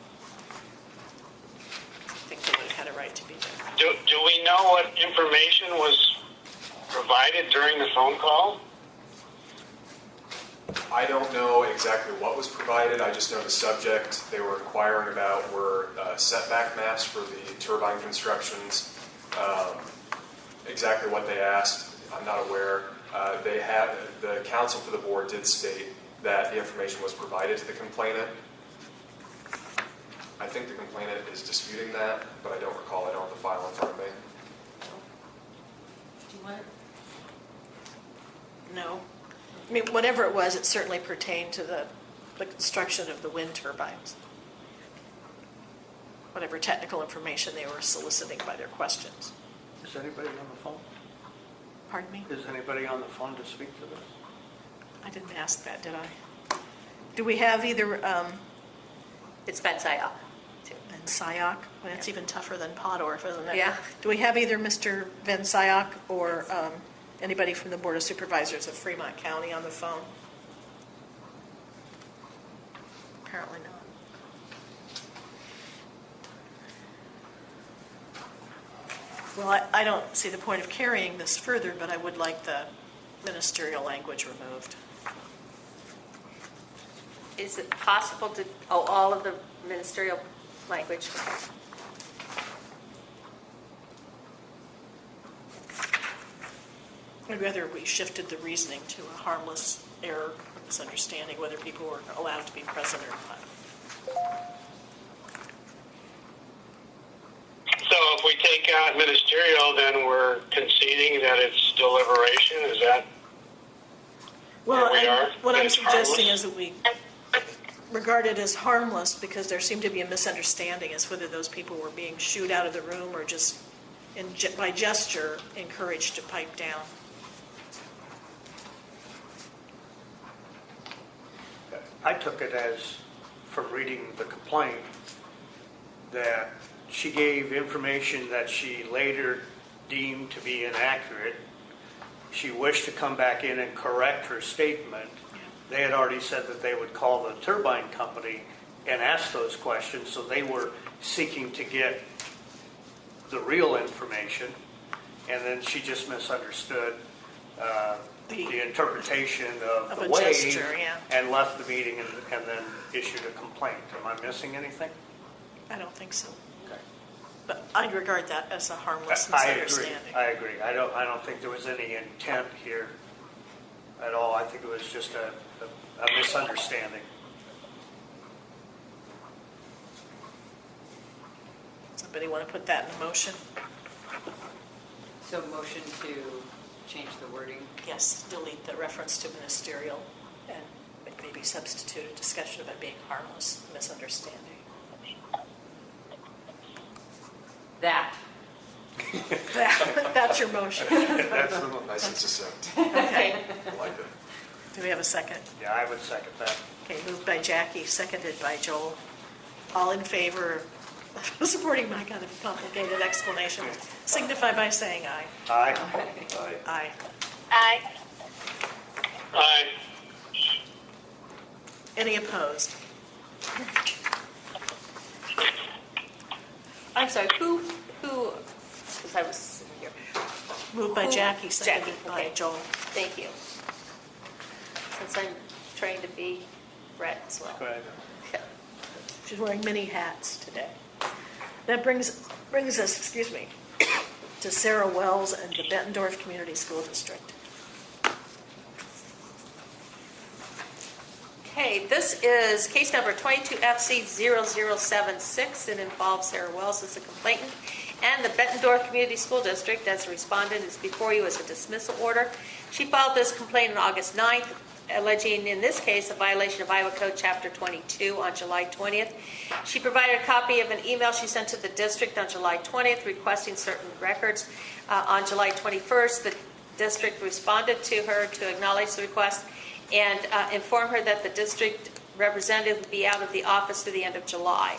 [SPEAKER 4] I think they would have had a right to be there.
[SPEAKER 12] Do we know what information was provided during the phone call?
[SPEAKER 16] I don't know exactly what was provided. I just know the subject they were inquiring about were setback maps for the turbine constructions. Exactly what they asked, I'm not aware. The counsel for the board did state that the information was provided to the complainant. I think the complainant is disputing that, but I don't recall. I don't have the file in front of me.
[SPEAKER 1] Do you want it?
[SPEAKER 4] No. I mean, whatever it was, it certainly pertained to the construction of the wind turbines. Whatever technical information they were soliciting by their questions.
[SPEAKER 7] Is anybody on the phone?
[SPEAKER 4] Pardon me?
[SPEAKER 7] Is anybody on the phone to speak to this?
[SPEAKER 4] I didn't ask that, did I? Do we have either
[SPEAKER 1] It's Ben Sayok.
[SPEAKER 4] Ben Sayok? Well, that's even tougher than Podorf, isn't it?
[SPEAKER 1] Yeah.
[SPEAKER 4] Do we have either Mr. Ben Sayok or anybody from the Board of Supervisors of Fremont County on the phone? Apparently not. Well, I don't see the point of carrying this further, but I would like the ministerial language removed.
[SPEAKER 1] Is it possible to, all of the ministerial language?
[SPEAKER 4] I'd rather we shifted the reasoning to a harmless error or misunderstanding, whether people were allowed to be present or not.
[SPEAKER 12] So if we take out ministerial, then we're conceding that it's deliberation, is that
[SPEAKER 4] Well,
[SPEAKER 12] where we are?
[SPEAKER 4] what I'm
[SPEAKER 12] It's
[SPEAKER 4] suggesting
[SPEAKER 12] harmless?
[SPEAKER 4] is that we regard it as harmless because there seemed to be a misunderstanding as whether those people were being shooed out of the room or just by gesture encouraged to pipe down.
[SPEAKER 7] I took it as, from reading the complaint, that she gave information that she later deemed to be inaccurate. She wished to come back in and correct her statement. They had already said that they would call the turbine company and ask those questions, so they were seeking to get the real information, and then she just misunderstood the interpretation of the
[SPEAKER 4] a
[SPEAKER 7] way
[SPEAKER 4] gesture, yeah.
[SPEAKER 7] and left the meeting and then issued a complaint. Am I missing anything?
[SPEAKER 4] I don't think so.
[SPEAKER 7] Okay.
[SPEAKER 4] But I'd regard that as a harmless
[SPEAKER 7] I
[SPEAKER 4] misunderstanding.
[SPEAKER 7] agree. I don't think there was any intent here at all. I think it was just a misunderstanding.
[SPEAKER 4] Somebody want to put that in motion?
[SPEAKER 5] So motion to change the wording.
[SPEAKER 4] Yes, delete the reference to ministerial and maybe substitute a discussion of it being harmless misunderstanding.
[SPEAKER 5] That.
[SPEAKER 4] That's your motion.
[SPEAKER 7] That's the
[SPEAKER 16] Nice and succinct.
[SPEAKER 4] Okay.
[SPEAKER 16] I like it.
[SPEAKER 4] Do we have a second?
[SPEAKER 7] Yeah, I would second that.
[SPEAKER 4] Okay, moved by Jackie, seconded by Joel. All in favor of supporting my kind of complicated explanation, signify by saying aye.
[SPEAKER 7] Aye.
[SPEAKER 16] Aye.
[SPEAKER 4] Aye.
[SPEAKER 10] Aye.
[SPEAKER 12] Aye.
[SPEAKER 4] Any opposed?
[SPEAKER 1] I'm sorry, who, because I was sitting here.
[SPEAKER 4] Moved by Jackie, seconded
[SPEAKER 1] Jackie,
[SPEAKER 4] by
[SPEAKER 1] okay.
[SPEAKER 4] Joel.
[SPEAKER 1] Thank you. Since I'm trained to be Brett as well.
[SPEAKER 7] Right.
[SPEAKER 1] Okay.
[SPEAKER 4] She's wearing many hats today. That brings us, excuse me, to Sarah Wells and the Bettendorf Community School District.
[SPEAKER 1] Okay, this is case number 22FC0076. It involves Sarah Wells as a complainant, and the Bettendorf Community School District as a respondent is before you as a dismissal order. She filed this complaint on August 9th, alleging in this case a violation of Iowa Code Chapter 22 on July 20th. She provided a copy of an email she sent to the district on July 20th requesting certain records. On July 21st, the district responded to her to acknowledge the request and inform her that the district representative would be out of the office through the end of July.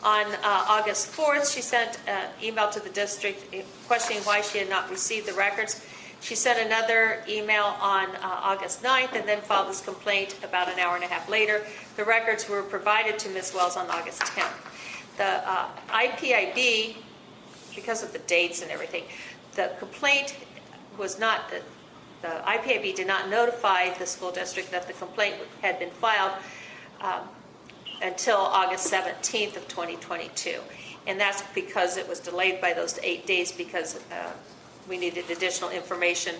[SPEAKER 1] On August 4th, she sent an email to the district questioning why she had not received the records. She sent another email on August 9th and then filed this complaint about an hour and a half later. The records were provided to Ms. Wells on August 10th. The IPIB, because of the dates and everything, the complaint was not... The IPIB did not notify the school district that the complaint had been filed until August 17th of 2022. And that's because it was delayed by those 8 days because we needed additional information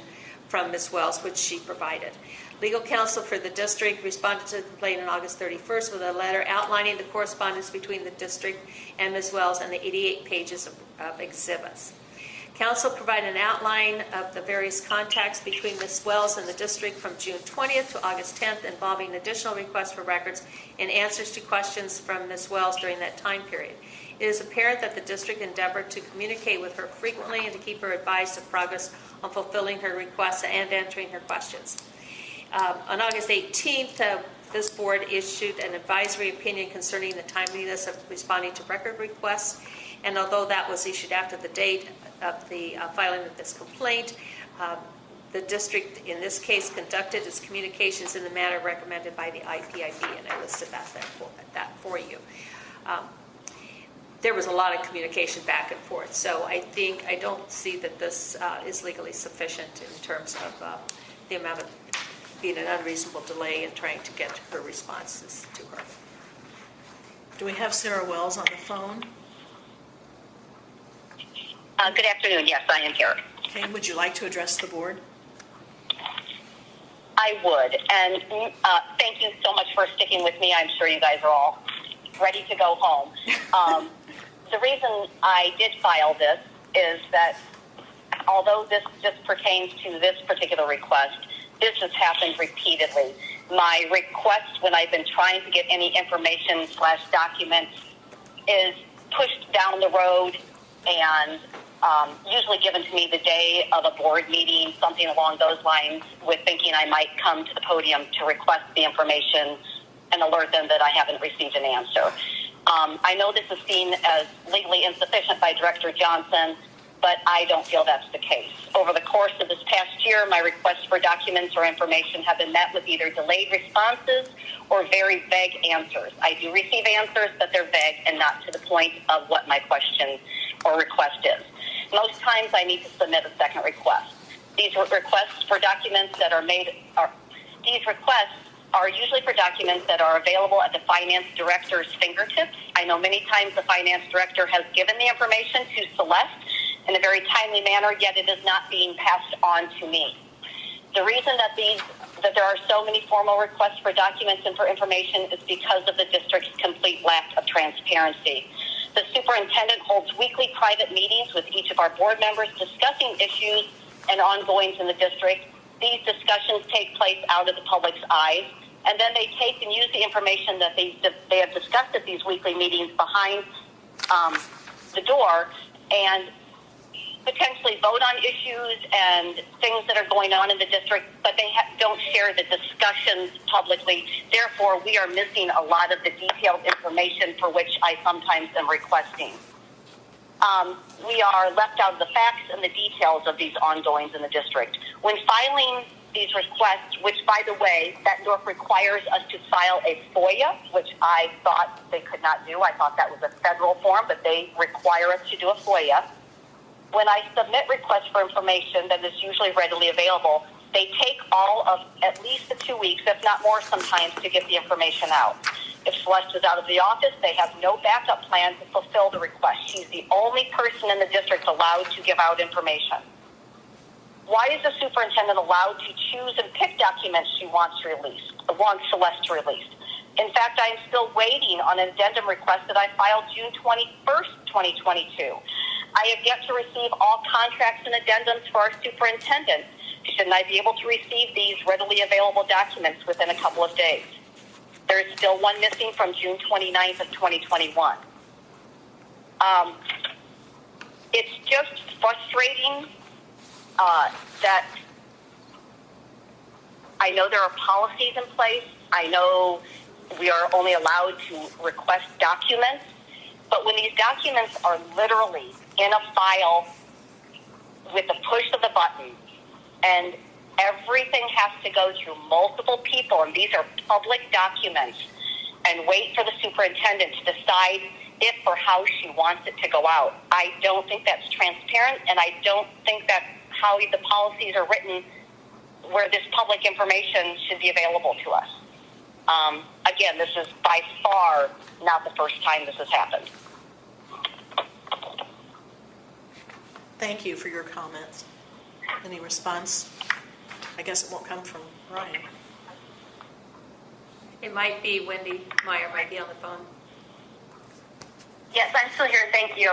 [SPEAKER 1] from Ms. Wells, which she provided. Legal counsel for the district responded to the complaint on August 31st with a letter outlining the correspondence between the district and Ms. Wells and the 88 pages of exhibits. Council provided an outline of the various contacts between Ms. Wells and the district from June 20th to August 10th involving additional requests for records and answers to questions from Ms. Wells during that time period. It is apparent that the district endeavored to communicate with her frequently and to keep her advised of progress on fulfilling her requests and answering her questions. On August 18th, this board issued an advisory opinion concerning the timeliness of responding to record requests. And although that was issued after the date of the filing of this complaint, the district in this case conducted its communications in the manner recommended by the IPIB, and I listed that for you. There was a lot of communication back and forth, so I don't see that this is legally sufficient in terms of the amount of being an unreasonable delay in trying to get her responses to her.
[SPEAKER 4] Do we have Sarah Wells on the phone?
[SPEAKER 15] Good afternoon. Yes, I am here.
[SPEAKER 4] Okay, would you like to address the board?
[SPEAKER 15] I would. And thank you so much for sticking with me. I'm sure you guys are all ready to go home. The reason I did file this is that although this just pertains to this particular request, this has happened repeatedly. My request when I've been trying to get any information / documents is pushed down the road and usually given to me the day of a board meeting, something along those lines, with thinking I might come to the podium to request the information and alert them that I haven't received an answer. I know this is seen as legally insufficient by Director Johnson, but I don't feel that's the case. Over the course of this past year, my requests for documents or information have been met with either delayed responses or very vague answers. I do receive answers, but they're vague and not to the point of what my question or request is. Most times I need to submit a second request. These requests for documents that are usually for documents that are available at the finance director's fingertips. I know many times the finance director has given the information to Celeste in a very timely manner, yet it is not being passed on to me. The reason that there are so many formal requests for documents and for information is because of the district's complete lack of transparency. The superintendent holds weekly private meetings with each of our board members discussing issues and ongoings in the district. These discussions take place out of the public's eyes, and then they take and use the information that they have discussed at these weekly meetings behind the door and potentially vote on issues and things that are going on in the district, but they don't share the discussions publicly. Therefore, we are missing a lot of the detailed information for which I sometimes am requesting. We are left out of the facts and the details of these ongoings in the district. When filing these requests, which, by the way, Bettendorf requires us to file a FOIA, which I thought they could not do. I thought that was a federal form, but they require us to do a FOIA. When I submit requests for information that is usually readily available, they take all of at least the 2 weeks, if not more sometimes, to get the information out. If Celeste is out of the office, they have no backup plan to fulfill the request. She's the only person in the district allowed to give out information. Why is the superintendent allowed to choose and pick documents she wants Celeste to release? In fact, I am still waiting on an addendum request that I filed June 21st, 2022. I have yet to receive all contracts and addendums for our superintendent. Shouldn't I be able to receive these readily available documents within a couple of days? There is still one missing from June 29th of 2021. It's just frustrating that I know there are policies in place. I know we are only allowed to request documents, but when these documents are literally in a file with the push of the button, and everything has to go through multiple people, and these are public documents, and wait for the superintendent to decide if or how she wants it to go out. I don't think that's transparent, and I don't think that's how the policies are written where this public information should be available to us. Again, this is by far not the first time this has happened.
[SPEAKER 4] Thank you for your comments. Any response? I guess it won't come from Ryan.
[SPEAKER 1] It might be Wendy Meyer might be on the phone.
[SPEAKER 15] Yes, I'm still here. Thank you.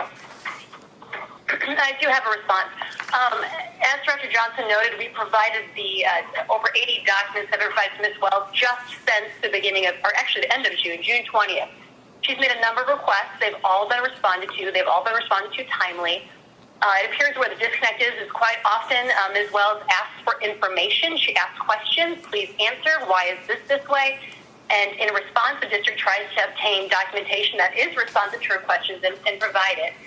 [SPEAKER 15] I do have a response. As Director Johnson noted, we provided the over 80 documents that were provided to Ms. Wells just since the beginning of, or actually the end of June, June 20th. She's made a number of requests. They've all been responded to. They've all been responded to timely. It appears where the disconnect is quite often Ms. Wells asks for information. She asks questions. Please answer. Why is this way? And in response, the district tries to obtain documentation that is responsive to her questions and provide it.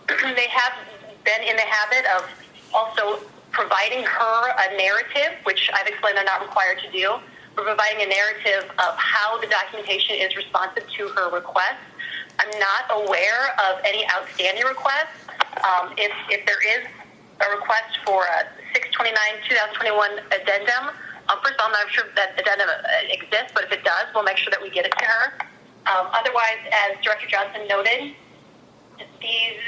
[SPEAKER 15] They have been in the habit of also providing her a narrative, which I've explained they're not required to do. We're providing a narrative of how the documentation is responsive to her requests. I'm not aware of any outstanding requests. If there is a request for a 6/29/2021 addendum, first of all, I'm not sure that addendum exists, but if it does, we'll make sure that we get it to her. Otherwise, as Director Johnson noted, this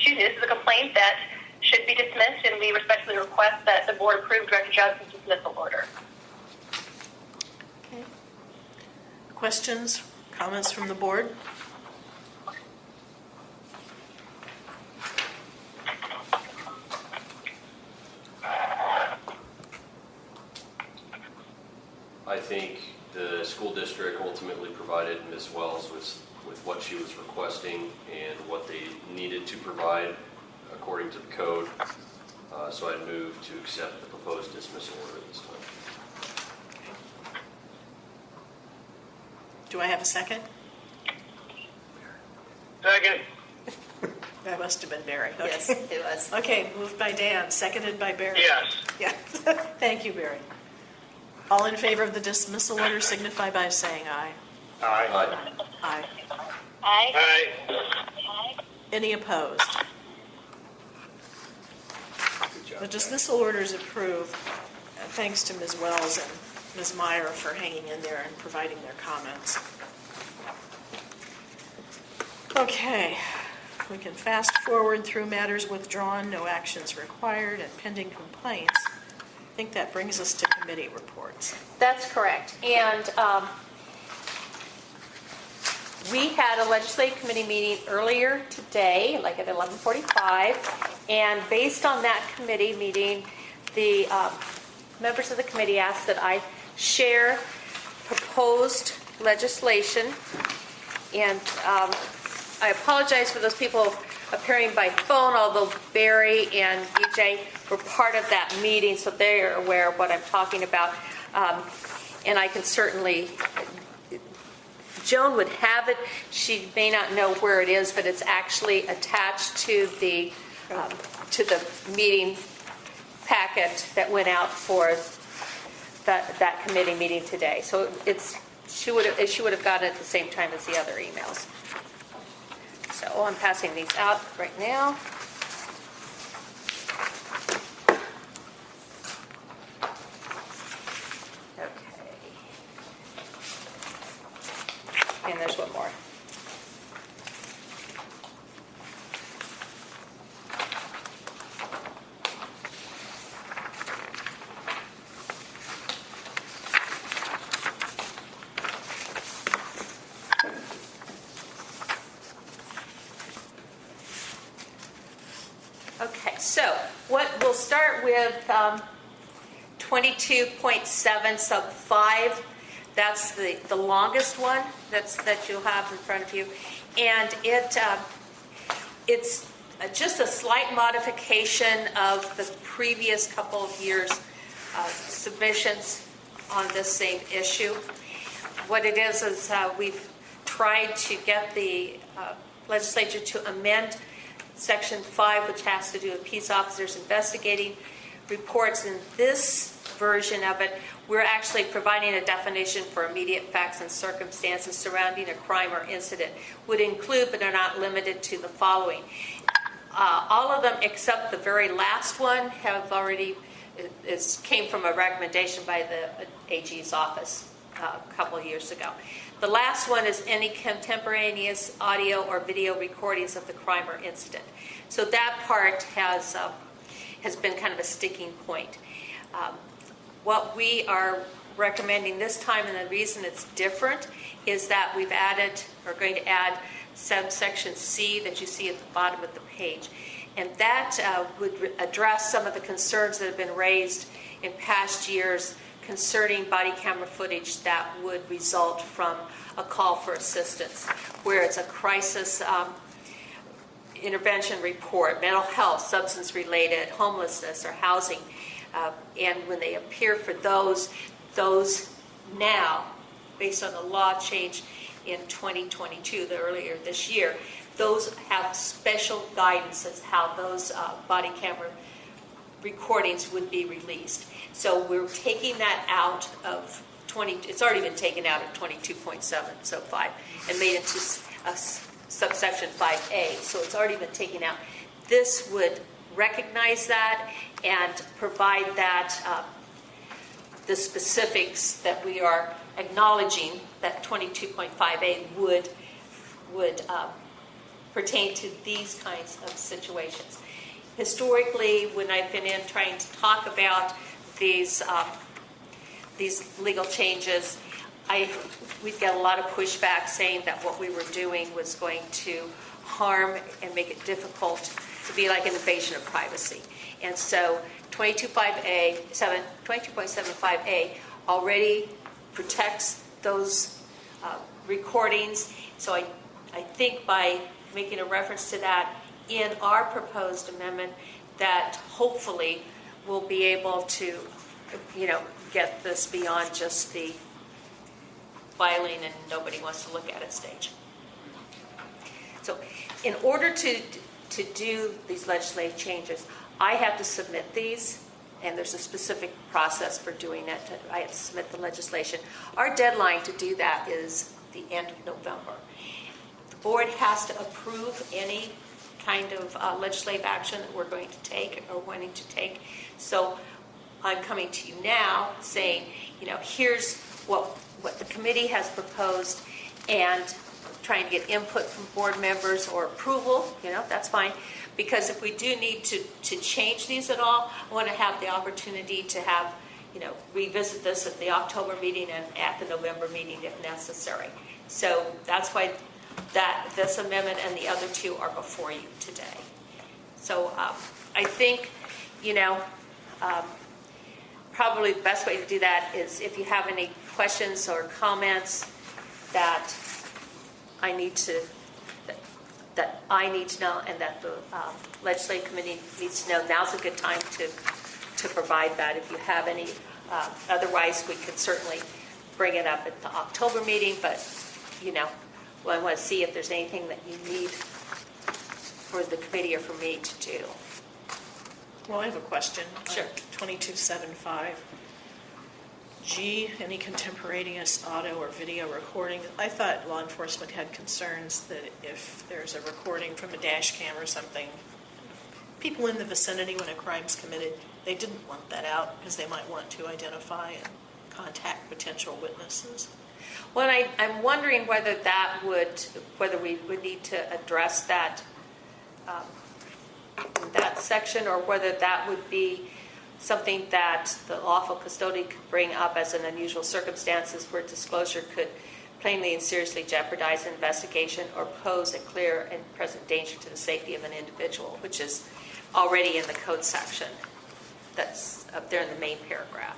[SPEAKER 15] is a complaint that should be dismissed, and we respectfully request that the board approve Director Johnson's dismissal order.
[SPEAKER 4] Okay. Questions, comments from the board?
[SPEAKER 11] I think the school district ultimately provided Ms. Wells with what she was requesting and what they needed to provide according to the code. So I'd move to accept the proposed dismissal order this time.
[SPEAKER 4] Do I have a second?
[SPEAKER 12] Second.
[SPEAKER 4] That must have been Barry. Okay.
[SPEAKER 1] Yes, it was.
[SPEAKER 4] Okay, moved by Dan, seconded by Barry.
[SPEAKER 12] Yes.
[SPEAKER 4] Yeah. Thank you, Barry. All in favor of the dismissal order signify by saying aye.
[SPEAKER 12] Aye.
[SPEAKER 4] Aye.
[SPEAKER 15] Aye.
[SPEAKER 12] Aye.
[SPEAKER 4] Any opposed? The dismissal order is approved. Thanks to Ms. Wells and Ms. Meyer for hanging in there and providing their comments. Okay, we can fast forward through matters withdrawn, no actions required, and pending complaints. I think that brings us to committee reports.
[SPEAKER 1] That's correct. And we had a legislative committee meeting earlier today, like at 11:45, and based on that committee meeting, the members of the committee asked that I share proposed legislation, and I apologize for those people appearing by phone, although Barry and EJ were part of that meeting, so they're aware of what I'm talking about. And I can certainly, Joan would have it. She may not know where it is, but it's actually attached to the meeting packet that went out for that committee meeting today. So she would have gotten it at the same time as the other emails. So I'm passing these out right now. Okay. And there's one more. Okay, so we'll start with 22.7 sub 5. That's the longest one that you'll have in front of you. And it's just a slight modification of the previous couple of years' submissions on this same issue. What it is we've tried to get the legislature to amend Section 5, which has to do with peace officers investigating reports. In this version of it, we're actually providing a definition for immediate facts and circumstances surrounding a crime or incident. Would include, but are not limited to, the following. All of them except the very last one have already, came from a recommendation by the AG's office a couple of years ago. The last one is any contemporaneous audio or video recordings of the crime or incident. So that part has been kind of a sticking point. What we are recommending this time, and the reason it's different, is that we've going to add subsection C that you see at the bottom of the page. And that would address some of the concerns that have been raised in past years concerning body camera footage that would result from a call for assistance, where it's a crisis intervention report, mental health, substance-related, homelessness, or housing. And when they appear for those now, based on the law change in 2022, the earlier this year, those have special guidance as how those body camera recordings would be released. So we're taking that out of it's already been taken out of 22.7, so 5, and made into subsection 5A. So it's already been taken out. This would recognize that and provide that the specifics that we are acknowledging that 22.5A would pertain to these kinds of situations. Historically, when I've been in trying to talk about these legal changes, we'd get a lot of pushback saying that what we were doing was going to harm and make it difficult to be like an invasion of privacy. And so 22.75A already protects those recordings. So I think by making a reference to that in our proposed amendment, that hopefully we'll be able to, get this beyond just the filing and nobody wants to look at it stage. So in order to do these legislative changes, I have to submit these, and there's a specific process for doing it. I have to submit the legislation. Our deadline to do that is the end of November. The board has to approve any kind of legislative action that we're going to take or wanting to take. So I'm coming to you now saying, here's what the committee has proposed, and trying to get input from board members or approval, that's fine. Because if we do need to change these at all, I want to have the opportunity to have, revisit this at the October meeting and at the November meeting if necessary. So that's why this amendment and the other two are before you today. So I think, probably the best way to do that is if you have any questions or comments that I need to know and that the legislative committee needs to know, now's a good time to provide that. If you have any, otherwise we could certainly bring it up at the October meeting, but I want to see if there's anything that you need for the committee or for me to do.
[SPEAKER 4] Well, I have a question.
[SPEAKER 1] Sure.
[SPEAKER 4] 2275. G, any contemporaneous audio or video recording. I thought law enforcement had concerns that if there's a recording from a dash cam or something, people in the vicinity when a crime's committed, they didn't want that out because they might want to identify and contact potential witnesses.
[SPEAKER 1] Well, I'm wondering whether we would need to address that in that section, or whether that would be something that the lawful custodian could bring up as an unusual circumstances where disclosure could plainly and seriously jeopardize an investigation or pose a clear and present danger to the safety of an individual, which is already in the code section that's up there in the main paragraph.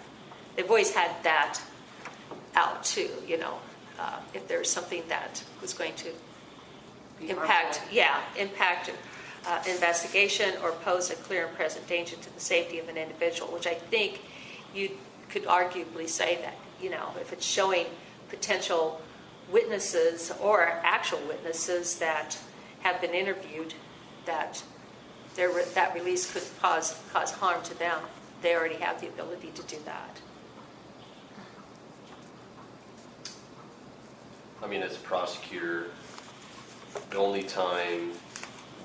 [SPEAKER 1] They've always had that out too, if there's something that was going to impact investigation or pose a clear and present danger to the safety of an individual, which I think you could arguably say that, if it's showing potential witnesses or actual witnesses that have been interviewed, that that release could cause harm to them, they already have the ability to do that.
[SPEAKER 11] I mean, as a prosecutor, the only time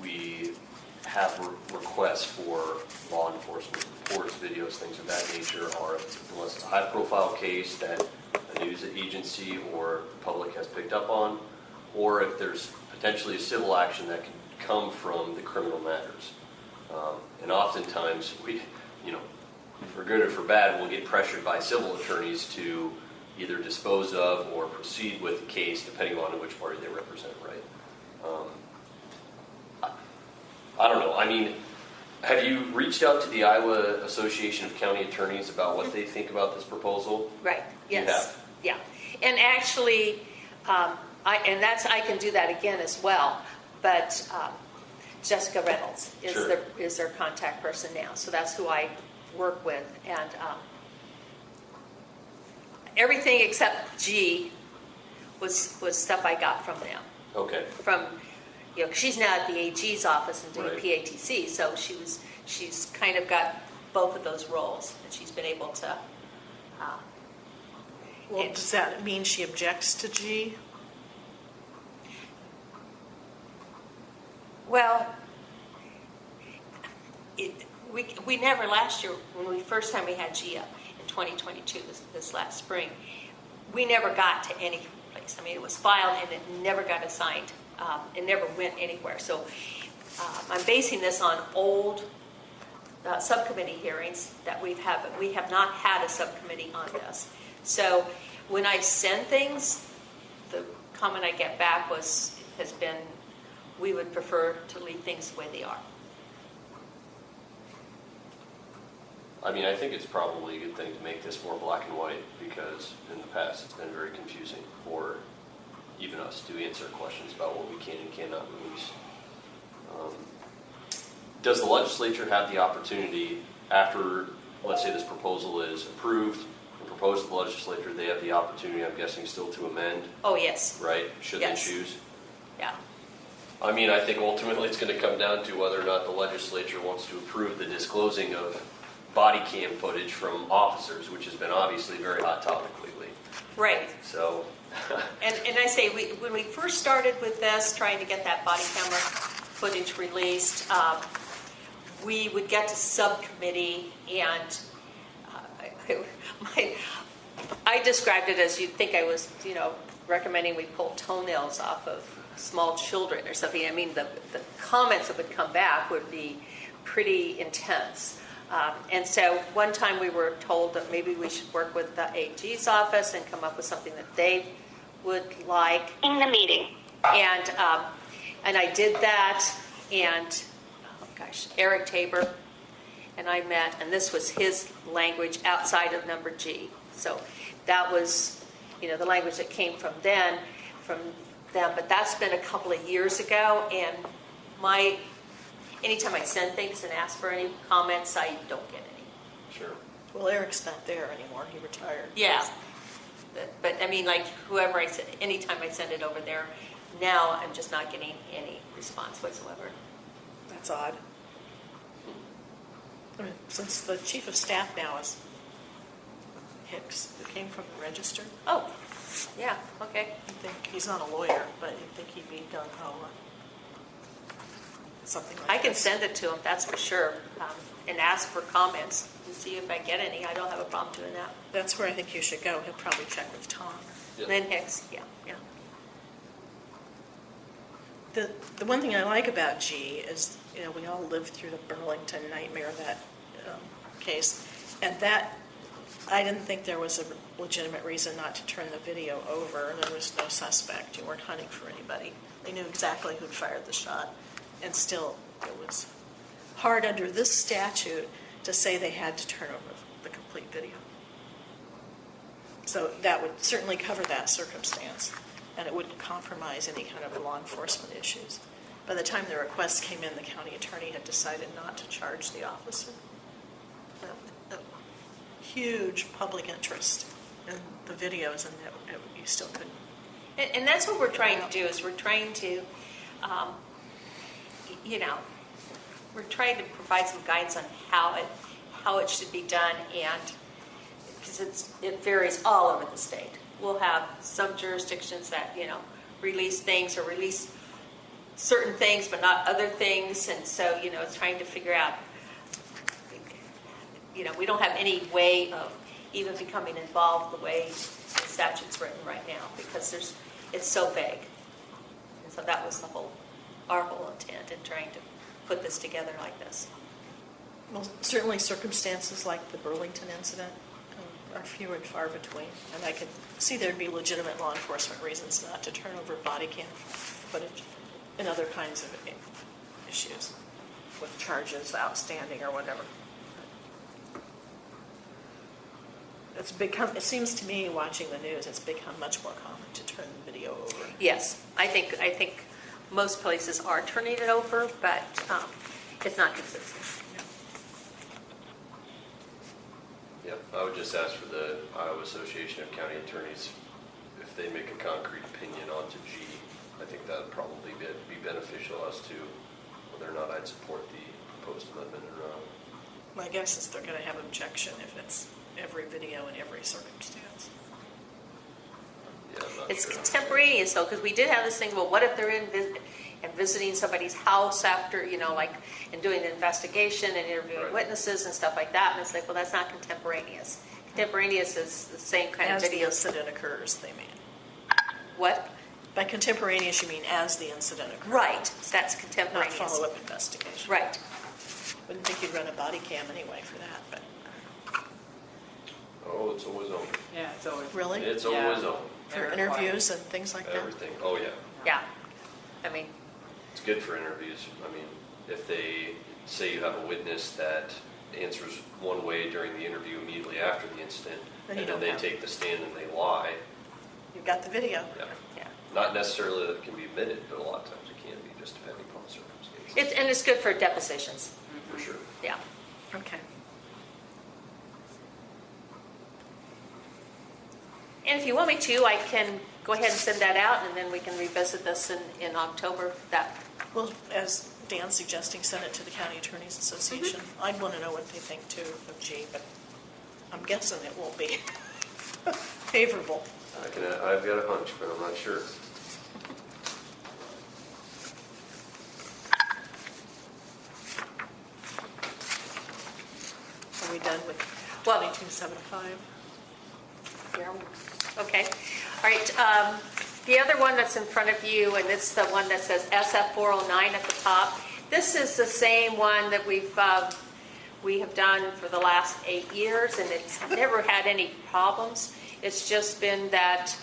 [SPEAKER 11] we have requests for law enforcement reports, videos, things of that nature are unless it's a high-profile case that a news agency or the public has picked up on, or if there's potentially a civil action that can come from the criminal matters. And oftentimes, for good or for bad, we'll get pressured by civil attorneys to either dispose of or proceed with the case, depending on which party they represent, right? I don't know. I mean, have you reached out to the Iowa Association of County Attorneys about what they think about this proposal?
[SPEAKER 1] Right. Yes.
[SPEAKER 11] You have?
[SPEAKER 1] Yeah. And actually, I can do that again as well. But Jessica Reynolds is their contact person now, so that's who I work with, and everything except G was stuff I got from them.
[SPEAKER 11] Okay.
[SPEAKER 1] From, she's now at the AG's office and doing
[SPEAKER 11] Right.
[SPEAKER 1] PATC, so she's kind of got both of those roles, and she's been able to.
[SPEAKER 4] Well, does that mean she objects to G?
[SPEAKER 1] Well, we never last year, when first time we had G up in 2022, this last spring, we never got to any place. I mean, it was filed and it never got assigned. It never went anywhere. So I'm basing this on old subcommittee hearings that we have not had a subcommittee on this. So when I send things, the comment I get back has been, we would prefer to leave things the way they are.
[SPEAKER 11] I mean, I think it's probably a good thing to make this more black and white, because in the past it's been very confusing for even us to answer questions about what we can and cannot release. Does the legislature have the opportunity, after, let's say, this proposal is approved and proposed to the legislature, they have the opportunity, I'm guessing, still to amend?
[SPEAKER 1] Oh, yes.
[SPEAKER 11] Right? Should
[SPEAKER 1] Yes.
[SPEAKER 11] they choose?
[SPEAKER 1] Yeah.
[SPEAKER 11] I mean, I think ultimately it's going to come down to whether or not the legislature wants to approve the disclosing of body cam footage from officers, which has been obviously a very hot topic lately.
[SPEAKER 1] Right.
[SPEAKER 11] So,
[SPEAKER 1] And I say, when we first started with this, trying to get that body camera footage released, we would get to subcommittee, and I described it as, you'd think I was, recommending we pull toenails off of small children or something. I mean, the comments that would come back would be pretty intense. And so one time we were told that maybe we should work with the AG's office and come up with something that they would like.
[SPEAKER 10] In the meeting.
[SPEAKER 1] And I did that, and Eric Tabor and I met, and this was his language outside of number G. So that was, the language that came from them. But that's been a couple of years ago, and anytime I send things and ask for any comments, I don't get any.
[SPEAKER 11] sure.
[SPEAKER 4] Well, Eric's not there anymore. He retired.
[SPEAKER 1] Yeah. But I mean, like, whoever I send, anytime I send it over there, now I'm just not getting any response whatsoever.
[SPEAKER 4] That's odd. I mean, since the chief of staff now is Hicks, who came from the Register,
[SPEAKER 1] Oh, yeah, okay.
[SPEAKER 4] I think he's not a lawyer, but I think he'd be gung ho. Something like
[SPEAKER 1] I can
[SPEAKER 4] this.
[SPEAKER 1] send it to him, that's for sure, and ask for comments and see if I get any. I don't have a problem doing that.
[SPEAKER 4] That's where I think you should go. He'll probably check with Tom.
[SPEAKER 11] Yep.
[SPEAKER 1] Lynn Hicks, yeah, yeah.
[SPEAKER 4] The one thing I like about G is, we all lived through the Burlington nightmare, that case, and that, I didn't think there was a legitimate reason not to turn the video over. There was no suspect. You weren't hunting for anybody. They knew exactly who'd fired the shot, and still, it was hard under this statute to say they had to turn over the complete video. So that would certainly cover that circumstance, and it wouldn't compromise any kind of law enforcement issues. By the time the request came in, the county attorney had decided not to charge the officer. Huge public interest in the videos, and you still couldn't.
[SPEAKER 1] And that's what we're trying to do, is we're trying to, we're trying to provide some guidance on how it should be done, and because it varies all over the state. We'll have some jurisdictions that, release things or release certain things, but not other things, and so, it's trying to figure out, we don't have any way of even becoming involved the way the statute's written right now, because it's so vague. And so that was our whole intent in trying to put this together like this.
[SPEAKER 4] Well, certainly circumstances like the Burlington incident are few and far between, and I could see there'd be legitimate law enforcement reasons not to turn over body cam footage and other kinds of issues with charges outstanding or whatever. It seems to me, watching the news, it's become much more common to turn the video over.
[SPEAKER 1] Yes, I think most places are turning it over, but it's not consistent.
[SPEAKER 11] Yep, I would just ask for the Iowa Association of County Attorneys, if they make a concrete opinion onto G, I think that would probably be beneficial as to whether or not I'd support the proposed amendment or not.
[SPEAKER 4] My guess is they're going to have objection if it's every video in every circumstance.
[SPEAKER 11] Yeah, I'm not
[SPEAKER 1] It's
[SPEAKER 11] sure.
[SPEAKER 1] contemporaneous though, because we did have this thing, well, what if they're in and visiting somebody's house after, and doing an investigation and interviewing
[SPEAKER 11] Right.
[SPEAKER 1] witnesses and stuff like that, and it's like, well, that's not contemporaneous. Contemporaneous is the same kind
[SPEAKER 4] As
[SPEAKER 1] of
[SPEAKER 4] the
[SPEAKER 1] video.
[SPEAKER 4] incident occurs, they mean.
[SPEAKER 1] What?
[SPEAKER 4] By contemporaneous, you mean as the incident occurs.
[SPEAKER 1] Right, that's
[SPEAKER 4] Not
[SPEAKER 1] contemporaneous.
[SPEAKER 4] follow-up investigation.
[SPEAKER 1] Right.
[SPEAKER 4] Wouldn't think you'd run a body cam anyway for that, but.
[SPEAKER 11] Oh, it's always on.
[SPEAKER 5] Yeah, it's always.
[SPEAKER 4] Really?
[SPEAKER 11] It's always on.
[SPEAKER 4] For interviews and things like that?
[SPEAKER 11] Everything. Oh, yeah.
[SPEAKER 1] Yeah. I mean,
[SPEAKER 11] It's good for interviews. I mean, if they say you have a witness that answers one way during the interview immediately after the incident,
[SPEAKER 4] Then you
[SPEAKER 11] and then
[SPEAKER 4] don't
[SPEAKER 11] they
[SPEAKER 4] have
[SPEAKER 11] take the stand and they lie,
[SPEAKER 4] You've got the video.
[SPEAKER 11] yeah.
[SPEAKER 1] yeah.
[SPEAKER 11] Not necessarily that it can be admitted, but a lot of times it can be, just depending upon the circumstances.
[SPEAKER 1] And it's good for depositions.
[SPEAKER 11] For sure.
[SPEAKER 1] Yeah.
[SPEAKER 4] Okay.
[SPEAKER 1] And if you want me to, I can go ahead and send that out, and then we can revisit this in October.
[SPEAKER 4] Well, as Dan's suggesting, send it to the County Attorneys Association. I'd want to know what they think too of G, but I'm guessing it won't be favorable.
[SPEAKER 11] I've got a hunch, but I'm not sure.
[SPEAKER 4] Are we done with
[SPEAKER 1] Well-
[SPEAKER 4] 2275?
[SPEAKER 1] Okay. All right. The other one that's in front of you, and it's the one that says SF 409 at the top. This is the same one that we have done for the last 8 years, and it's never had any problems. It's just been that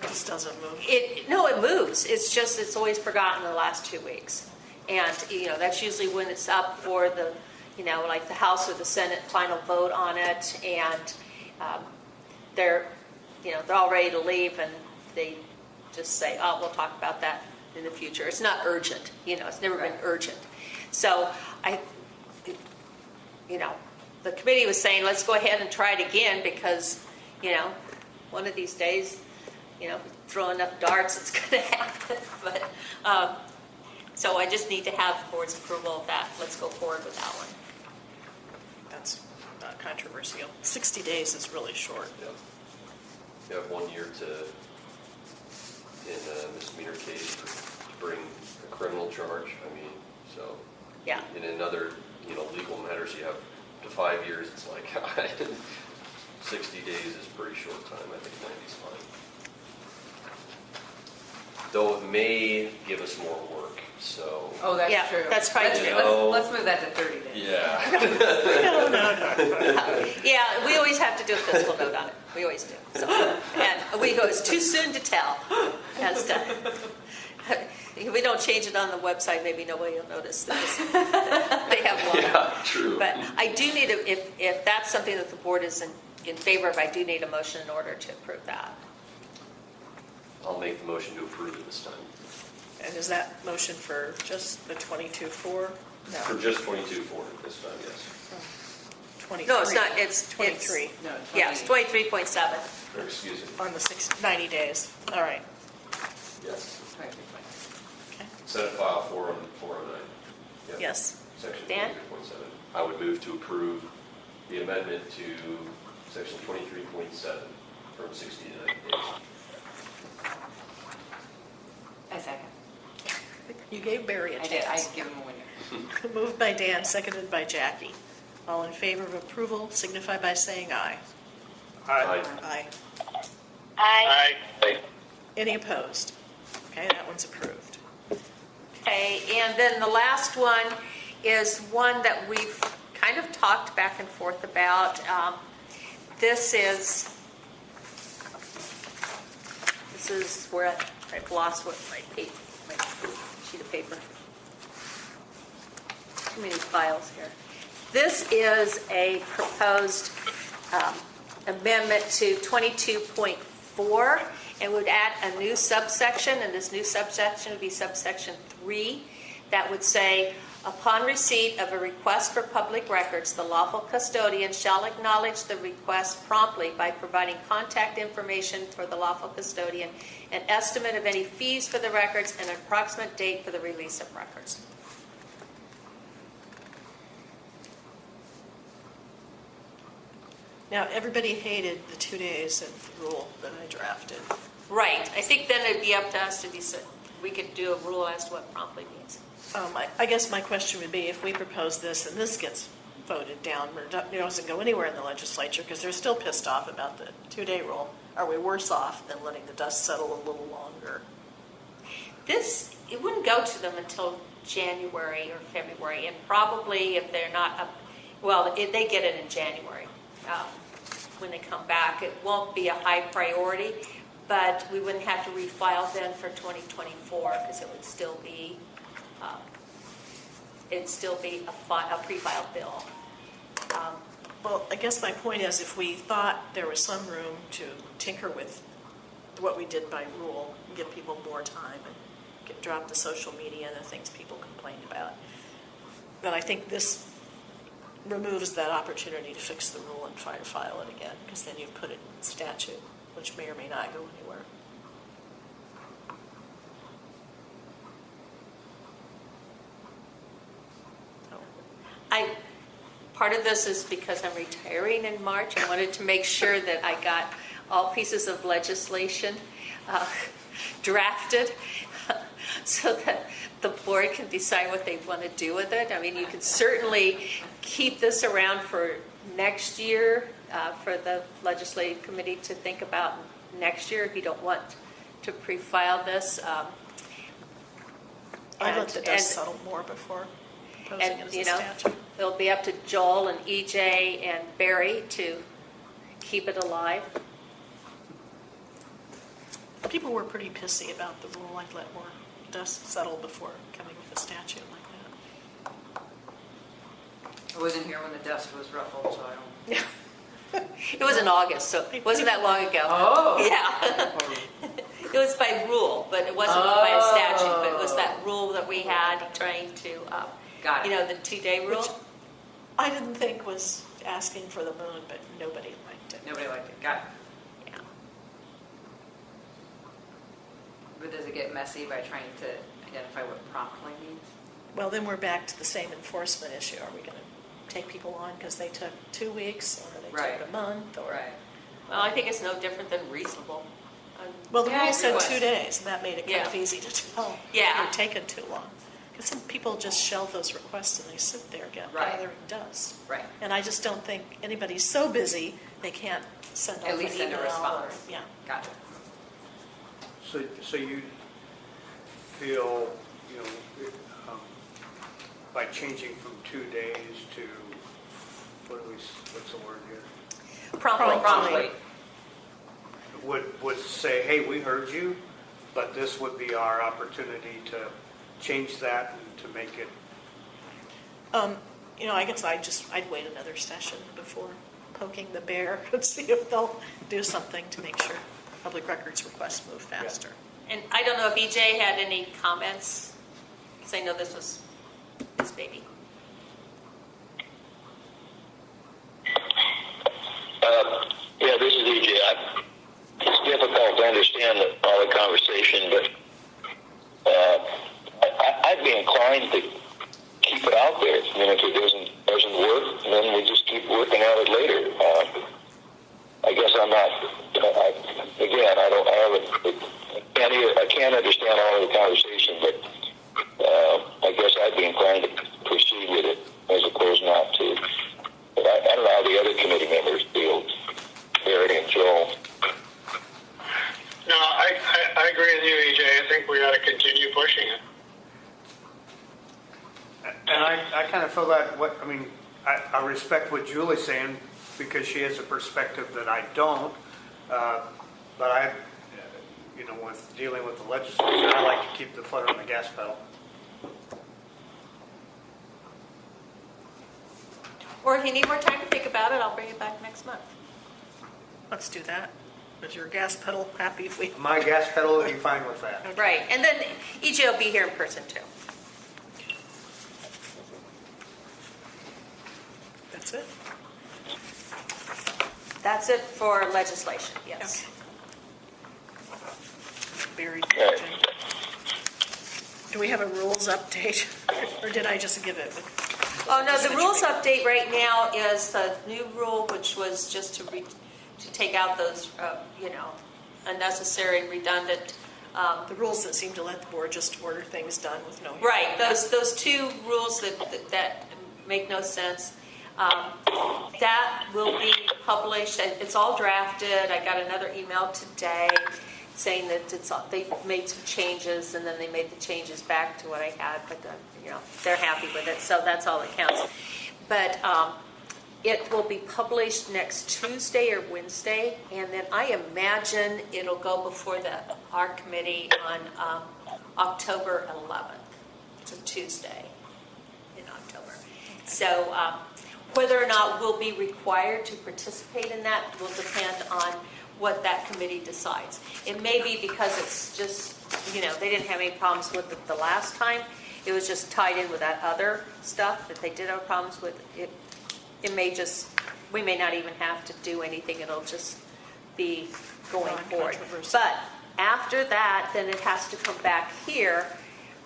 [SPEAKER 4] It just doesn't move.
[SPEAKER 1] it moves. It's always forgotten in the last 2 weeks. And, that's usually when it's up for the, like the House or the Senate final vote on it. And they're all ready to leave, and they just say, oh, we'll talk about that in the future. It's not urgent. It's never been urgent. So the committee was saying, let's go ahead and try it again because, one of these days, throw enough darts, it's going to happen. But so I just need to have the board's approval of that. Let's go forward with that one.
[SPEAKER 4] not controversial. 60 days is really short.
[SPEAKER 11] Yeah. You have 1 year to, in a misdemeanor case, to bring a criminal charge. I mean, so.
[SPEAKER 1] Yeah.
[SPEAKER 11] And in other, legal matters, you have up to 5 years. It's like, 60 days is a pretty short time. I think 90 is fine. Though it may give us more work, so.
[SPEAKER 5] Oh, that's
[SPEAKER 1] Yeah,
[SPEAKER 5] true.
[SPEAKER 1] that's probably
[SPEAKER 5] Let's-
[SPEAKER 1] true.
[SPEAKER 5] Let's move that to 30 days.
[SPEAKER 11] Yeah.
[SPEAKER 1] Yeah, we always have to do a fiscal note on it. We always do. So, and we go, it's too soon to tell as to, if we don't change it on the website, maybe nobody will notice this. They have one.
[SPEAKER 11] Yeah, true.
[SPEAKER 1] But I do need, if that's something that the board is in favor of, I do need a motion in order to approve that.
[SPEAKER 11] I'll make the motion to approve it this time.
[SPEAKER 4] And is that motion for just the 22.4?
[SPEAKER 11] For
[SPEAKER 4] No,
[SPEAKER 11] just 22.4 this time, yes.
[SPEAKER 4] 23.
[SPEAKER 1] No, it's not, it's
[SPEAKER 4] 23
[SPEAKER 5] No,
[SPEAKER 1] Yes, 23.7.
[SPEAKER 11] Or excuse me.
[SPEAKER 4] on the 90 days. All right.
[SPEAKER 11] Yes.
[SPEAKER 4] Okay.
[SPEAKER 11] Senate File 409. Yep.
[SPEAKER 4] Yes.
[SPEAKER 11] Section
[SPEAKER 1] Dan?
[SPEAKER 11] 23.7. I would move to approve the amendment to section 23.7 from 60 to 90 days.
[SPEAKER 5] I second.
[SPEAKER 4] You gave Barry a
[SPEAKER 5] I did. I
[SPEAKER 4] chance.
[SPEAKER 5] give him a winner.
[SPEAKER 4] Moved by Dan, seconded by Jackie. All in favor of approval signify by saying aye.
[SPEAKER 11] Aye.
[SPEAKER 4] Aye.
[SPEAKER 10] Aye.
[SPEAKER 4] Any opposed? Okay, that one's approved.
[SPEAKER 1] Okay, and then the last one is one that we've kind of talked back and forth about. This is where I've lost what my sheet of paper. Too many files here. This is a proposed amendment to 22.4, and would add a new subsection, and this new subsection would be subsection 3, that would say, upon receipt of a request for public records, the lawful custodian shall acknowledge the request promptly by providing contact information for the lawful custodian, an estimate of any fees for the records, and an approximate date for the release of records.
[SPEAKER 4] Now, everybody hated the 2 days of rule that I drafted.
[SPEAKER 1] Right. I think then it'd be up to us to decide. We could do a rule as to what promptly means.
[SPEAKER 4] I guess my question would be, if we propose this and this gets voted down, or it doesn't go anywhere in the legislature because they're still pissed off about the 2-day rule, are we worse off than letting the dust settle a little longer?
[SPEAKER 1] It wouldn't go to them until January or February, and probably if they're not up, they get it in January when they come back. It won't be a high priority, but we wouldn't have to refile then for 2024 because it would still be a pre-filed bill.
[SPEAKER 4] Well, I guess my point is, if we thought there was some room to tinker with what we did by rule, give people more time and drop the social media and the things people complained about, then I think this removes that opportunity to fix the rule and try to file it again, because then you put it in statute, which may or may not go anywhere.
[SPEAKER 1] Part of this is because I'm retiring in March. I wanted to make sure that I got all pieces of legislation drafted so that the board can decide what they want to do with it. I mean, you can certainly keep this around for next year for the legislative committee to think about next year if you don't want to pre-file this.
[SPEAKER 4] I'd let the dust settle more before posing it as a statute.
[SPEAKER 1] It'll be up to Joel and EJ and Barry to keep it alive.
[SPEAKER 4] People were pretty pissy about the rule. I'd let more dust settle before coming with a statute like that.
[SPEAKER 5] I wasn't here when the dust was ruffled, so I don't.
[SPEAKER 1] It was in August, so it wasn't that long ago.
[SPEAKER 5] Oh.
[SPEAKER 1] Yeah. It was by rule, but it wasn't by a statute, but it was that rule that we had trying to,
[SPEAKER 5] Got it.
[SPEAKER 1] the 2-day rule.
[SPEAKER 4] Which I didn't think was asking for the moon, but nobody liked it.
[SPEAKER 5] Nobody liked it. Got it.
[SPEAKER 1] Yeah.
[SPEAKER 5] But does it get messy by trying to identify what promptly means?
[SPEAKER 4] Well, then we're back to the same enforcement issue. Are we going take people on because they took 2 weeks or they
[SPEAKER 1] Right.
[SPEAKER 4] took a month or.
[SPEAKER 1] Right. Well, I think it's no different than reasonable.
[SPEAKER 4] Well, the
[SPEAKER 1] Yeah,
[SPEAKER 4] rule
[SPEAKER 1] I
[SPEAKER 4] said
[SPEAKER 1] agree.
[SPEAKER 4] 2 days, and that made it kind
[SPEAKER 1] Yeah.
[SPEAKER 4] of easy to tell.
[SPEAKER 1] Yeah.
[SPEAKER 4] You're taking too long. Because some people just shelve those requests and they sit there, get
[SPEAKER 1] Right.
[SPEAKER 4] gathering dust.
[SPEAKER 1] Right.
[SPEAKER 4] And I just don't think anybody's so busy, they can't send off
[SPEAKER 5] At
[SPEAKER 4] an
[SPEAKER 5] least send a
[SPEAKER 4] email or-
[SPEAKER 5] response.
[SPEAKER 4] Yeah.
[SPEAKER 5] Gotcha.
[SPEAKER 7] So you feel, by changing from 2 days to, what's the word here?
[SPEAKER 1] Promptly.
[SPEAKER 7] Would say, hey, we heard you, but this would be our opportunity to change that and to make it.
[SPEAKER 4] I guess I'd wait another session before poking the bear and see if they'll do something to make sure public records requests move faster.
[SPEAKER 1] And I don't know if EJ had any comments, because I know this was his baby.
[SPEAKER 14] Yeah, this is EJ. It's difficult to understand all the conversation, but I'd be inclined to keep it out there. I mean, if it doesn't work, then we just keep working on it later. I guess I'm not. I can't understand all of the conversation, but I guess I'd be inclined to proceed with it as opposed not to. But I don't know how the other committee members feel, Barry and Joel.
[SPEAKER 12] No, I agree with you, EJ. I think we ought to continue pushing it.
[SPEAKER 7] And I kind of feel that, I respect what Julie's saying because she has a perspective that I don't. But I, with dealing with the legislature, I like to keep the foot on the gas pedal.
[SPEAKER 1] Or if you need more time to think about it, I'll bring it back next month.
[SPEAKER 4] Let's do that. Is your gas pedal happy if we?
[SPEAKER 7] My gas pedal would be fine with that.
[SPEAKER 1] Right, and then EJ will be here in person too.
[SPEAKER 4] That's it?
[SPEAKER 1] That's it for legislation, yes.
[SPEAKER 4] Buried agenda. Do we have a rules update? Or did I just give it?
[SPEAKER 1] Oh, no, the rules update right now is the new rule, which was just to take out those, unnecessary and redundant.
[SPEAKER 4] The rules that seem to let the board just order things done with no.
[SPEAKER 1] Right, those two rules that make no sense. That will be published, and it's all drafted. I got another email today saying that they made some changes, and then they made the changes back to what I had, but they're happy with it, so that's all that counts. But it will be published next Tuesday or Wednesday, and then I imagine it'll go before our committee on October 11th. It's a Tuesday in October. So whether or not we'll be required to participate in that will depend on what that committee decides. It may be because it's just, they didn't have any problems with it the last time. It was just tied in with that other stuff that they did have problems with. It may just, we may not even have to do anything. It'll just be going forward. But after that, then it has to come back here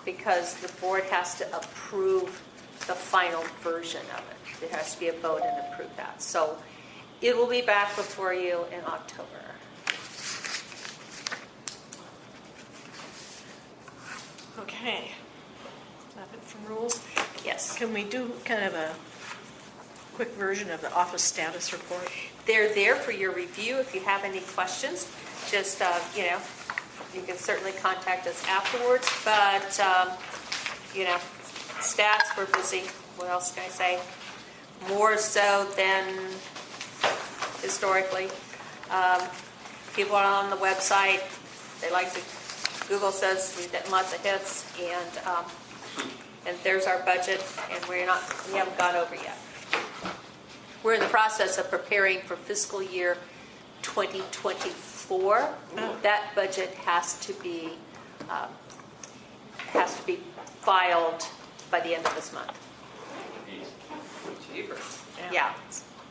[SPEAKER 1] because the board has to approve the final version of it. There has to be a vote and approve that. So it will be back before you in October.
[SPEAKER 4] Okay. Is that it from rules?
[SPEAKER 1] Yes.
[SPEAKER 4] Can we do kind of a quick version of the office status report?
[SPEAKER 1] They're there for your review. If you have any questions, just, you can certainly contact us afterwards. But, stats, we're busy. What else can I say? More so than historically. People are on the website. They like to, Google says we've gotten lots of hits, and there's our budget, and we haven't gone over yet. We're in the process of preparing for fiscal year 2024. That budget has to be filed by the end of this month. Yeah.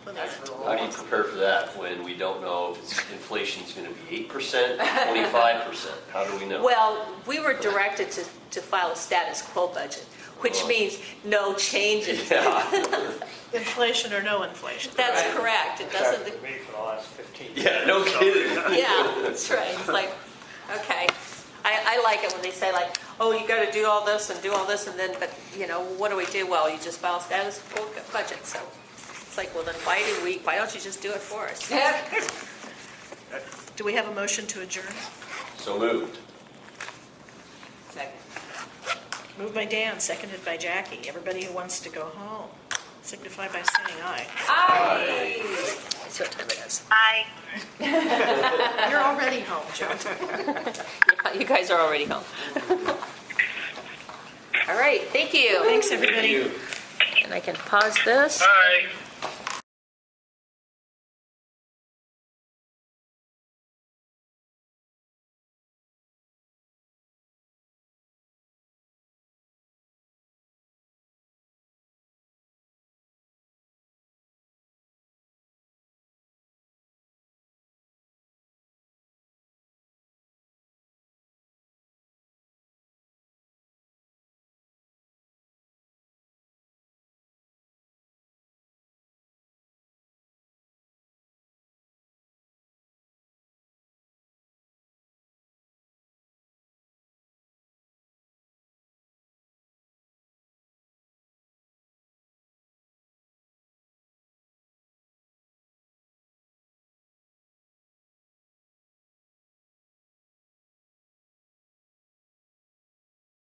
[SPEAKER 11] How do you prepare for that when we don't know if inflation's going to be 8%, 25%? How do we know?
[SPEAKER 1] Well, we were directed to file a status quo budget, which means no changes.
[SPEAKER 11] Yeah.
[SPEAKER 4] Inflation or no inflation.
[SPEAKER 1] That's correct. It doesn't.
[SPEAKER 7] Checked with me for the last 15 years.
[SPEAKER 11] Yeah, no kidding.
[SPEAKER 1] Yeah, that's right. It's like, okay. I like it when they say like, oh, you got to do all this and do all this, and then, but what do we do? Well, you just file a status quo budget. So it's like, well, then why don't you just do it for us?
[SPEAKER 4] Do we have a motion to adjourn?
[SPEAKER 11] So moved.
[SPEAKER 5] Second.
[SPEAKER 4] Moved by Dan, seconded by Jackie. Everybody who wants to go home, signify by saying aye.
[SPEAKER 5] Aye.
[SPEAKER 1] That's what time it is.
[SPEAKER 10] Aye.
[SPEAKER 4] You're already home, Joe.
[SPEAKER 1] Yeah, you guys are already home. All right, thank you.
[SPEAKER 4] Thanks, everybody.
[SPEAKER 1] And I can pause this.
[SPEAKER 12] Bye.